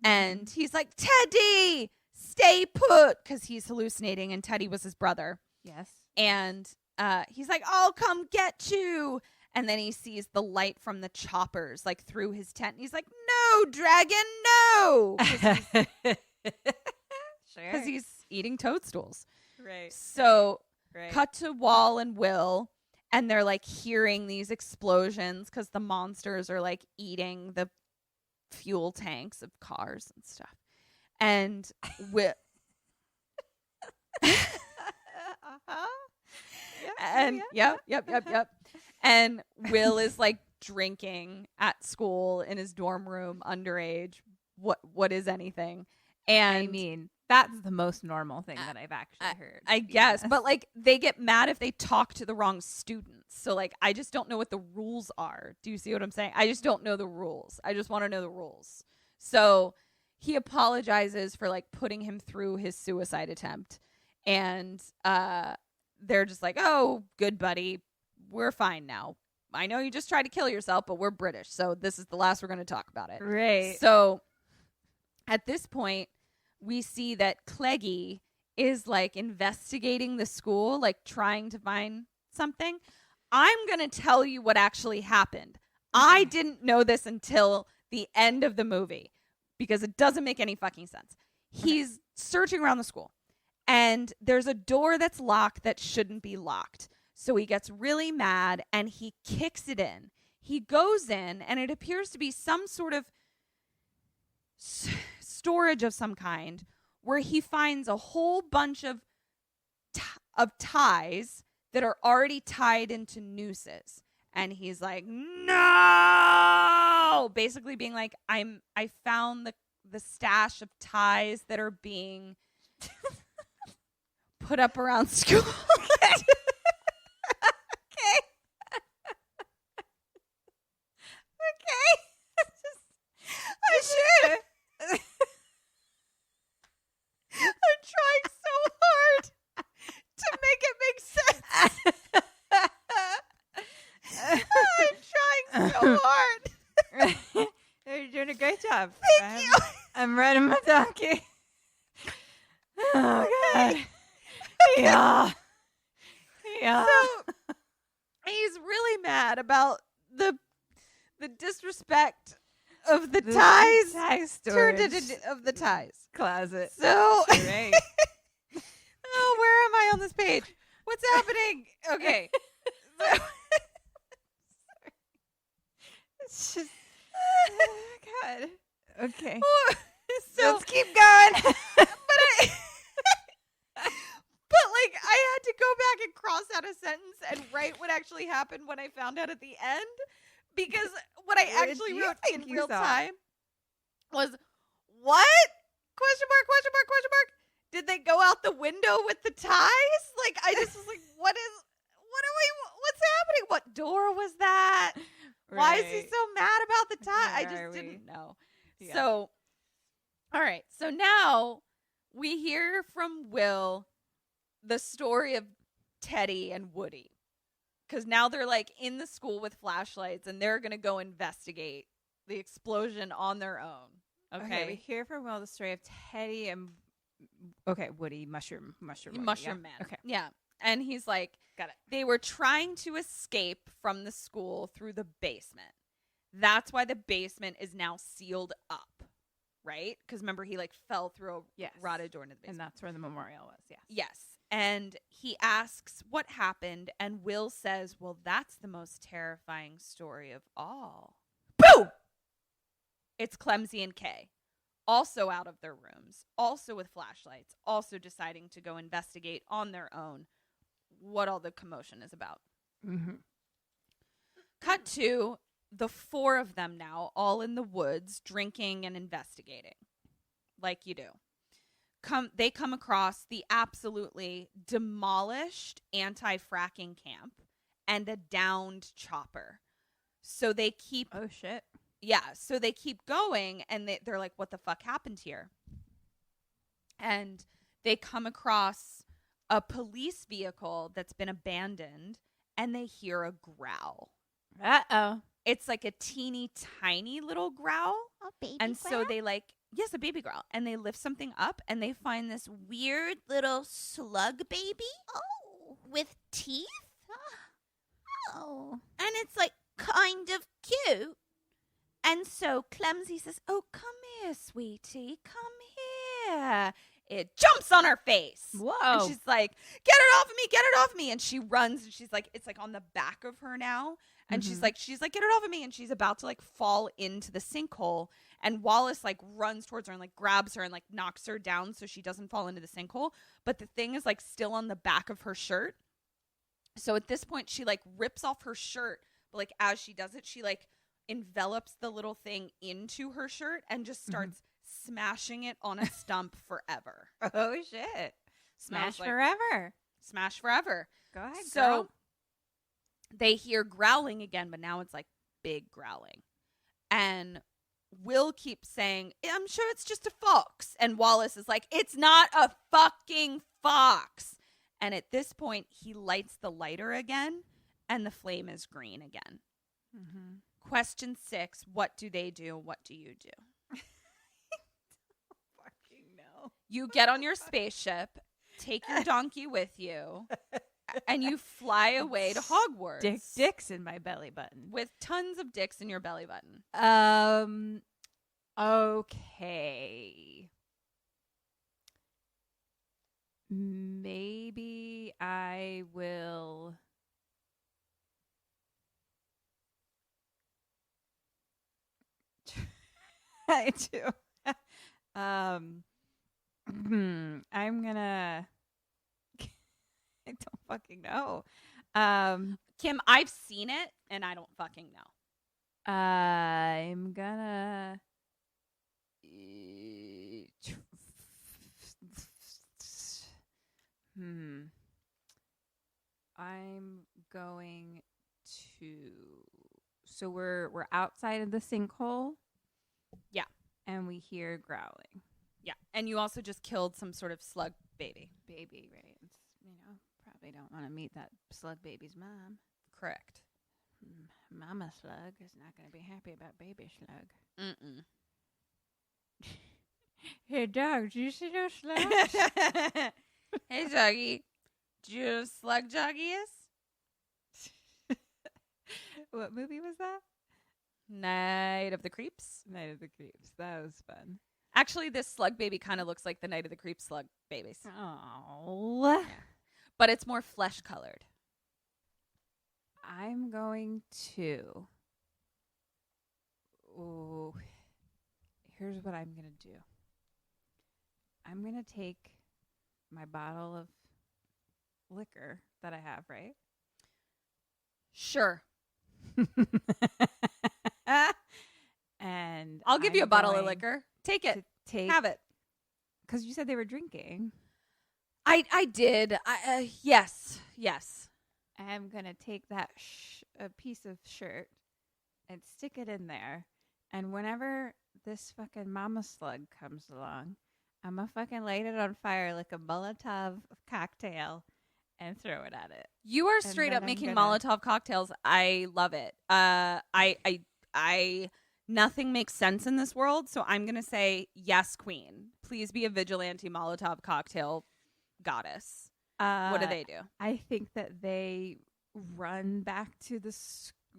Speaker 2: And he's like, Teddy, stay put, because he's hallucinating, and Teddy was his brother.
Speaker 1: Yes.
Speaker 2: And he's like, I'll come get you. And then he sees the light from the choppers like through his tent. And he's like, no, dragon, no. Because he's eating toadstools.
Speaker 5: Right.
Speaker 2: So
Speaker 5: right.
Speaker 2: cut to Wall and Will. And they're like hearing these explosions because the monsters are like eating the fuel tanks of cars and stuff. And Will.
Speaker 5: Yeah.
Speaker 2: And yep. And Will is like drinking at school in his dorm room, underage. What is anything? And
Speaker 5: I mean, that's the most normal thing that I've actually heard.
Speaker 2: I guess. But like they get mad if they talk to the wrong students. So like I just don't know what the rules are. Do you see what I'm saying? I just don't know the rules. I just want to know the rules. So he apologizes for like putting him through his suicide attempt. And they're just like, oh, good buddy. We're fine now. I know you just tried to kill yourself, but we're British. So this is the last we're going to talk about it.
Speaker 5: Right.
Speaker 2: So at this point, we see that Cleggy is like investigating the school, like trying to find something. I'm going to tell you what actually happened. I didn't know this until the end of the movie because it doesn't make any fucking sense. He's searching around the school and there's a door that's locked that shouldn't be locked. So he gets really mad and he kicks it in. He goes in and it appears to be some sort of storage of some kind where he finds a whole bunch of ties that are already tied into nooses. And he's like, no, basically being like, I found the stash of ties that are being put up around school. Okay. I should. I'm trying so hard to make it make sense. I'm trying so hard.
Speaker 5: You're doing a great job.
Speaker 2: Thank you.
Speaker 5: I'm riding my donkey. Oh, God. Yeah.
Speaker 2: So he's really mad about the disrespect of the ties turned of the ties
Speaker 5: closet.
Speaker 2: So
Speaker 5: Right.
Speaker 2: oh, where am I on this page? What's happening? Okay. So,
Speaker 5: It's just God. Okay.
Speaker 2: so
Speaker 5: Let's keep going.
Speaker 2: But like I had to go back and cross out a sentence and write what actually happened when I found out at the end. Because what I actually wrote in real time was, what? Question mark. Did they go out the window with the ties? Like, I just was like, what's happening? What door was that?
Speaker 5: Right.
Speaker 2: Why is he so mad about the tie? I
Speaker 5: Where are
Speaker 2: just
Speaker 5: we?
Speaker 2: didn't know.
Speaker 5: Yeah.
Speaker 2: So, all right. So now we hear from Will the story of Teddy and Woody. Because now they're like in the school with flashlights and they're going to go investigate the explosion on their own.
Speaker 5: Okay, we hear from Will the story of Teddy and Woody, mushroom Woody,
Speaker 2: Mushroom
Speaker 5: yeah.
Speaker 2: Man.
Speaker 5: Okay.
Speaker 2: Yeah. And he's like,
Speaker 5: Got it.
Speaker 2: They were trying to escape from the school through the basement. That's why the basement is now sealed up, right? Because remember, he like fell through a rotted door into the basement.
Speaker 5: And that's where the memorial was, yes.
Speaker 2: Yes. And he asks what happened, and Will says, well, that's the most terrifying story of all. Boom! It's Clemsy and Kay, also out of their rooms, also with flashlights, also deciding to go investigate on their own what all the commotion is about.
Speaker 5: Mm-hmm.
Speaker 2: Cut to the four of them now, all in the woods, drinking and investigating, like you do. They come across the absolutely demolished anti-fracking camp and a downed chopper. So they keep...
Speaker 5: Oh, shit.
Speaker 2: Yeah, so they keep going, and they're like, what the fuck happened here? And they come across a police vehicle that's been abandoned, and they hear a growl.
Speaker 5: Uh-oh.
Speaker 2: It's like a teeny tiny little growl.
Speaker 4: Oh, baby
Speaker 2: And
Speaker 4: growl?
Speaker 2: so they like... Yes, a baby growl. And they lift something up and they find this weird little slug baby.
Speaker 4: Oh, with teeth? Oh.
Speaker 2: And it's like kind of cute. And so Clemsy says, oh, come here, sweetie. Come here. It jumps on her face.
Speaker 5: Whoa.
Speaker 2: And she's like, get it off of me. Get it off of me. And she runs and she's like, it's like on the back of her now. And she's like, get it off of me. And she's about to like fall into the sinkhole. And Wallace like runs towards her and like grabs her and like knocks her down so she doesn't fall into the sinkhole. But the thing is like still on the back of her shirt. So at this point, she like rips off her shirt, but like as she does it, she like envelops the little thing into her shirt and just starts smashing it on a stump forever.
Speaker 5: Oh shit! Smash
Speaker 2: like,
Speaker 5: forever.
Speaker 2: Smash forever.
Speaker 5: Go ahead.
Speaker 2: So
Speaker 5: girl.
Speaker 2: they hear growling again, but now it's like big growling, and Will keeps saying, "I'm sure it's just a fox," and Wallace is like, "It's not a fucking fox." And at this point, he lights the lighter again, and the flame is green again.
Speaker 5: Mm-hmm.
Speaker 2: Question 6, what do they do? What do you do?
Speaker 5: I don't fucking know.
Speaker 2: You get on your spaceship, take your donkey with you, and you fly away to Hogwarts.
Speaker 5: Dicks in my belly button.
Speaker 2: With tons of dicks in your belly button.
Speaker 5: Okay. Maybe I will. I do. I'm gonna. I don't fucking know.
Speaker 2: Kim, I've seen it, and I don't fucking know.
Speaker 5: I'm gonna. I'm going to. So we're outside of the sinkhole.
Speaker 2: Yeah.
Speaker 5: And we hear growling.
Speaker 2: Yeah. And you also just killed some sort of slug baby.
Speaker 5: Baby, right? It's, probably don't want to meet that slug baby's mom.
Speaker 2: Correct.
Speaker 5: Mama slug is not going to be happy about baby slug.
Speaker 2: Mm-mm.
Speaker 5: Hey, dog, do you see those slugs?
Speaker 2: Hey, doggy. Do you know what slug doggy is?
Speaker 5: What movie was that?
Speaker 2: Night of the Creeps.
Speaker 5: Night of the Creeps. That was fun.
Speaker 2: Actually, this slug baby kind of looks like the Night of the Creeps slug babies.
Speaker 5: Oh.
Speaker 2: Yeah. But it's more flesh colored.
Speaker 5: I'm going to. Oh. Here's what I'm going to do. I'm going to take my bottle of liquor that I have, right?
Speaker 2: Sure.
Speaker 5: And
Speaker 2: I'll give you a bottle of liquor. Take it. Have it.
Speaker 5: Because you said they were drinking.
Speaker 2: I did. Yes.
Speaker 5: I'm going to take that a piece of shirt and stick it in there. And whenever this fucking mama slug comes along, I'm going to fucking light it on fire like a Molotov cocktail and throw it at it.
Speaker 2: You are straight up making Molotov cocktails. I love it. I nothing makes sense in this world, so I'm going to say yes, queen. Please be a vigilante Molotov cocktail goddess. What do they do?
Speaker 5: I think that they run back to the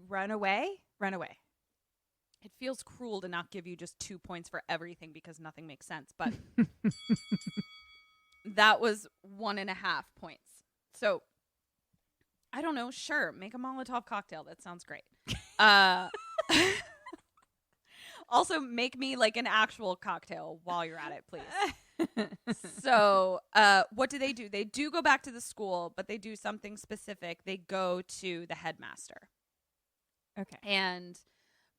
Speaker 5: run away.
Speaker 2: It feels cruel to not give you just 2 points for everything because nothing makes sense, but that was 1.5 points. So I don't know. Sure, make a Molotov cocktail. That sounds great. Also, make me like an actual cocktail while you're at it, please. So what do? They do go back to the school, but they do something specific. They go to the headmaster.
Speaker 5: Okay.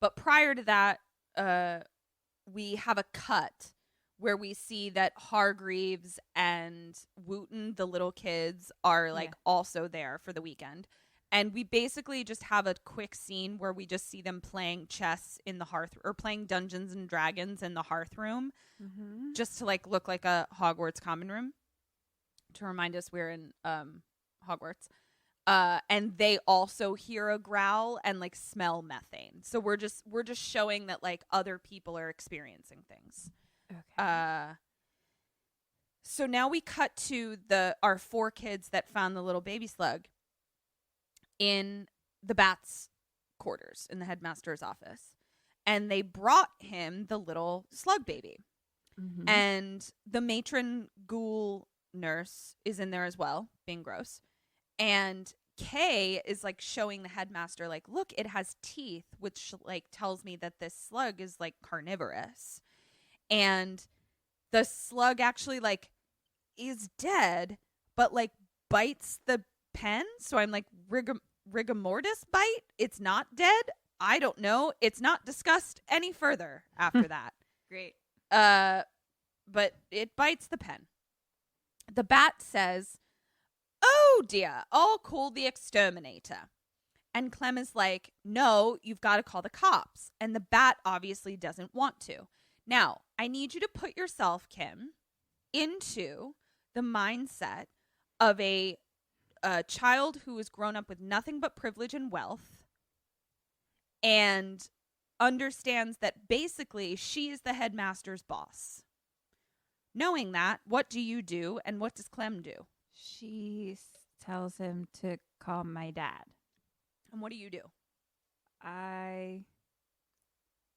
Speaker 2: But prior to that, we have a cut where we see that Hargreaves and Wooten, the little kids, are like also there for the weekend. And we basically just have a quick scene where we just see them playing chess in the hearth or playing Dungeons and Dragons in the hearth room, just to like look like a Hogwarts common room to remind us we're in Hogwarts. And they also hear a growl and like smell methane. So we're just showing that like other people are experiencing things.
Speaker 5: Okay.
Speaker 2: So now we cut to our 4 kids that found the little baby slug in the Bats' quarters in the headmaster's office. And they brought him the little slug baby.
Speaker 5: Mm-hmm.
Speaker 2: And the matron ghoul nurse is in there as well, being gross. And Kay is like showing the headmaster, like, look, it has teeth, which like tells me that this slug is like carnivorous. And the slug actually like is dead, but like bites the pen. So I'm like, rigor mortis bite? It's not dead? I don't know. It's not discussed any further after that.
Speaker 5: Great.
Speaker 2: But it bites the pen. The bat says, "Oh dear, I'll call the exterminator." And Clem is like, "No, you've got to call the cops." And the bat obviously doesn't want to. Now, I need you to put yourself, Kim, into the mindset of a child who has grown up with nothing but privilege and wealth and understands that basically she is the headmaster's boss. Knowing that, what do you do and what does Clem do?
Speaker 5: She tells him to call my dad.
Speaker 2: And what do you do?
Speaker 5: I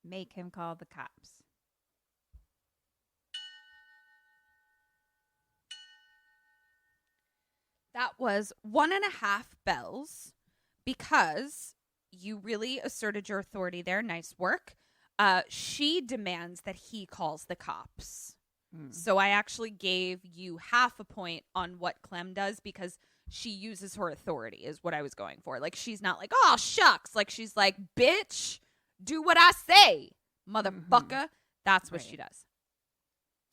Speaker 5: make him call the cops.
Speaker 2: That was 1.5 bells because you really asserted your authority there. Nice work. She demands that he calls the cops. So I actually gave you 0.5 point on what Clem does because she uses her authority is what I was going for. Like, she's not like, "Oh, shucks." Like, she's like, "Bitch, do what I say, motherfucker." That's what she does.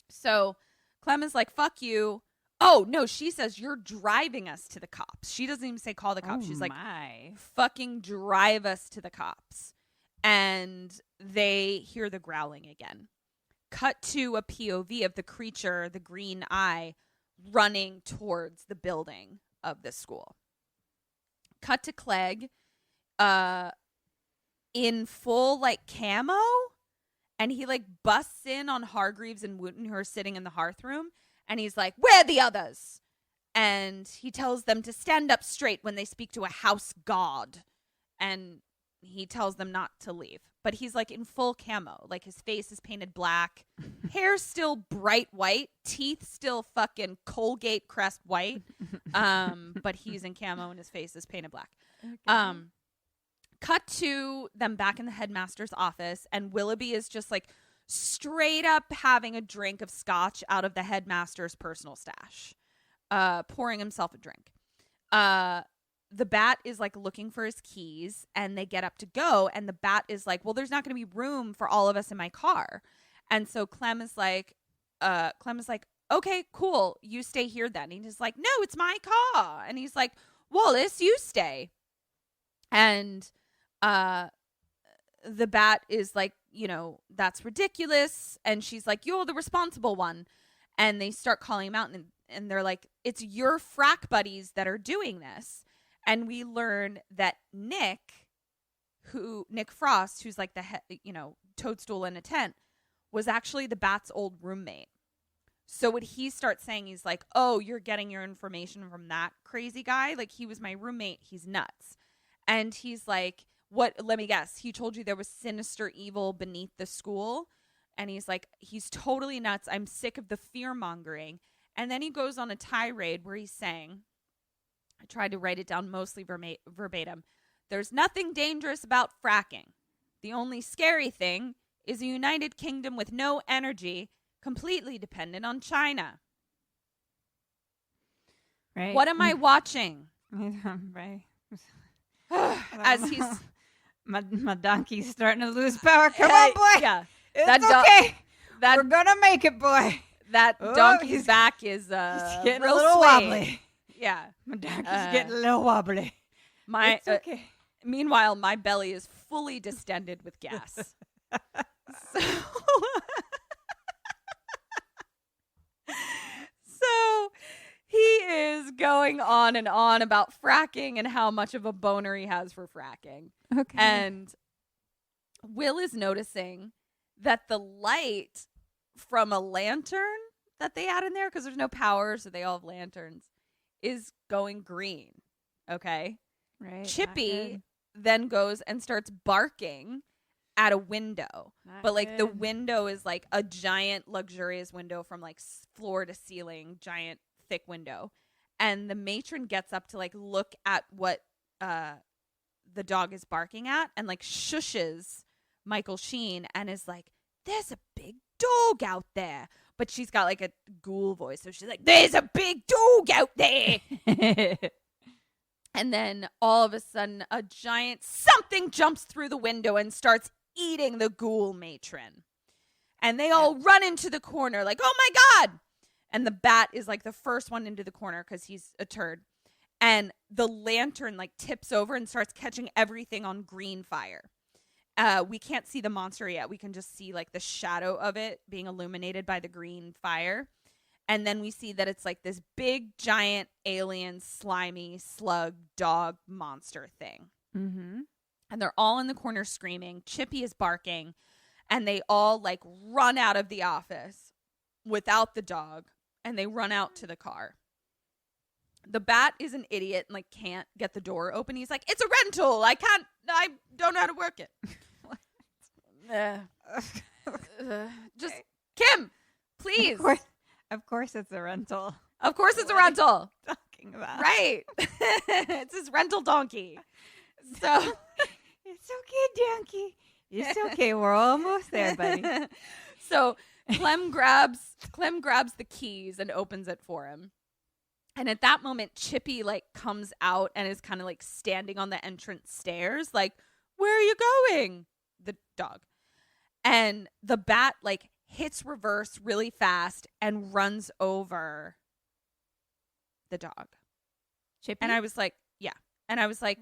Speaker 2: So Clem is like, "Fuck you." Oh, no, she says, "You're driving us to the cops." She doesn't even say call the cops. She's like, "Fucking drive us to the cops." And they hear the growling again. Cut to a POV of the creature, the green eye, running towards the building of the school. Cut to Clegg in full, like, camo. And he, like, busts in on Hargreaves and Wooten, who are sitting in the hearth room. And he's like, "Where are the others?" And he tells them to stand up straight when they speak to a house god. And he tells them not to leave. But he's like in full camo. Like, his face is painted black. Hair's still bright white. Teeth still fucking Colgate Crest white. But he's in camo and his face is painted black. Okay. Cut to them back in the headmaster's office. And Willoughby is just like straight up having a drink of scotch out of the headmaster's personal stash. Pouring himself a drink. The bat is like looking for his keys and they get up to go. And the bat is like, "Well, there's not going to be room for all of us in my car." And so Clem is like, "Okay, cool. You stay here then." And he's like, "No, it's my car." And he's like, "Wallace, you stay." And the bat is like, "That's ridiculous." And she's like, "You're the responsible one." And they start calling him out and they're like, "It's your frack buddies that are doing this." And we learn that Nick Frost, who's like the toadstool in a tent, was actually the bat's old roommate. So what he starts saying, he's like, "Oh, you're getting your information from that crazy guy? Like, he was my roommate. He's nuts." And he's like, "What? Let me guess. He told you there was sinister evil beneath the school?" And he's like, "He's totally nuts. I'm sick of the fear mongering." And then he goes on a tirade where he's saying, I tried to write it down mostly verbatim. "There's nothing dangerous about fracking. The only scary thing is a United Kingdom with no energy, completely dependent on China."
Speaker 5: Right.
Speaker 2: What am I watching?
Speaker 5: Right.
Speaker 2: As he's...
Speaker 5: my donkey's starting to lose power. Come on, boy.
Speaker 2: Yeah.
Speaker 5: It's okay. We're going to make it, boy.
Speaker 2: That donkey's back is
Speaker 5: he's getting
Speaker 2: real
Speaker 5: a little
Speaker 2: swayed.
Speaker 5: wobbly.
Speaker 2: Yeah.
Speaker 5: My donkey's getting a little wobbly.
Speaker 2: It's
Speaker 5: okay.
Speaker 2: Meanwhile, my belly is fully distended with gas. So he is going on and on about fracking and how much of a boner he has for fracking.
Speaker 5: Okay.
Speaker 2: And Will is noticing that the light from a lantern that they had in there, because there's no power, so they all have lanterns, is going green. Okay.
Speaker 5: Right.
Speaker 2: Chippy then goes and starts barking at a window. But like the window is like a giant luxurious window from like floor to ceiling, giant thick window. And the matron gets up to like look at what the dog is barking at and like shushes Michael Sheen and is like, "There's a big dog out there." But she's got like a ghoul voice. So she's like, "There's a big dog out there." And then all of a sudden, a giant something jumps through the window and starts eating the ghoul matron. And they all run into the corner like, oh my God. And the bat is like the first one into the corner because he's a turd. And the lantern like tips over and starts catching everything on green fire. We can't see the monster yet. We can just see like the shadow of it being illuminated by the green fire. And then we see that it's like this big, giant, alien, slimy, slug, dog monster thing.
Speaker 5: Mm-hmm.
Speaker 2: And they're all in the corner screaming. Chippy is barking. And they all like run out of the office without the dog. And they run out to the car. The bat is an idiot and like can't get the door open. He's like, it's a rental. I don't know how to work it. Just Kim, please.
Speaker 5: Of course it's a rental.
Speaker 2: Of course it's a rental.
Speaker 5: Talking about.
Speaker 2: Right. It's his rental donkey. So
Speaker 5: It's okay, donkey. It's okay. We're almost there, buddy.
Speaker 2: So Clem grabs the keys and opens it for him. And at that moment, Chippy like comes out and is kind of like standing on the entrance stairs, like, where are you going? The dog. And the bat like hits reverse really fast and runs over the dog.
Speaker 5: Chippy?
Speaker 2: And I was like, yeah. And I was like,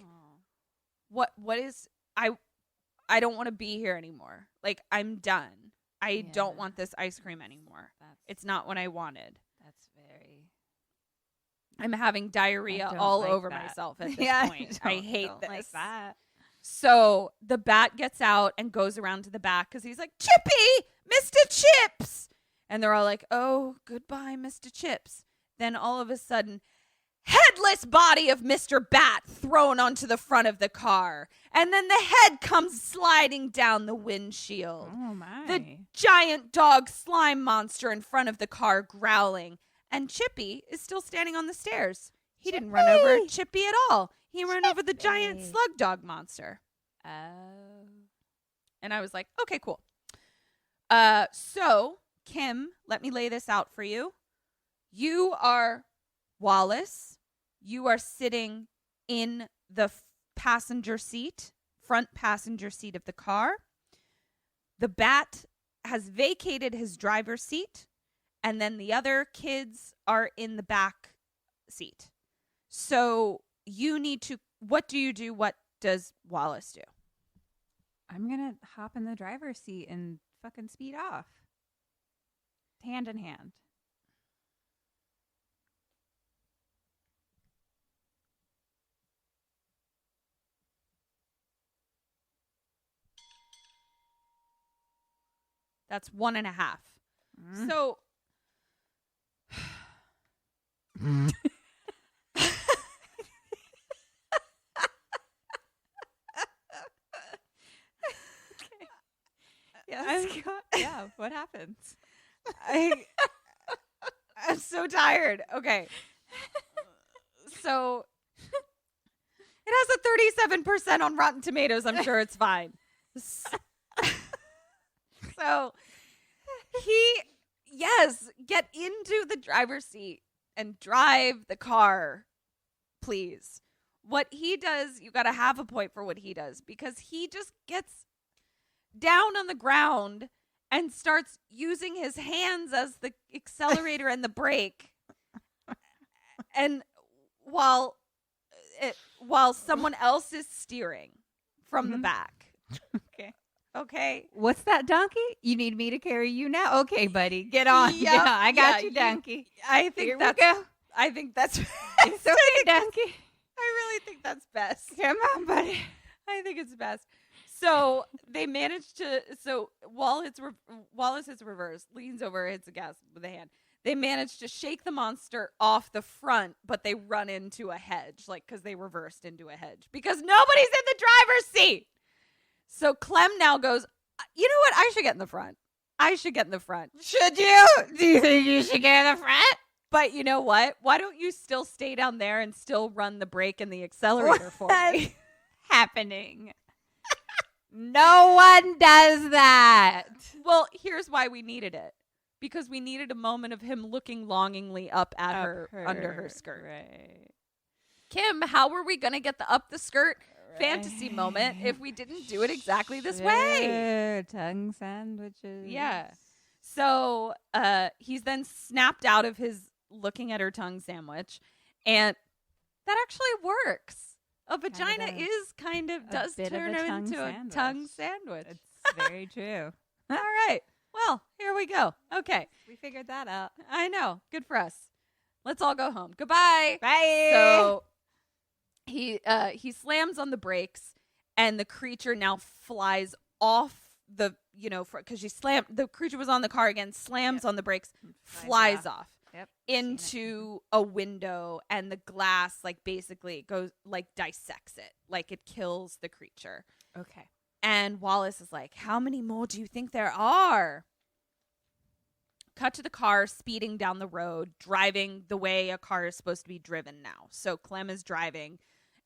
Speaker 2: what is, I don't want to be here anymore. Like, I'm done. I don't want this ice cream anymore. It's not what I wanted.
Speaker 5: That's very.
Speaker 2: I'm having diarrhea all over myself at this point. I hate this.
Speaker 5: Like that.
Speaker 2: So the bat gets out and goes around to the back because he's like, Chippy, Mr. Chips. And they're all like, oh, goodbye, Mr. Chips. Then all of a sudden, headless body of Mr. Bat thrown onto the front of the car. And then the head comes sliding down the windshield.
Speaker 5: Oh, my.
Speaker 2: The giant dog slime monster in front of the car growling. And Chippy is still standing on the stairs. He didn't run over Chippy at all. He ran over the giant slug dog monster.
Speaker 5: Oh.
Speaker 2: And I was like, okay, cool. So, Kim, let me lay this out for you. You are Wallace. You are sitting in the passenger seat, front passenger seat of the car. The bat has vacated his driver's seat. And then the other kids are in the back seat. So you need to, what do you do? What does Wallace do?
Speaker 5: I'm going to hop in the driver's seat and fucking speed off. Hand in hand.
Speaker 2: That's 1.5. So
Speaker 5: Yeah, what happens?
Speaker 2: I'm so tired. Okay. So it has a 37% on Rotten Tomatoes. I'm sure it's fine. So get into the driver's seat and drive the car, please. What he does, you got to have a point for what he does, because he just gets down on the ground and starts using his hands as the accelerator and the brake. And while someone else is steering from the back. Okay.
Speaker 5: What's that, donkey? You need me to carry you now? Okay, buddy. Get on.
Speaker 2: Yep.
Speaker 5: Yeah, I got you, donkey.
Speaker 2: I think
Speaker 5: Here
Speaker 2: that's
Speaker 5: we go.
Speaker 2: I think that's
Speaker 5: It's okay, donkey.
Speaker 2: I really think that's best.
Speaker 5: Come on, buddy.
Speaker 2: I think it's best. So they managed to. So Wallace hits reverse, leans over, hits the gas with a hand. They managed to shake the monster off the front, but they run into a hedge, like because they reversed into a hedge because nobody's in the driver's seat. So Clem now goes, you know what? I should get in the front. Should you?
Speaker 5: Do you think you should get in the front?
Speaker 2: But you know what? Why don't you still stay down there and still run the brake and the accelerator for me?
Speaker 5: Happening. No one does that.
Speaker 2: Well, here's why we needed it. Because we needed a moment of him looking longingly up at her under her skirt.
Speaker 5: Right.
Speaker 2: Kim, how were we going to get the up the skirt fantasy moment if we didn't get the up the skirt fantasy moment if we didn't do it exactly this way?
Speaker 5: Tongue sandwiches.
Speaker 2: Yeah. So he's then snapped out of his looking at her tongue sandwich, and that actually works. A vagina does turn into a tongue sandwich.
Speaker 5: It's very true.
Speaker 2: All right. Well, here we go. Okay.
Speaker 5: We figured that out.
Speaker 2: I know. Good for us. Let's all go home. Goodbye.
Speaker 5: Bye.
Speaker 2: So he slams on the brakes, and the creature now flies off the, because the creature was on the car again, slams on the brakes, flies off.
Speaker 5: Yep.
Speaker 2: Into a window, and the glass basically goes dissects it, it kills the creature.
Speaker 5: Okay.
Speaker 2: And Wallace is like, how many more do you think there are? Cut to the car speeding down the road, driving the way a car is supposed to be driven now. So Clem is driving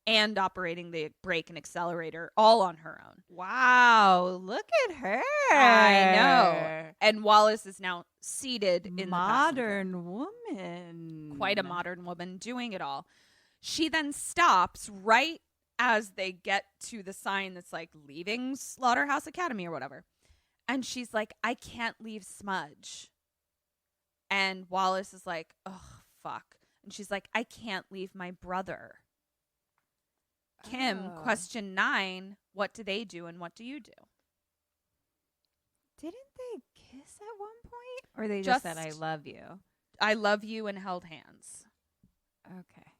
Speaker 2: and operating the brake and accelerator all on her own.
Speaker 5: Wow, look at her.
Speaker 2: I know. And Wallace is now seated in the
Speaker 5: modern woman.
Speaker 2: Quite a modern woman doing it all. She then stops right as they get to the sign that's leaving Slaughterhouse Academy or whatever. And she's like, I can't leave Smudge. And Wallace is like, oh, fuck. And she's like, I can't leave my brother. Kim, question 9, what do they do and what do you do?
Speaker 5: Didn't they kiss at one point? Or they just said, I love you?
Speaker 2: I love you and held hands.
Speaker 5: Okay.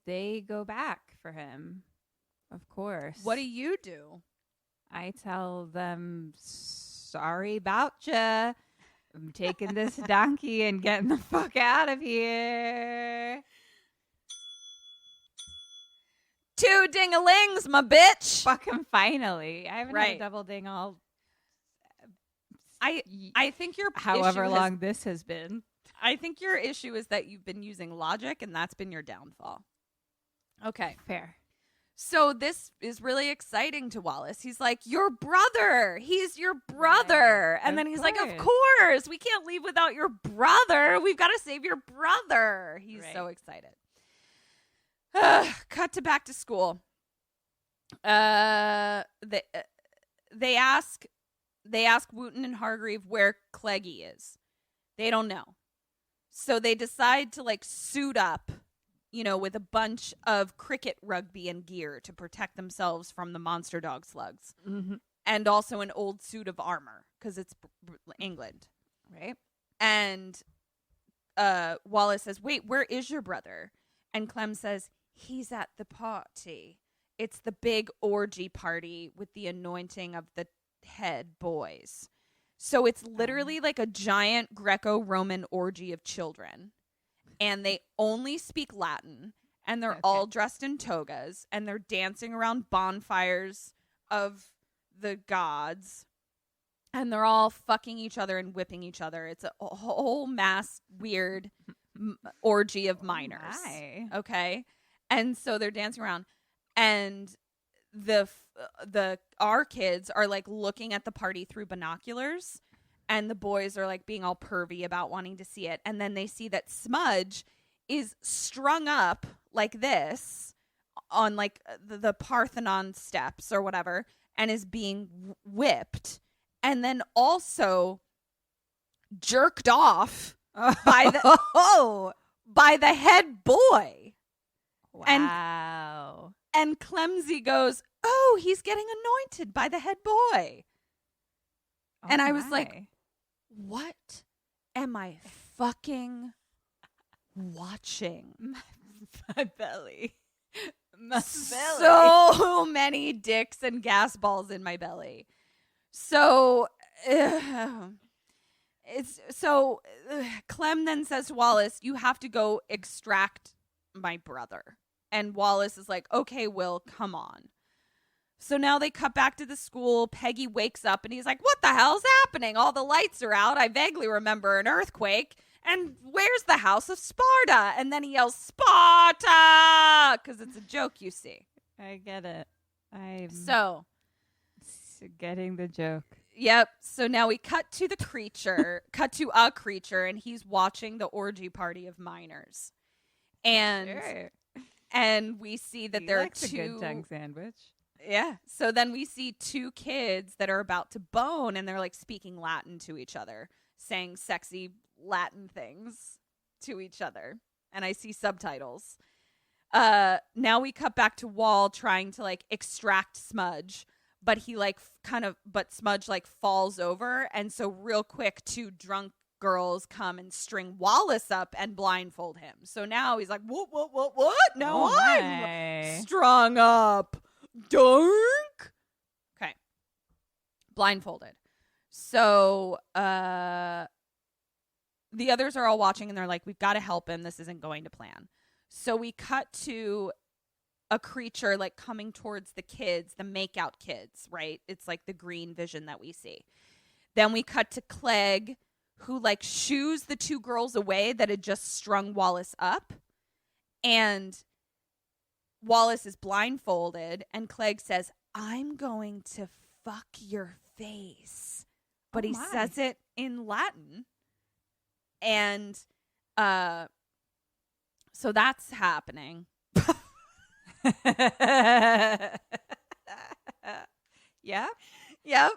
Speaker 5: They go back for him, of course.
Speaker 2: What do you do?
Speaker 5: I tell them, sorry about ya. I'm taking this donkey and getting the fuck out of here.
Speaker 2: 2 ding-a-lings, my bitch.
Speaker 5: Fucking finally. I haven't had a double ding all.
Speaker 2: I think your
Speaker 5: however long this has been.
Speaker 2: I think your issue is that you've been using logic, and that's been your downfall. Okay.
Speaker 5: Fair.
Speaker 2: So this is really exciting to Wallace. He's like, your brother. He's your brother. Right. And then he's like, of course. We can't leave without your brother. We've got to save your brother. He's so excited. Cut to back to school. They ask Wooten and Hargreave where Cleggy is. They don't know. So they decide to suit up, with a bunch of cricket rugby and gear to protect themselves from the monster dog slugs.
Speaker 5: Mm-hmm.
Speaker 2: And also an old suit of armor because it's England.
Speaker 5: Right.
Speaker 2: And Wallace says, wait, where is your brother? And Clem says, he's at the party. It's the big orgy party with the anointing of the head boys. So it's literally like a giant Greco-Roman orgy of children. And they only speak Latin. And they're all dressed in togas. And they're dancing around bonfires of the gods. And they're all fucking each other and whipping each other. It's a whole mass weird orgy of minors. Okay? And so they're dancing around. And our kids are looking at the party through binoculars, and the boys are being all pervy about wanting to see it. And then they see that Smudge is strung up like this on the Parthenon steps or whatever, and is being whipped, and then also jerked off by the head boy.
Speaker 5: Wow.
Speaker 2: And Clemsy goes, oh, he's getting anointed by the head boy. And I was like, what am I fucking watching?
Speaker 5: My belly.
Speaker 2: So many dicks and gas balls in my belly. So Clem then says to Wallace, you have to go extract my brother. And Wallace is like, okay, Will, come on. So now they cut back to the school. Peggy wakes up and he's like, what the hell's happening? All the lights are out. I vaguely remember an earthquake. And where's the house of Sparta? And then he yells, Sparta! Because it's a joke, you see.
Speaker 5: I get it. I'm
Speaker 2: so
Speaker 5: getting the joke.
Speaker 2: Yep. So now we cut to a creature, and he's watching the orgy party of minors. And we see that there are two.
Speaker 5: A good tongue sandwich.
Speaker 2: Yeah. So then we see two kids that are about to bone, and they're like speaking Latin to each other, saying sexy Latin things to each other. And I see subtitles. Now we cut back to Wall trying to like extract Smudge, but he like but Smudge like falls over. And so real quick, two drunk girls come and string Wallace up and blindfold him. So now he's like, what? Now I'm strung up. Dark. Okay. Blindfolded. So the others are all watching and they're like, we've got to help him. This isn't going to plan. So we cut to a creature like coming towards the kids, the makeout kids, right? It's like the green vision that we see. Then we cut to Clegg, who like shoos the two girls away that had just strung Wallace up. And Wallace is blindfolded and Clegg says, I'm going to fuck your face. But he says it in Latin. And so that's happening.
Speaker 5: Yeah.
Speaker 2: Yep.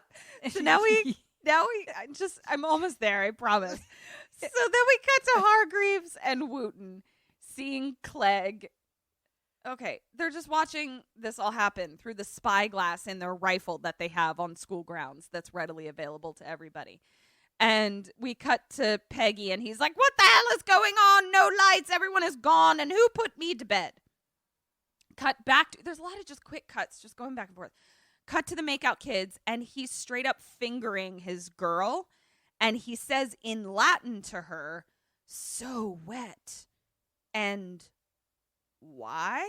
Speaker 2: So now I'm almost there, I promise. So then we cut to Hargreaves and Wooten seeing Clegg. Okay, they're just watching this all happen through the spyglass in their rifle that they have on school grounds that's readily available to everybody. And we cut to Peggy, and he's like, what the hell is going on? No lights. Everyone is gone. And who put me to bed? Cut back to, there's a lot of just quick cuts, just going back and forth. Cut to the makeout kids, and he's straight up fingering his girl. And he says in Latin to her, so wet and wide.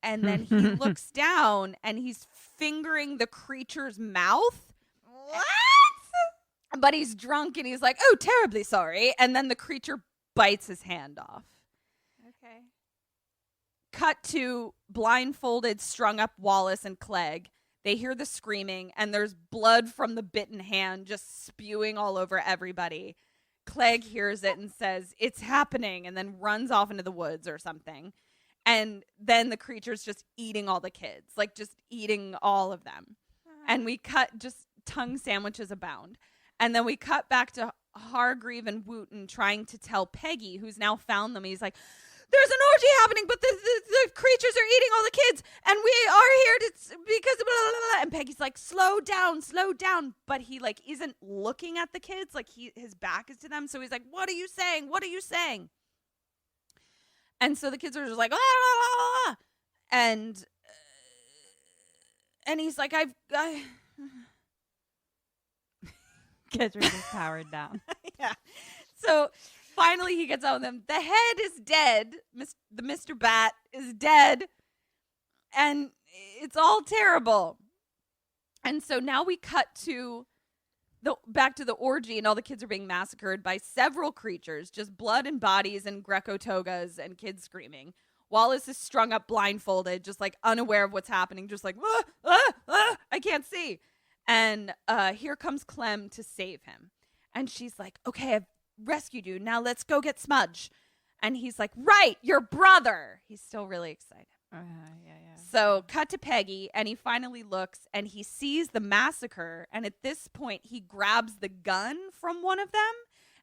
Speaker 2: And then he looks down, and he's fingering the creature's mouth. What? But he's drunk and he's like, oh, terribly sorry. And then the creature bites his hand off.
Speaker 5: Okay.
Speaker 2: Cut to blindfolded, strung up Wallace and Clegg. They hear the screaming and there's blood from the bitten hand just spewing all over everybody. Clegg hears it and says, it's happening, and then runs off into the woods or something. And then the creature's just eating all the kids, like just eating all of them. And we cut, just tongue sandwiches abound. And then we cut back to Hargreave and Wooten trying to tell Peggy, who's now found them. He's like, there's an orgy happening, but the creatures are eating all the kids, and we are here because blah, blah, blah. And Peggy's like, slow down. But he like isn't looking at the kids, like his back is to them. So he's like, what are you saying? And so the kids are just like, ah. And he's like, I
Speaker 5: Ketryn is powered down.
Speaker 2: Yeah. So finally he gets out with them. The head is dead. The Mr. Bat is dead. And it's all terrible. And so now we cut to back to the orgy, and all the kids are being massacred by several creatures, just blood and bodies and Greco togas and kids screaming. Wallace is strung up blindfolded, just like unaware of what's happening, just like, I can't see. And here comes Clem to save him. And she's like, okay, I've rescued you. Now let's go get Smudge. And he's like, right, your brother. He's still really excited.
Speaker 5: Yeah.
Speaker 2: So cut to Peggy, and he finally looks, and he sees the massacre. And at this point, he grabs the gun from one of them,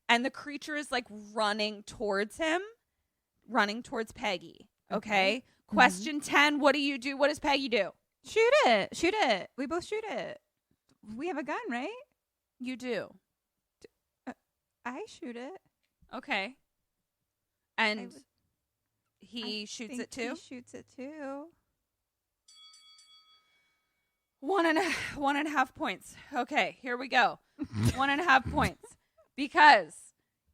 Speaker 2: and the creature is like running towards him, running towards Peggy. Okay? Question 10, what do you do? What does Peggy do?
Speaker 5: Shoot it. We both shoot it. We have a gun, right?
Speaker 2: You do.
Speaker 5: I shoot it.
Speaker 2: Okay. And he shoots it too?
Speaker 5: He shoots it too.
Speaker 2: 1.5 points. Okay, here we go. 1.5 points. Because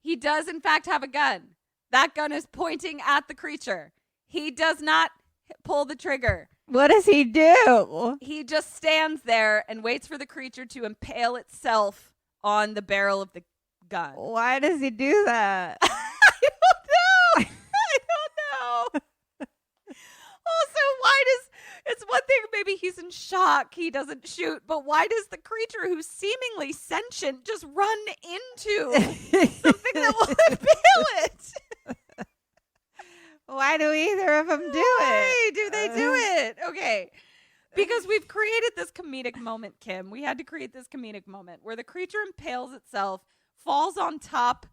Speaker 2: he does, in fact, have a gun. That gun is pointing at the creature. He does not pull the trigger.
Speaker 5: What does he do?
Speaker 2: He just stands there and waits for the creature to impale itself on the barrel of the gun.
Speaker 5: Why does he do that?
Speaker 2: I don't know. Also, why does It's one thing, maybe he's in shock, he doesn't shoot, but why does the creature who's seemingly sentient just run into something that will impale it?
Speaker 5: Why do either of them do it?
Speaker 2: Why do they do it? Okay. Because we've created this comedic moment, Kim. We had to create this comedic moment where the creature impales itself, falls on top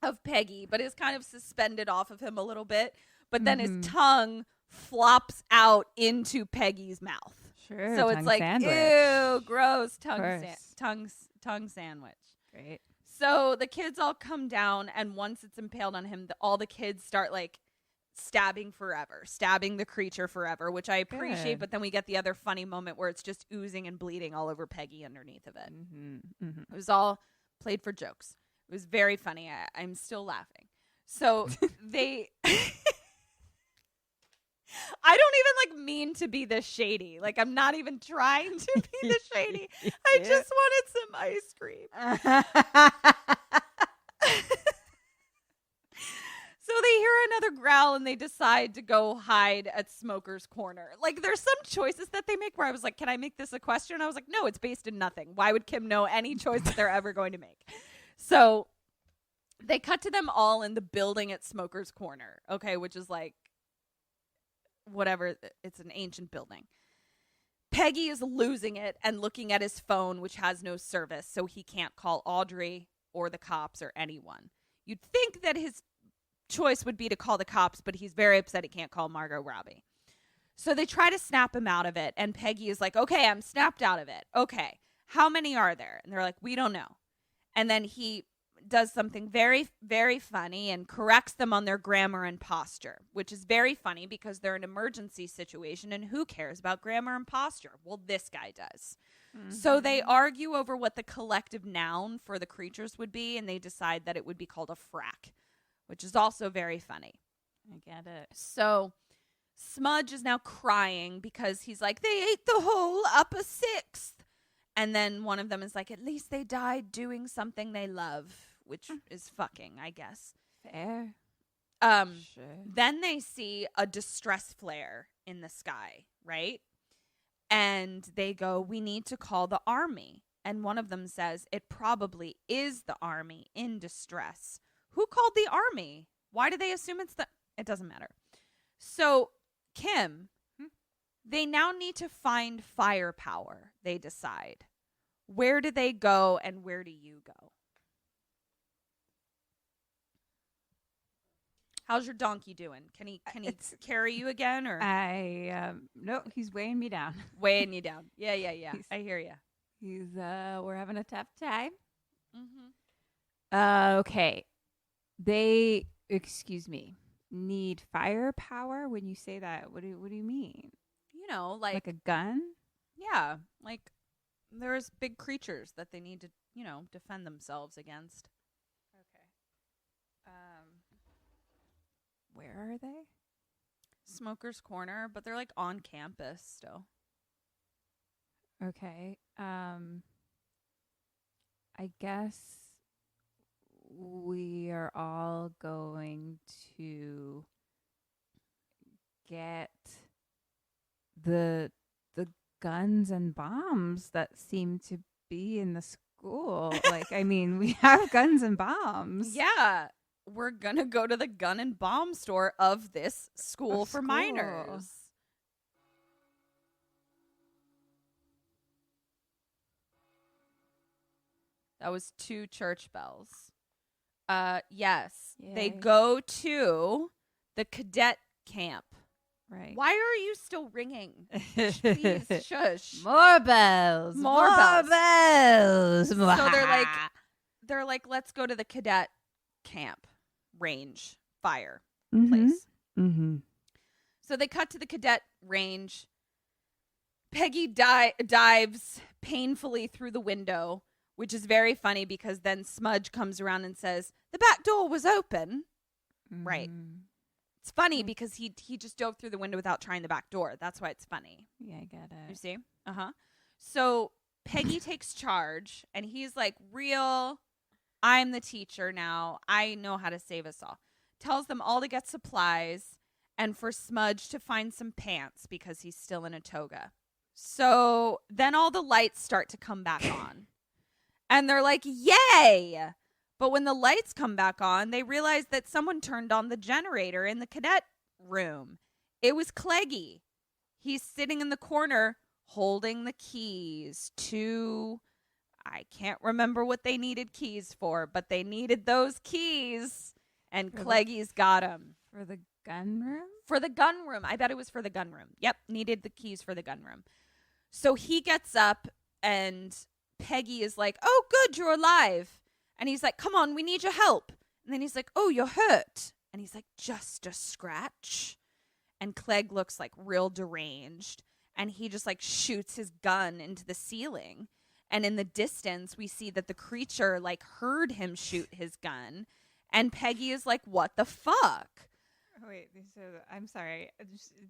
Speaker 2: of Peggy, but is kind of suspended off of him a little bit. But then his tongue flops out into Peggy's mouth.
Speaker 5: Sure.
Speaker 2: So it's like,
Speaker 5: sandwich.
Speaker 2: ew, gross tongue sandwich.
Speaker 5: Great.
Speaker 2: So the kids all come down, and once it's impaled on him, all the kids start like stabbing the creature forever, which I appreciate.
Speaker 5: Good.
Speaker 2: But then we get the other funny moment where it's just oozing and bleeding all over Peggy underneath of it. It was all played for jokes. It was very funny. I'm still laughing. So they... I don't even like mean to be this shady. Like, I'm not even trying to be this shady. I just wanted some ice cream. So they hear another growl and they decide to go hide at Smoker's Corner. Like, there's some choices that they make where I was like, can I make this a question? I was like, no, it's based in nothing. Why would Kim know any choice that they're ever going to make? So they cut to them all in the building at Smoker's Corner, okay, which is like, whatever, it's an ancient building. Peggy is losing it and looking at his phone, which has no service, so he can't call Audrey or the cops or anyone. You'd think that his choice would be to call the cops, but he's very upset he can't call Margot Robbie. So they try to snap him out of it, and Peggy is like, okay, I'm snapped out of it. Okay, how many are there? And they're like, we don't know. And then he does something very, very funny and corrects them on their grammar and posture, which is very funny because they're an emergency situation, and who cares about grammar and posture? Well, this guy does. So they argue over what the collective noun for the creatures would be, and they decide that it would be called a frack, which is also very funny.
Speaker 5: I get it.
Speaker 2: So Smudge is now crying because he's like, they ate the whole upper sixth. And then one of them is like, at least they died doing something they love, which is fucking, I guess.
Speaker 5: Fair. Sure.
Speaker 2: Then they see a distress flare in the sky, right? And they go, we need to call the army. And one of them says, it probably is the army in distress. Who called the army? Why do they assume it's the... It doesn't matter. So, Kim, they now need to find firepower, they decide. Where do they go and where do you go? How's your donkey doing? Can he carry you again? Or
Speaker 5: No, he's weighing me down.
Speaker 2: Weighing you down. Yeah. I hear you.
Speaker 5: He's we're having a tough time. Okay. They, excuse me, need firepower. When you say that, what do you mean?
Speaker 2: You know, like
Speaker 5: a gun?
Speaker 2: Yeah, like there's big creatures that they need to, defend themselves against.
Speaker 5: Okay. Where are they?
Speaker 2: Smoker's Corner, but they're like on campus still.
Speaker 5: Okay. I guess we are all going to get the guns and bombs that seem to be in the school. Like, I mean, we have guns and bombs.
Speaker 2: Yeah. We're going to go to the gun and bomb store of this school for minors. That was 2 church bells. Yes.
Speaker 5: Yay.
Speaker 2: They go to the cadet camp.
Speaker 5: Right.
Speaker 2: Why are you still ringing? Please shush.
Speaker 5: More bells.
Speaker 2: More bells.
Speaker 5: So
Speaker 2: So they're like, let's go to the cadet camp range fire place.
Speaker 5: Mm-hmm.
Speaker 2: So they cut to the cadet range. Peggy dives painfully through the window, which is very funny because then Smudge comes around and says, the back door was open. Right. It's funny because he just dove through the window without trying the back door. That's why it's funny.
Speaker 5: Yeah, I get
Speaker 2: You
Speaker 5: it.
Speaker 2: see? So Peggy takes charge, and he's like, I'm the teacher now. I know how to save us all. Tells them all to get supplies, and for Smudge to find some pants because he's still in a toga. So then all the lights start to come back on. And they're like, yay! But when the lights come back on, they realize that someone turned on the generator in the cadet room. It was Cleggy. He's sitting in the corner holding the keys to... I can't remember what they needed keys for, but they needed those keys, and Cleggy's got them.
Speaker 5: For the gun room?
Speaker 2: For the gun room. I bet it was for the gun room. Yep, needed the keys for the gun room. So he gets up, and Peggy is like, oh, good, you're alive. And he's like, come on, we need your help. And then he's like, oh, you're hurt. And he's like, just a scratch. And Clegg looks like real deranged, and he just like shoots his gun into the ceiling. And in the distance, we see that the creature like heard him shoot his gun. And Peggy is like, what the fuck?
Speaker 5: Wait, so I'm sorry.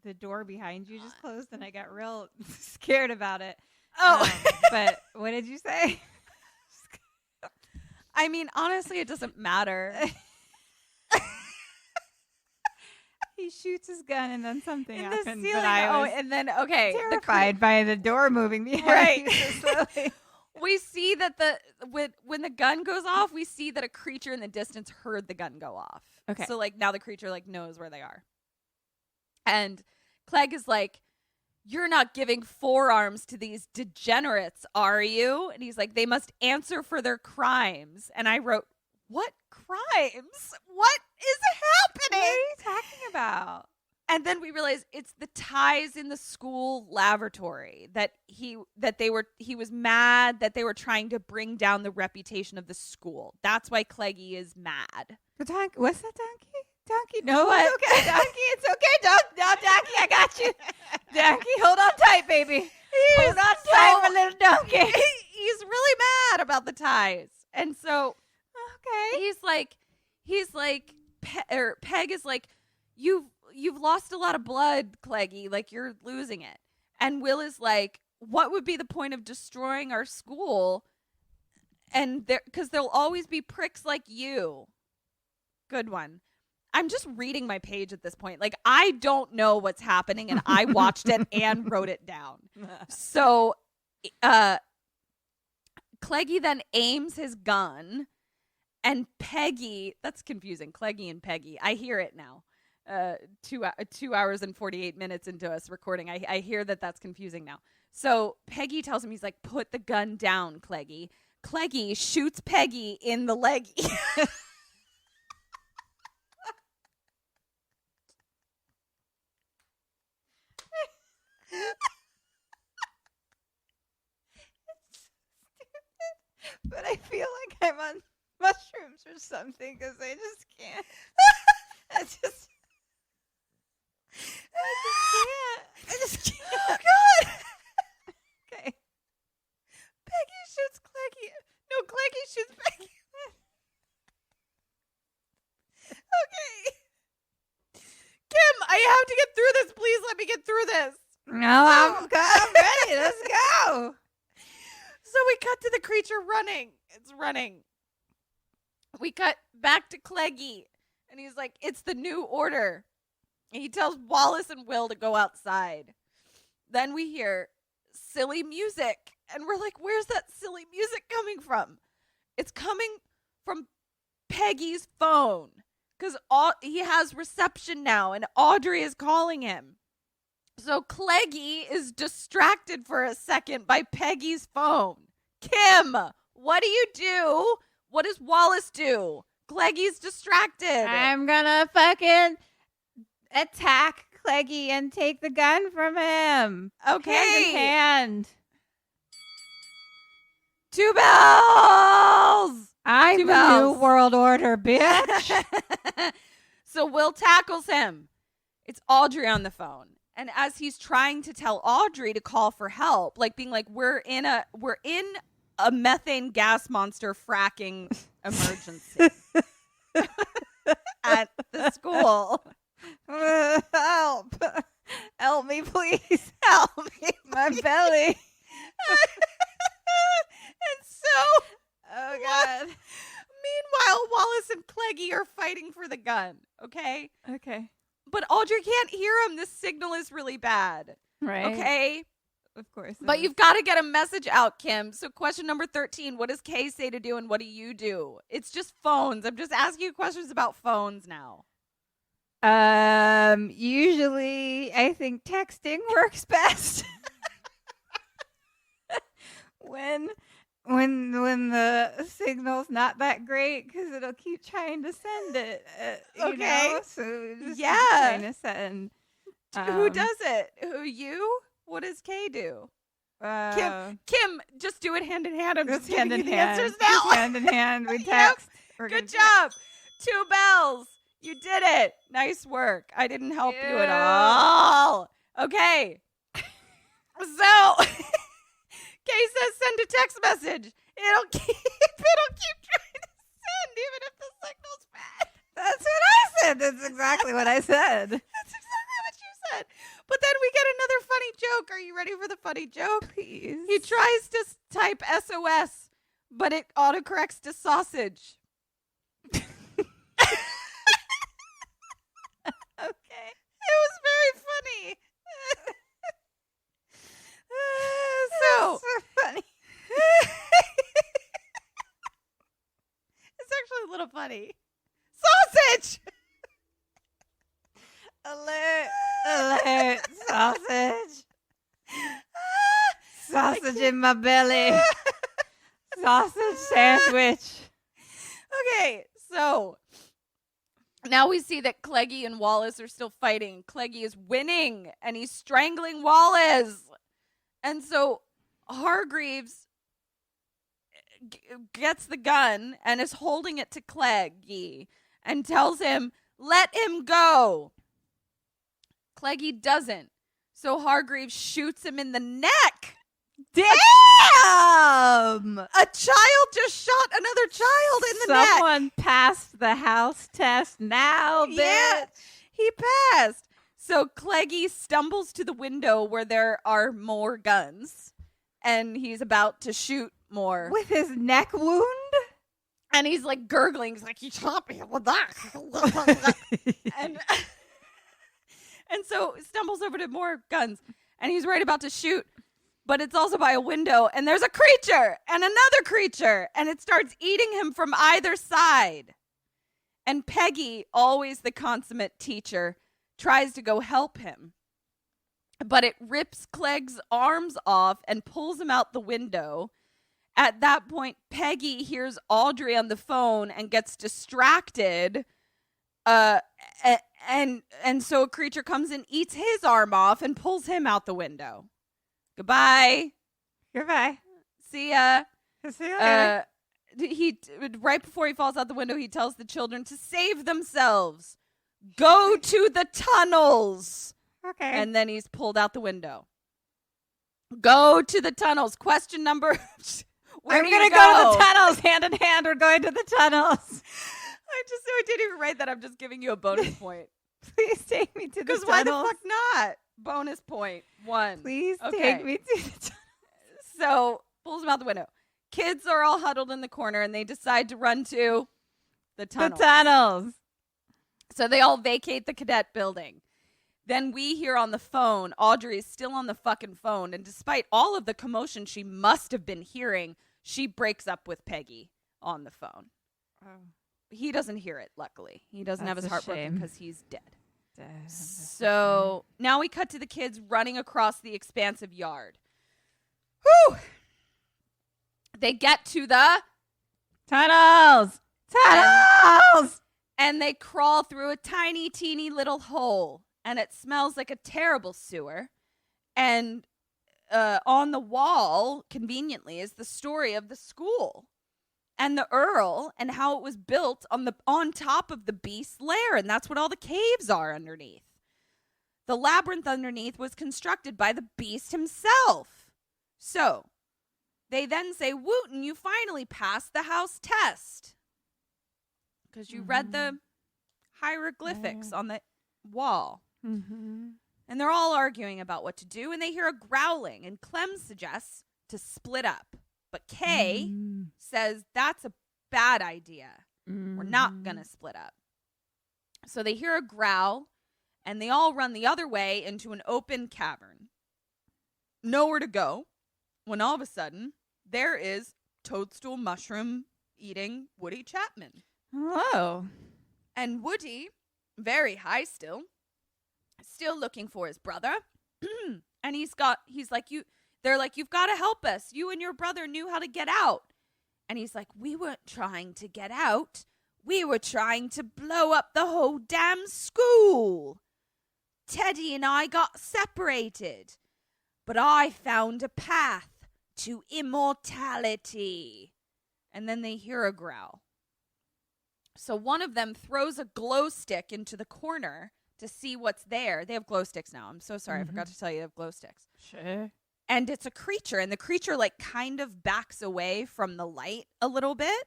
Speaker 5: The door behind you just closed and I got real scared about it.
Speaker 2: Oh.
Speaker 5: But what did you say?
Speaker 2: I mean, honestly, it doesn't matter.
Speaker 5: He shoots his gun and then something
Speaker 2: In
Speaker 5: happens.
Speaker 2: the ceiling.
Speaker 5: But I was
Speaker 2: and then, okay.
Speaker 5: terrified by the door moving behind
Speaker 2: Right.
Speaker 5: you so slowly.
Speaker 2: We see that when the gun goes off, we see that a creature in the distance heard the gun go off.
Speaker 5: Okay.
Speaker 2: So like now the creature like knows where they are. And Clegg is like, you're not giving forearms to these degenerates, are you? And he's like, they must answer for their crimes. And I wrote, what crimes? What is happening?
Speaker 5: What are you talking about?
Speaker 2: And then we realize it's the ties in the school lavatory that he was mad that they were trying to bring down the reputation of the school. That's why Cleggy is mad.
Speaker 5: The donkey? What's that donkey? Donkey? No,
Speaker 2: What?
Speaker 5: it's okay, donkey. It's okay, donkey. I got you. Donkey, hold on tight, baby. Hold on tight, my little donkey.
Speaker 2: He's really mad about the ties. And so
Speaker 5: Okay.
Speaker 2: he's like Pegg is like, you've lost a lot of blood, Cleggy, like you're losing it. And Will is like, what would be the point of destroying our school? And because there'll always be pricks like you. Good one. I'm just reading my page at this point. Like, I don't know what's happening, and I watched it and wrote it down. So Cleggy then aims his gun, and Peggy, that's confusing, Cleggy and Peggy. I hear it now. 2 hours and 48 minutes into us recording. I hear that that's confusing now. So Peggy tells him, he's like, put the gun down, Cleggy. Cleggy shoots Peggy in the leggy.
Speaker 5: But I feel like I'm on mushrooms or something because I just can't. I just can't.
Speaker 2: Oh, God.
Speaker 5: Okay.
Speaker 2: Peggy shoots Cleggy. No, Cleggy shoots Peggy. Okay. Kim, I have to get through this. Please let me get through this.
Speaker 5: No, I'm ready. Let's go.
Speaker 2: So we cut to the creature running. It's running. We cut back to Cleggy. And he's like, it's the new order. And he tells Wallace and Will to go outside. Then we hear silly music. And we're like, where's that silly music coming from? It's coming from Peggy's phone. Because he has reception now. And Audrey is calling him. So Cleggy is distracted for a second by Peggy's phone. Kim, what do? What does Wallace do? Cleggy's distracted.
Speaker 5: I'm gonna fucking attack Cleggy and take the gun from him.
Speaker 2: Okay.
Speaker 5: Hand in hand.
Speaker 2: 2 bells.
Speaker 5: I'm
Speaker 2: Two
Speaker 5: the
Speaker 2: bells.
Speaker 5: new world order, bitch.
Speaker 2: So Will tackles him. It's Audrey on the phone. And as he's trying to tell Audrey to call for help, like being like, we're in a methane gas monster fracking emergency at the school.
Speaker 5: Help me, please.
Speaker 2: Help me.
Speaker 5: My belly.
Speaker 2: And so,
Speaker 5: Oh, God.
Speaker 2: meanwhile, Wallace and Cleggy are fighting for the gun, okay?
Speaker 5: Okay.
Speaker 2: but Audrey can't hear him. This signal is really bad.
Speaker 5: Right.
Speaker 2: Okay.
Speaker 5: Of course.
Speaker 2: But you've got to get a message out, Kim. So question number 13, what does Kay say to do and what do you do? It's just phones. I'm just asking you questions about phones now.
Speaker 5: Usually I think texting works best. when the signal's not that great, because it'll keep trying to send it. You know? So just trying to send.
Speaker 2: Who does it? Who, you? What does Kay do? Kim, just do it hand in hand. I'm just giving you the answers now.
Speaker 5: Hand in hand. We text.
Speaker 2: Yep. Good job. 2 bells. You did it. Nice work. I didn't help you at all. Okay. So, Kay says send a text message. It'll keep trying to send even if the signal's bad.
Speaker 5: That's what I said. That's exactly what I said.
Speaker 2: That's exactly what you said. But then we get another funny joke. Are you ready for the funny joke?
Speaker 5: Please.
Speaker 2: He tries to type SOS, but it autocorrects to sausage.
Speaker 5: Okay.
Speaker 2: It was very funny. So
Speaker 5: funny.
Speaker 2: It's actually a little funny. Sausage!
Speaker 5: Alert. Sausage. Sausage in my belly. Sausage sandwich.
Speaker 2: Okay, so now we see that Cleggy and Wallace are still fighting. Cleggy is winning, and he's strangling Wallace. And so Hargreaves gets the gun and is holding it to Cleggy and tells him, let him go. Cleggy doesn't. So Hargreaves shoots him in the neck.
Speaker 5: Damn!
Speaker 2: A child just shot another child in the neck.
Speaker 5: Someone passed the house test now, bitch.
Speaker 2: Yeah, he passed. So Cleggy stumbles to the window where there are more guns, and he's about to shoot more.
Speaker 5: With his neck wound?
Speaker 2: And he's like gurgling. He's like, you shot me with that. And so stumbles over to more guns, and he's right about to shoot. But it's also by a window, and there's a creature and another creature, and it starts eating him from either side. And Peggy, always the consummate teacher, tries to go help him. But it rips Clegg's arms off and pulls him out the window. At that point, Peggy hears Audrey on the phone and gets distracted. And so a creature comes and eats his arm off and pulls him out the window. Goodbye. See ya.
Speaker 5: See you later.
Speaker 2: Right before he falls out the window, he tells the children to save themselves. Go to the tunnels.
Speaker 5: Okay.
Speaker 2: And then he's pulled out the window. Go to the tunnels. Question number. Where
Speaker 5: I'm going to go to the tunnels. Hand in hand, we're going to the tunnels.
Speaker 2: I didn't even write that. I'm just giving you a bonus point.
Speaker 5: Please take me to the tunnels.
Speaker 2: Because why the fuck not? Bonus point 1.
Speaker 5: Please take me to the tunnels.
Speaker 2: So, pulls him out the window. Kids are all huddled in the corner, and they decide to run to the tunnels.
Speaker 5: The tunnels.
Speaker 2: So they all vacate the cadet building. Then we hear on the phone, Audrey is still on the fucking phone, and despite all of the commotion she must have been hearing, she breaks up with Peggy on the phone.
Speaker 5: Oh.
Speaker 2: He doesn't hear it, luckily. He doesn't have his heart broken because he's dead. So now we cut to the kids running across the expansive yard. Whew! They get to the
Speaker 5: tunnels.
Speaker 2: And they crawl through a tiny, teeny little hole. And it smells like a terrible sewer. And on the wall, conveniently, is the story of the school. And the Earl, and how it was built on top of the beast's lair. And that's what all the caves are underneath. The labyrinth underneath was constructed by the beast himself. So, they then say, Wooten, you finally passed the house test. Because you read the hieroglyphics on the wall.
Speaker 5: Mm-hmm.
Speaker 2: And they're all arguing about what to do. And they hear a growling. And Clem suggests to split up. But Kay says that's a bad idea. We're not going to split up. So they hear a growl. And they all run the other way into an open cavern. Nowhere to go, when all of a sudden, there is toadstool mushroom eating Woody Chapman.
Speaker 5: Hello.
Speaker 2: And Woody, very high still looking for his brother. And they're like, you've got to help us. You and your brother knew how to get out. And he's like, we weren't trying to get out. We were trying to blow up the whole damn school. Teddy and I got separated. But I found a path to immortality. And then they hear a growl. So one of them throws a glow stick into the corner to see what's there. They have glow sticks now. I'm so sorry. I forgot to tell you they have glow sticks.
Speaker 5: Sure.
Speaker 2: And it's a creature. And the creature like kind of backs away from the light a little bit.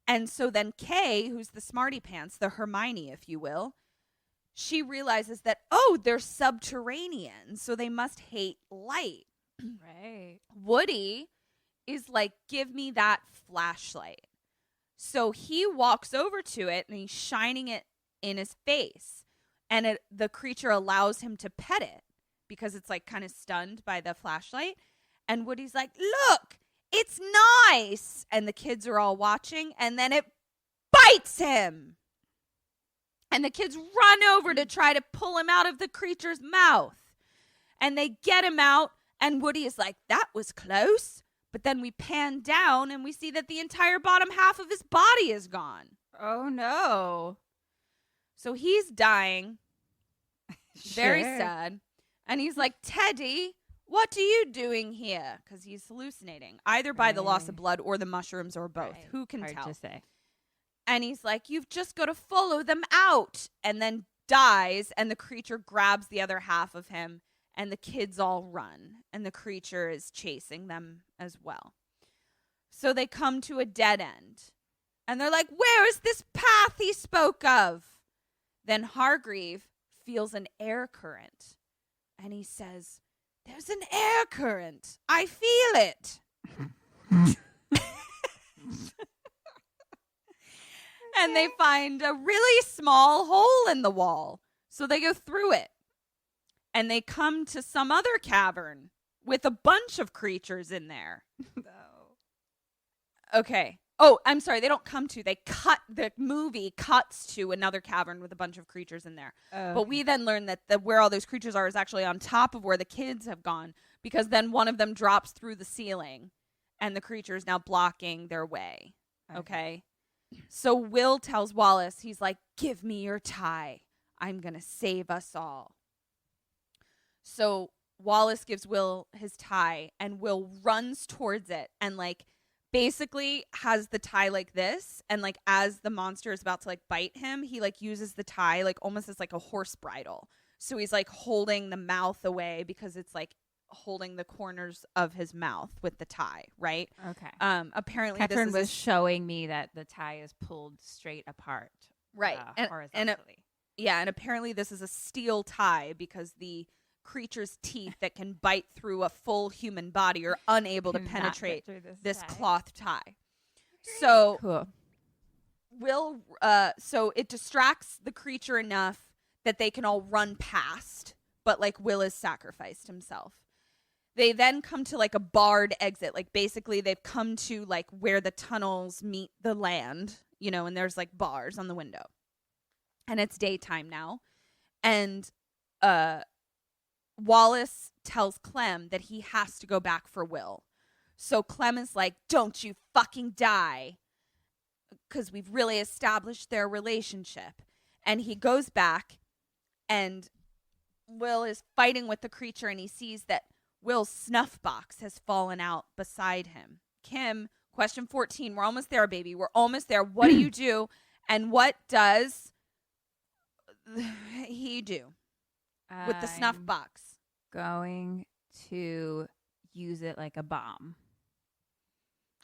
Speaker 2: And so then Kay, who's the smarty pants, the Hermione, if you will, she realizes that, oh, they're subterranean. So they must hate light.
Speaker 5: Right.
Speaker 2: Woody is like, give me that flashlight. So he walks over to it and he's shining it in his face. And the creature allows him to pet it because it's like kind of stunned by the flashlight. And Woody's like, look, it's nice. And the kids are all watching. And then it bites him. And the kids run over to try to pull him out of the creature's mouth. And they get him out. And Woody is like, that was close. But then we pan down and we see that the entire bottom half of his body is gone.
Speaker 5: Oh, no.
Speaker 2: So he's dying. Very
Speaker 5: Sure.
Speaker 2: sad. And he's like, Teddy, what are you doing here? Because he's hallucinating, either by the loss of blood or the mushrooms or both.
Speaker 5: Right.
Speaker 2: Who can
Speaker 5: Hard
Speaker 2: tell?
Speaker 5: to say.
Speaker 2: And he's like, you've just got to follow them out. And then dies, and the creature grabs the other half of him, and the kids all run. And the creature is chasing them as well. So they come to a dead end. And they're like, where is this path he spoke of? Then Hargreave feels an air current. And he says, there's an air current. I feel it. And they find a really small hole in the wall. So they go through it. And they come to some other cavern with a bunch of creatures in there.
Speaker 5: No.
Speaker 2: Okay. Oh, I'm sorry. They don't come to. The movie cuts to another cavern with a bunch of creatures in there.
Speaker 5: Okay.
Speaker 2: But we then learn that where all those creatures are is actually on top of where the kids have gone, because then one of them drops through the ceiling and the creature is now blocking their way. Okay. So Will tells Wallace, he's like, give me your tie. I'm going to save us all. So Wallace gives Will his tie, and Will runs towards it and like basically has the tie like this, and like as the monster is about to like bite him, he like uses the tie like almost as like a horse bridle. So he's like holding the mouth away because it's like holding the corners of his mouth with the tie, right?
Speaker 5: Okay.
Speaker 2: Apparently
Speaker 5: Ketryn
Speaker 2: this
Speaker 5: was
Speaker 2: is
Speaker 5: showing me that the tie is pulled straight apart.
Speaker 2: right.
Speaker 5: Horizontally.
Speaker 2: And apparently this is a steel tie because the creature's teeth that can bite through a full human body are unable to
Speaker 5: Cannot
Speaker 2: penetrate
Speaker 5: get through
Speaker 2: this
Speaker 5: tie.
Speaker 2: cloth tie. So
Speaker 5: Cool.
Speaker 2: so it distracts the creature enough that they can all run past, but like Will has sacrificed himself. They then come to like a barred exit. Like basically they've come to like where the tunnels meet the land, you know, and there's like bars on the window. And it's daytime now. And Wallace tells Clem that he has to go back for Will. So Clem is like, don't you fucking die, because we've really established their relationship. And he goes back, and Will is fighting with the creature, and he sees that Will's snuff box has fallen out beside him. Kim, question 14. We're almost there, baby. We're almost there. What do you do? And what does he do with the snuff
Speaker 5: I'm
Speaker 2: box?
Speaker 5: Going to use it like a bomb.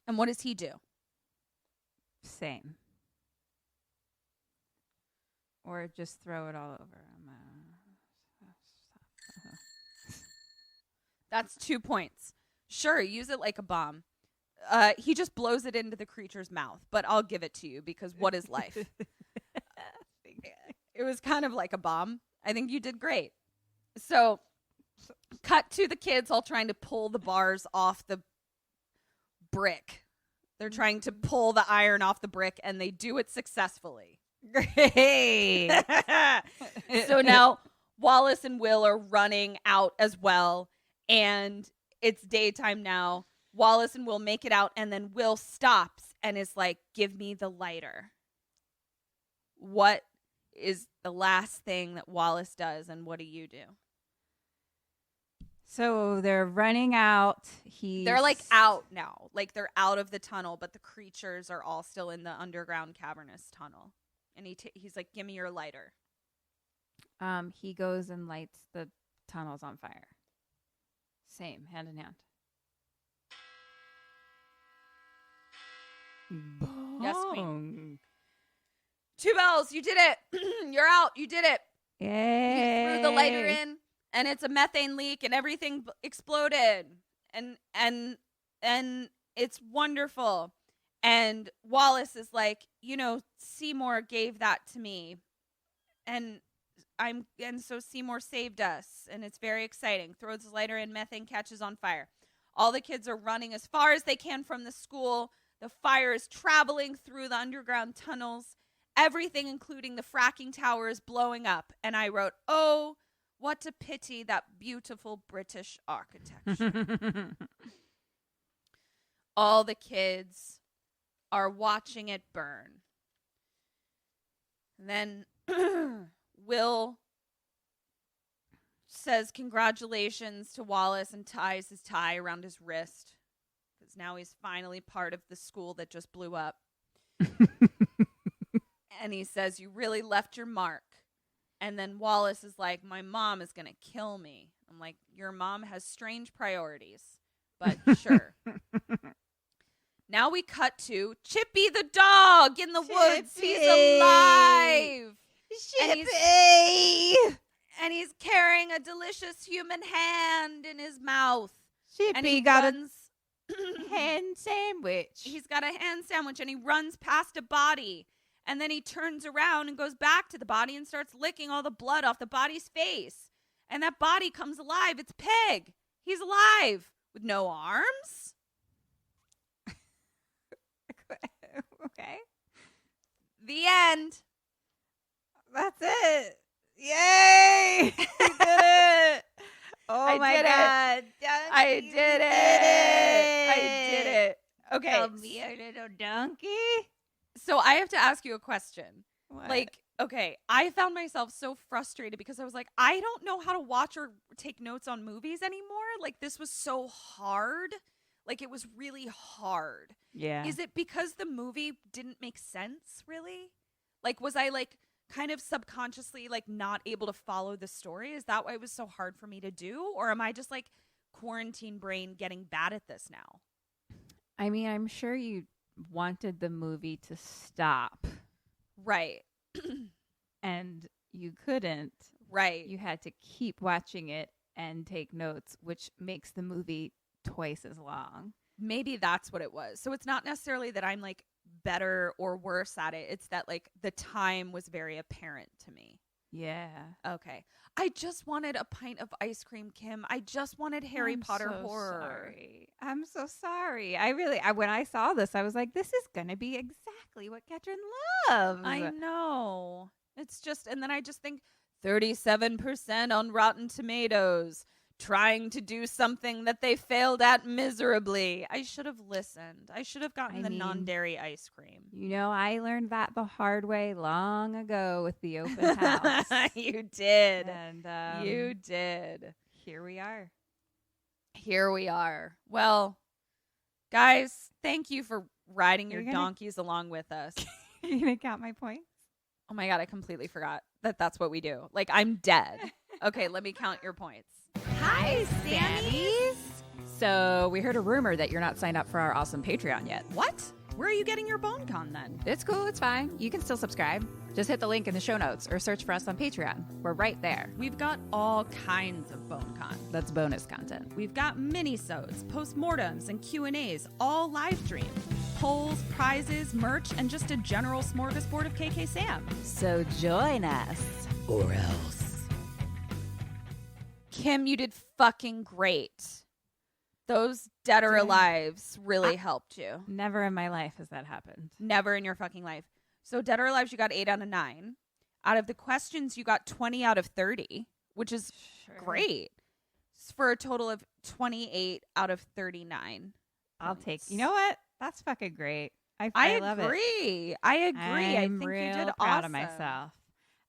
Speaker 2: And what does he do?
Speaker 5: Same. Or just throw it all over.
Speaker 2: That's 2 points. Sure, use it like a bomb. He just blows it into the creature's mouth, but I'll give it to you because what is life? It was kind of like a bomb. I think you did great. So, cut to the kids all trying to pull the bars off the brick. They're trying to pull the iron off the brick, and they do it successfully.
Speaker 5: Great.
Speaker 2: So now Wallace and Will are running out as well, and it's daytime now. Wallace and Will make it out, and then Will stops and is like, give me the lighter. What is the last thing that Wallace does, and what do you do?
Speaker 5: So they're running out.
Speaker 2: They're like out now. Like they're out of the tunnel, but the creatures are all still in the underground cavernous tunnel. And he's like, give me your lighter.
Speaker 5: He goes and lights the tunnels on fire. Same, hand in hand.
Speaker 2: Yes, queen. 2 bells. You did it. You're out. You did it.
Speaker 5: Yay.
Speaker 2: You threw the lighter in, and it's a methane leak, and everything exploded. And it's wonderful. And Wallace is like, Seymour gave that to me. And so Seymour saved us, and it's very exciting. Throws his lighter in, methane catches on fire. All the kids are running as far as they can from the school. The fire is traveling through the underground tunnels. Everything, including the fracking tower, is blowing up. And I wrote, oh, what a pity, that beautiful British architecture. All the kids are watching it burn. And then Will says congratulations to Wallace and ties his tie around his wrist, because now he's finally part of the school that just blew up. And he says, you really left your mark. And then Wallace is like, my mom is going to kill me. I'm like, your mom has strange priorities, but sure. Now we cut to Chippy the dog in the woods. He's alive.
Speaker 5: Chippy!
Speaker 2: And he's carrying a delicious human hand in his mouth.
Speaker 5: Chippy got a hand sandwich.
Speaker 2: He's got a hand sandwich, and he runs past a body. And then he turns around and goes back to the body and starts licking all the blood off the body's face. And that body comes alive. It's Pegg. He's alive with no arms.
Speaker 5: Okay.
Speaker 2: The end.
Speaker 5: That's it. Yay! You did it. Oh my God.
Speaker 2: I did it. Okay.
Speaker 5: Come here, little donkey.
Speaker 2: So I have to ask you a question.
Speaker 5: What?
Speaker 2: Like, okay, I found myself so frustrated because I was like, I don't know how to watch or take notes on movies anymore. Like, this was so hard. Like, it was really hard.
Speaker 5: Yeah.
Speaker 2: Is it because the movie didn't make sense, really? Like, was I, like, kind of subconsciously, like, not able to follow the story? Is that why it was so hard for me to do? Or am I just, like, quarantine brain getting bad at this now?
Speaker 5: I mean, I'm sure you wanted the movie to stop.
Speaker 2: Right.
Speaker 5: And you couldn't.
Speaker 2: Right.
Speaker 5: You had to keep watching it and take notes, which makes the movie twice as long.
Speaker 2: Maybe that's what it was. So it's not necessarily that I'm like better or worse at it. It's that like the time was very apparent to me.
Speaker 5: Yeah.
Speaker 2: Okay. I just wanted a pint of ice cream, Kim. I just wanted Harry Potter horror.
Speaker 5: Sorry. I'm so sorry. When I saw this, I was like, this is going to be exactly what Ketryn loves.
Speaker 2: I know. It's just, and then I just think 37% on Rotten Tomatoes, trying to do something that they failed at miserably. I should have listened. I should have gotten the non-dairy ice cream.
Speaker 5: You know, I learned that the hard way long ago with the open house.
Speaker 2: You did.
Speaker 5: And
Speaker 2: you did.
Speaker 5: Here we are.
Speaker 2: Here we are. Well, guys, thank you for riding your donkeys along with us.
Speaker 5: You're going to count my points?
Speaker 2: Oh my God, I completely forgot that that's what we do. Like, I'm dead. Okay, let me count your points.
Speaker 5: Hi, Sammies. So we heard a rumor that you're not signed up for our awesome Patreon yet.
Speaker 2: What? Where are you getting your BoneCon then?
Speaker 5: It's cool. It's fine. You can still subscribe. Just hit the link in the show notes or search for us on Patreon. We're right there.
Speaker 2: We've got all kinds of BoneCon.
Speaker 5: That's bonus content.
Speaker 2: We've got mini-sodes, postmortems, and Q&As, all live streamed. Polls, prizes, merch, and just a general smorgasbord of KK Sam.
Speaker 5: So join us.
Speaker 3: Or else.
Speaker 2: Kim, you did fucking great. Those dead or alives really helped you.
Speaker 5: Never in my life has that happened.
Speaker 2: Never in your fucking life. So dead or alives, you got 8 out of 9. Out of the questions, you got 20 out of 30, which is great. For a total of 28 out of 39.
Speaker 5: I'll take. You know what? That's fucking great. I love
Speaker 2: agree. I agree. I think
Speaker 5: real
Speaker 2: you did
Speaker 5: proud
Speaker 2: awesome.
Speaker 5: of myself.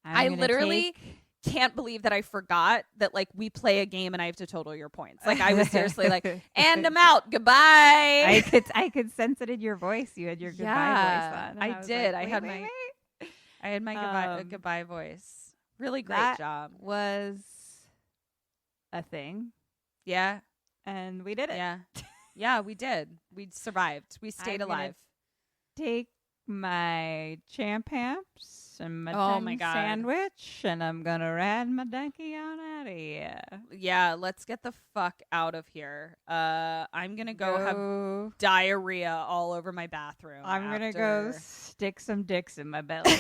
Speaker 2: I literally can't believe that I forgot that like we play a game and I have to total your points. Like I was seriously like, and I'm out. Goodbye.
Speaker 5: I could sense it in your voice. You had your goodbye voice on. And
Speaker 2: I did.
Speaker 5: Like,
Speaker 2: I had my goodbye voice. Really great job.
Speaker 5: Was a thing.
Speaker 2: Yeah.
Speaker 5: And we did it.
Speaker 2: Yeah. Yeah, we did. We survived. We stayed alive.
Speaker 5: Take my champ-hamps and my sandwich, and I'm gonna ride my donkey on out of here.
Speaker 2: Yeah, let's get the fuck out of here. I'm gonna go have diarrhea all over my bathroom.
Speaker 5: I'm gonna go stick some dicks in my belly.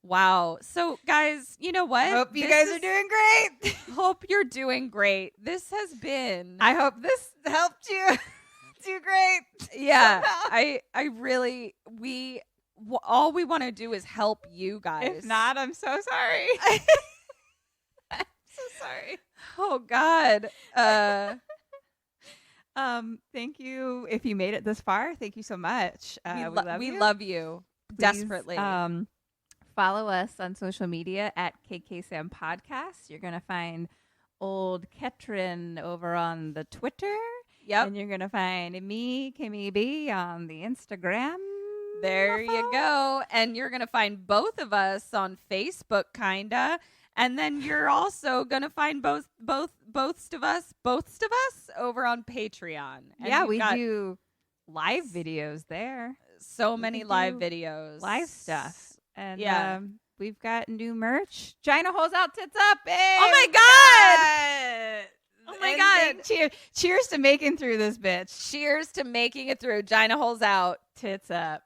Speaker 2: Wow. So, guys, you know what?
Speaker 5: Hope you guys are doing great.
Speaker 2: Hope you're doing great. This has been.
Speaker 5: I hope this helped you do great.
Speaker 2: Yeah. I really, all we want to do is help you guys.
Speaker 5: If not, I'm so sorry. I'm so sorry.
Speaker 2: Oh, God.
Speaker 5: Thank you. If you made it this far, thank you so much.
Speaker 2: We love you.
Speaker 5: Please,
Speaker 2: desperately.
Speaker 5: Follow us on social media at kksampodcast. You're going to find old Ketryn over on the Twitter.
Speaker 2: Yep.
Speaker 5: And you're going to find me, Kimmy B, on the Instagram.
Speaker 2: There you go. And you're going to find both of us on Facebook, kinda. And then you're also going to find both of us over on Patreon. And
Speaker 5: yeah, we do live videos there.
Speaker 2: So many live videos.
Speaker 5: Live stuff. And
Speaker 2: yeah.
Speaker 5: We've got new merch. Gina Holes Out, Tits Up. Hey,
Speaker 2: oh my God. Oh my God.
Speaker 5: Cheers to making through this bitch.
Speaker 2: Cheers to making it through. Gina Holes Out.
Speaker 5: Tits up.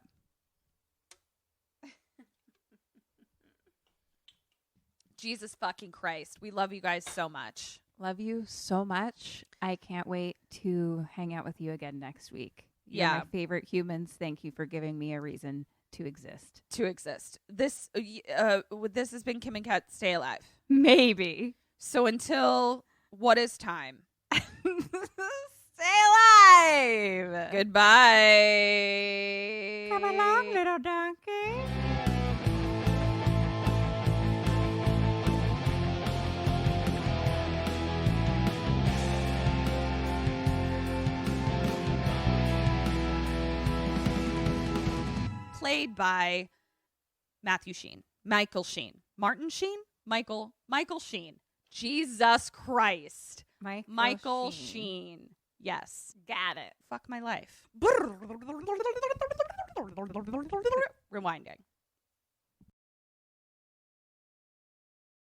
Speaker 2: Jesus fucking Christ. We love you guys so much.
Speaker 1: Love you so much. I can't wait to hang out with you again next week. You're my favorite humans. Thank you for giving me a reason to exist.
Speaker 2: This has been Kim and Kat Stay Alive.
Speaker 5: Maybe.
Speaker 2: So until what is time?
Speaker 5: Stay alive.
Speaker 2: Goodbye.
Speaker 5: Come along, little donkey.
Speaker 2: Played by Matthew Sheen, Michael Sheen, Martin Sheen, Michael Sheen. Jesus Christ. Michael Sheen. Yes.
Speaker 5: Got it.
Speaker 2: Fuck my life. Rewinding.